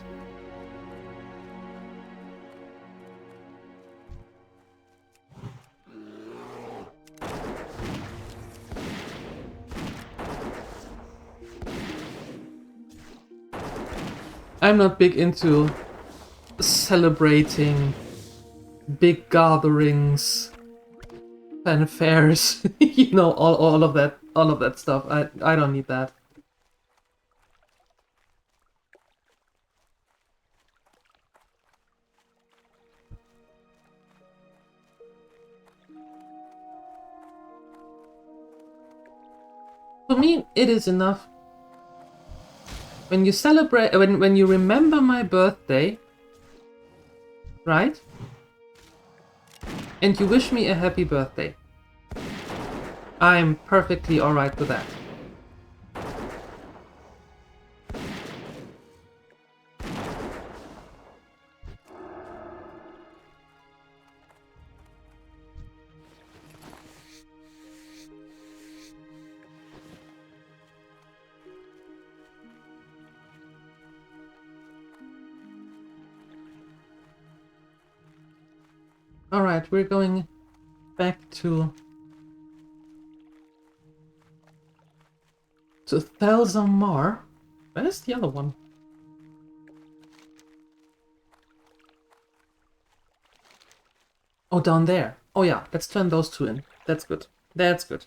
I'm not big into celebrating big gatherings, fanfares, you know, all of that stuff. I don't need that. For me, it is enough. When you celebrate, when you remember my birthday, right? And you wish me a happy birthday. I'm perfectly alright with that. Alright, we're going back to Thelzamar. Where's the other one? Oh, down there. Oh yeah, let's turn those two in. That's good. That's good.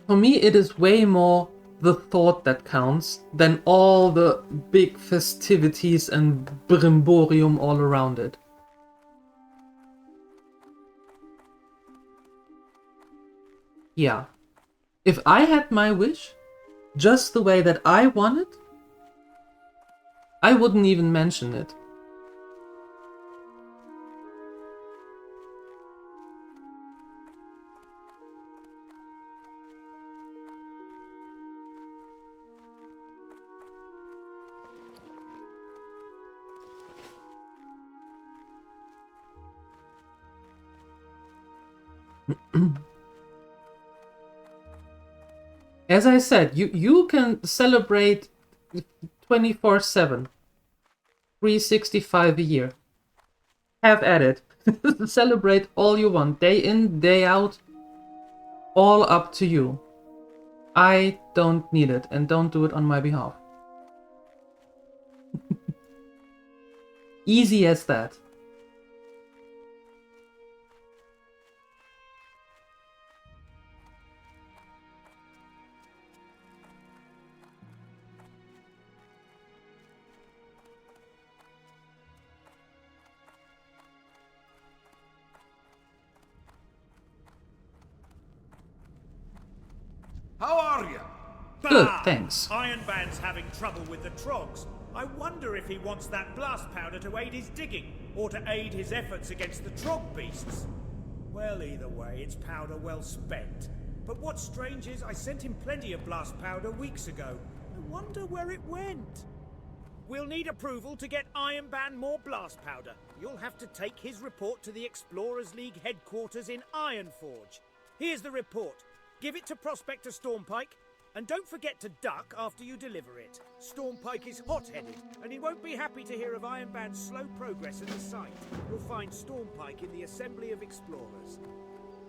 For me, it is way more the thought that counts than all the big festivities and brimborium all around it. Yeah. If I had my wish, just the way that I want it, I wouldn't even mention it. As I said, you can celebrate 24/7, 365 a year. Have at it. Celebrate all you want, day in, day out. All up to you. I don't need it, and don't do it on my behalf. Easy as that. How are you? Good, Bah! thanks. Ironband's having trouble with the trogs. I wonder if he wants that blast powder to aid his digging, or to aid his efforts against the trog beasts. Well, either way, it's powder well spent. But what's strange is I sent him plenty of blast powder weeks ago. I wonder where it went. We'll need approval to get Ironband more blast powder. You'll have to take his report to the Explorers League headquarters in Ironforge. Here's the report. Give it to Prospector Stormpike, and don't forget to duck after you deliver it. Stormpike is hot-headed, and he won't be happy to hear of Ironband's slow progress in the site. You'll find Stormpike in the Assembly of Explorers.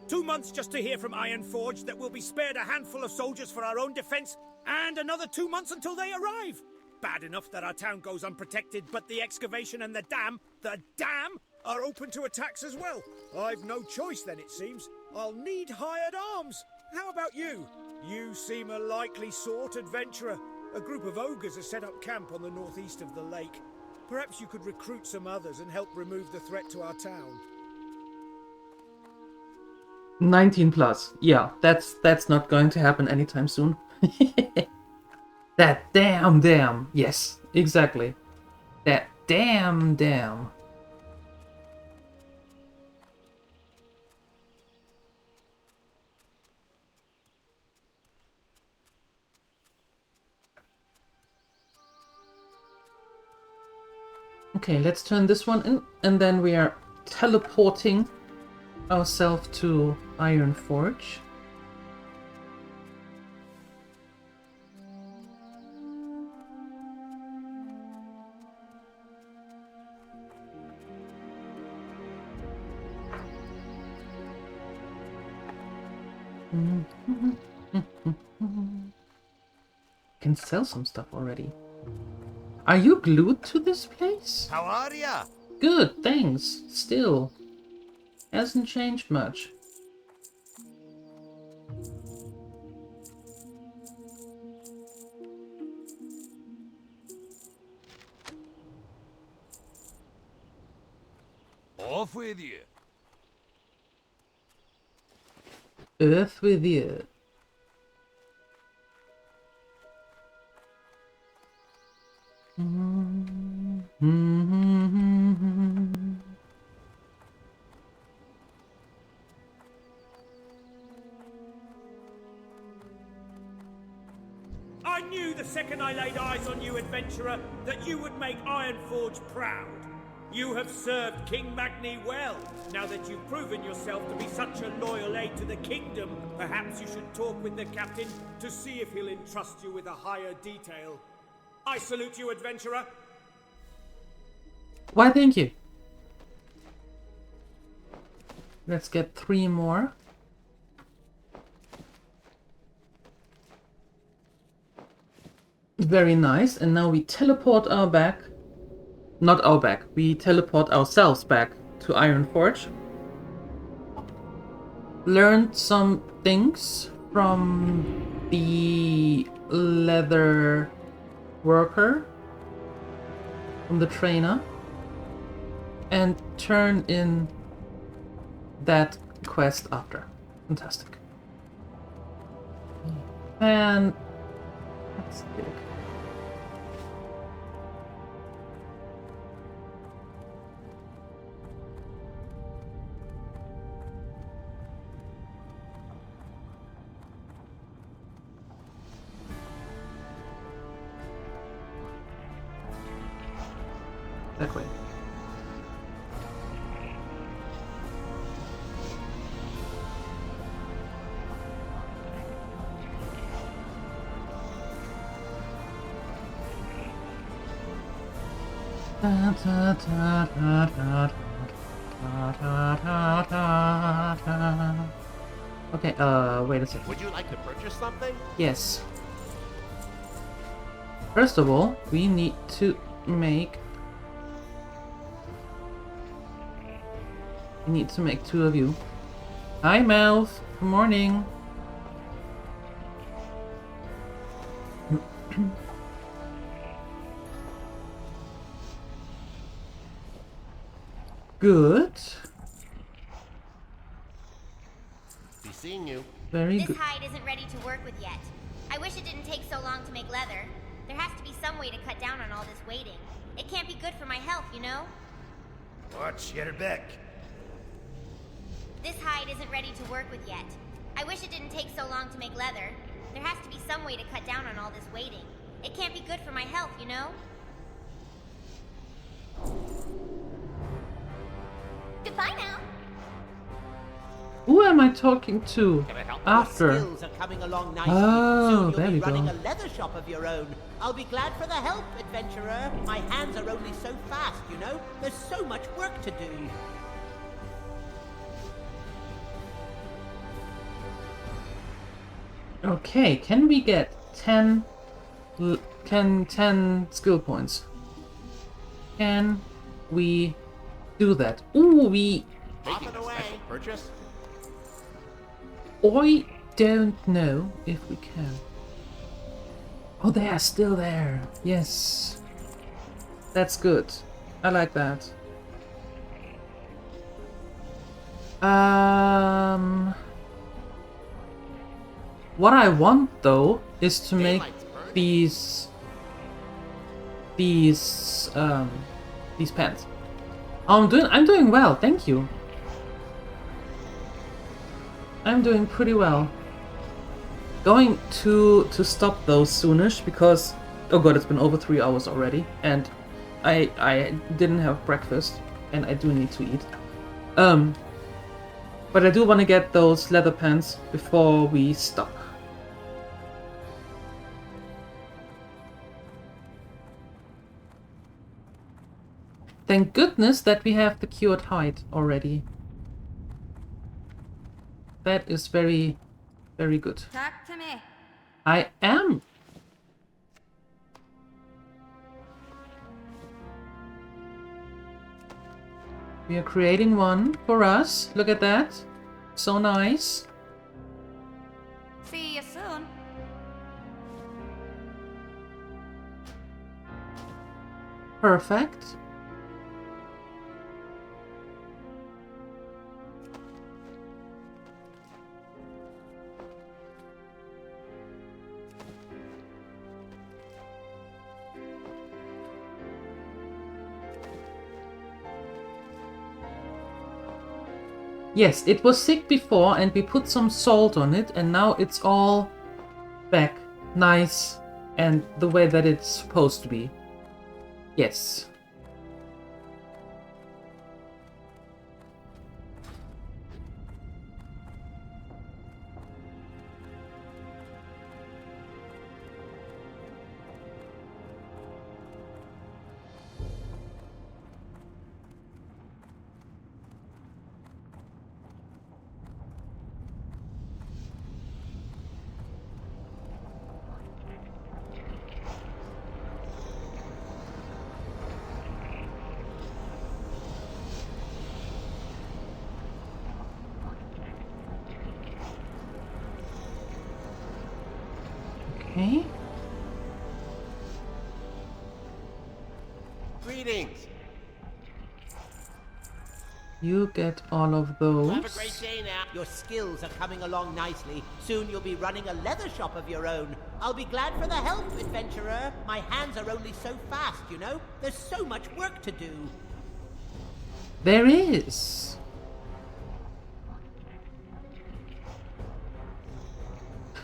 2 months just to hear from Ironforge that we'll be spared a handful of soldiers for our own defense, and another 2 months until they arrive. Bad enough that our town goes unprotected, but the excavation and the dam, are open to attacks as well. I've no choice then, it seems. I'll need hired arms. How about you? You seem a likely sort, adventurer. A group of ogres has set up camp on the northeast of the lake. Perhaps you could recruit some others and help remove the threat to our town. 19 plus. Yeah, that's not going to happen anytime soon. That damn. Yes, exactly. That damn. Okay, let's turn this one in, and then we are teleporting ourselves to Ironforge. Can sell some stuff already. Are you glued to this place? How are ya? Good, thanks. Still. Hasn't changed much. Off with you. Earth with you. I knew the second I laid eyes on you, adventurer, that you would make Ironforge proud. You have served King Magni well. Now that you've proven yourself to be such a loyal aide to the kingdom, perhaps you should talk with the captain to see if he'll entrust you with a higher detail. I salute you, adventurer. Why, thank you. Let's get 3 more. Very nice. And now we teleport our back. Not our back. We teleport ourselves back to Ironforge. Learned some things from the leather worker, from the trainer, and turn in that quest after. Fantastic. And that's big. That way. Okay, wait a second. Would you like to purchase something? Yes. First of all, we need to make... We need to make 2 of you. Hi, Melf. Good morning. Good. Be seeing you. Very This good. hide isn't ready to work with yet. I wish it didn't take so long to make leather. There has to be some way to cut down on all this waiting. It can't be good for my health, you know? Watch your back. This hide isn't ready to work with yet. I wish it didn't take so long to make leather. There has to be some way to cut down on all this waiting. It can't be good for my health, you know? Goodbye now. Who am I talking to Can I help? after? Your skills are coming along nicely. Oh, Soon you'll there be we running go. a leather shop of your own. I'll be glad for the help, adventurer. My hands are only so fast, you know? There's so much work to do. Okay, can we get 10 skill points? Can we do that? Ooh, Off and away. Purchase? I don't know if we can. Oh, they are still there. Yes. That's good. I like that. What I want though is to make these pants. Oh, I'm doing well, thank you. I'm doing pretty well. Going to stop those soonish because oh god, it's been over 3 hours already, and I didn't have breakfast, and I do need to eat. But I do want to get those leather pants before we stop. Thank goodness that we have the cured hide already. That is very, very good. Talk to me. I am. We are creating one for us. Look at that. So nice. See you soon. Perfect. Yes, it was sick before and we put some salt on it and now it's all back nice and the way that it's supposed to be. Yes. Okay. Greetings. You get all of those. Have a great day now. Your skills are coming along nicely. Soon you'll be running a leather shop of your own. I'll be glad for the help, adventurer. My hands are only so fast, you know? There's so much work to do. There is.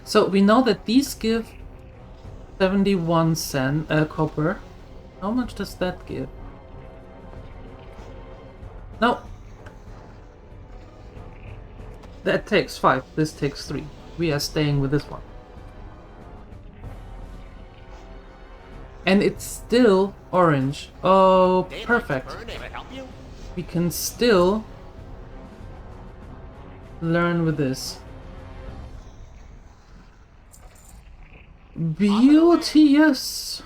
So we know that these give 71 cent copper. How much does that give? No. That takes 5. This takes 3. We are staying with this one. And it's still orange. Oh, perfect. We can still learn with this. Beauteous.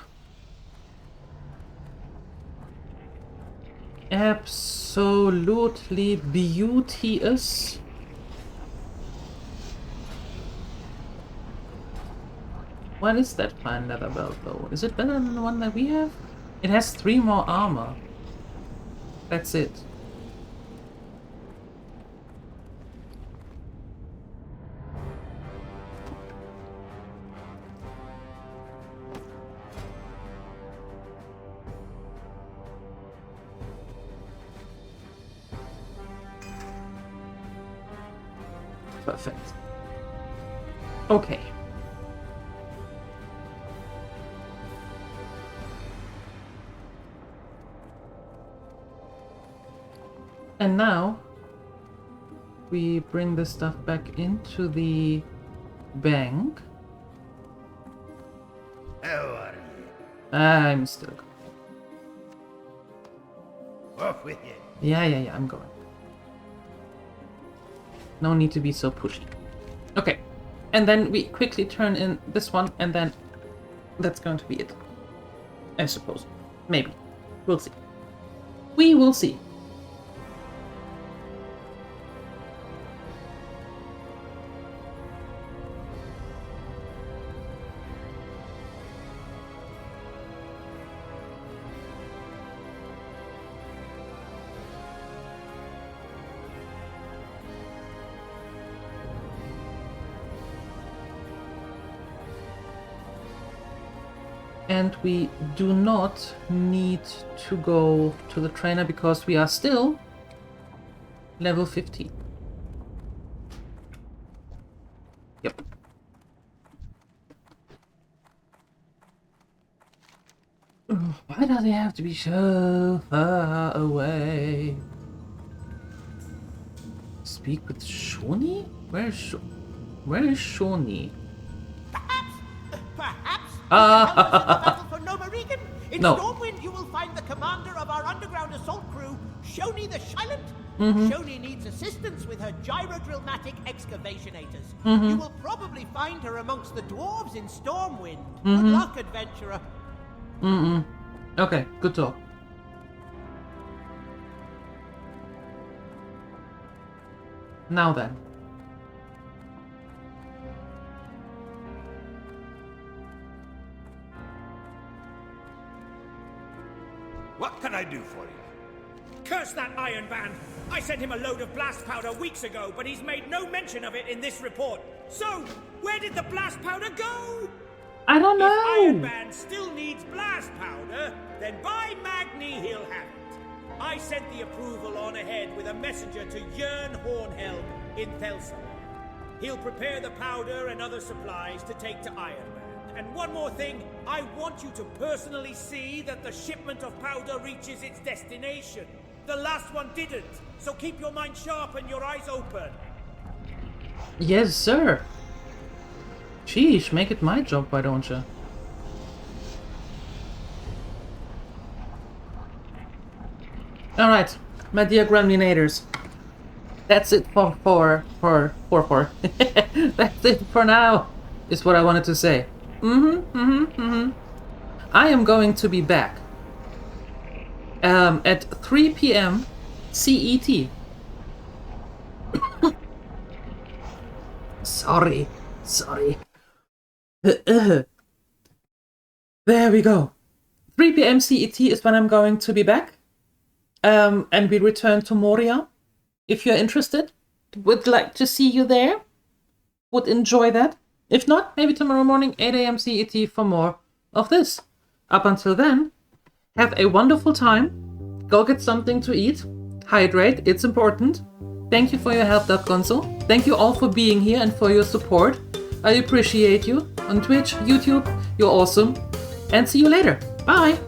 Absolutely beauteous. What is that fine leather belt though? Is it better than the one that we have? It has 3 more armor. That's it. Perfect. Okay. And now we bring this stuff back into the bank. How are you? I'm still going. Off with you. Yeah, I'm going. No need to be so pushy. Okay. And then we quickly turn in this one, and then that's going to be it. I suppose. Maybe. We'll see. We will see. And we do not need to go to the trainer because we are still level 15. Yep. Why does he have to be so far away? Speak with Shoni? Where is Shoni? Perhaps? Ah, For Nova Regan? In No. Stormwind, you will find the commander of our underground assault crew, Shoni the Silent. Shoni needs assistance with her gyrodrillmatic excavationators. You will probably find her amongst the dwarves in Stormwind. Good luck, adventurer. Okay, good talk. Now then. What can I do for you? Curse that Iron Band! I sent him a load of blast powder weeks ago, but he's made no mention of it in this report. So, where did the blast powder go? I don't If Iron know. Band still needs blast powder, then by Magni he'll have it. I sent the approval on ahead with a messenger to Jörn Hornhelm in Thelsam. He'll prepare the powder and other supplies to take to Iron Band. And one more thing, I want you to personally see that the shipment of powder reaches its destination. The last one didn't, so keep your mind sharp and your eyes open. Yes, sir. Sheesh, make it my job, why don't you? Alright, my dear Gremlinators. That's it for That's it for now, is what I wanted to say. I am going to be back at 3 p.m. CET. Sorry. There we go. 3 p.m. CET is when I'm going to be back. And we return to Moria. If you're interested, would like to see you there. Would enjoy that. If not, maybe tomorrow morning, 8 a.m. CET for more of this. Up until then, have a wonderful time. Go get something to eat. Hydrate, it's important. Thank you for your help, Gonzo. Thank you all for being here and for your support. I appreciate you on Twitch, YouTube. You're awesome. And see you later. Bye.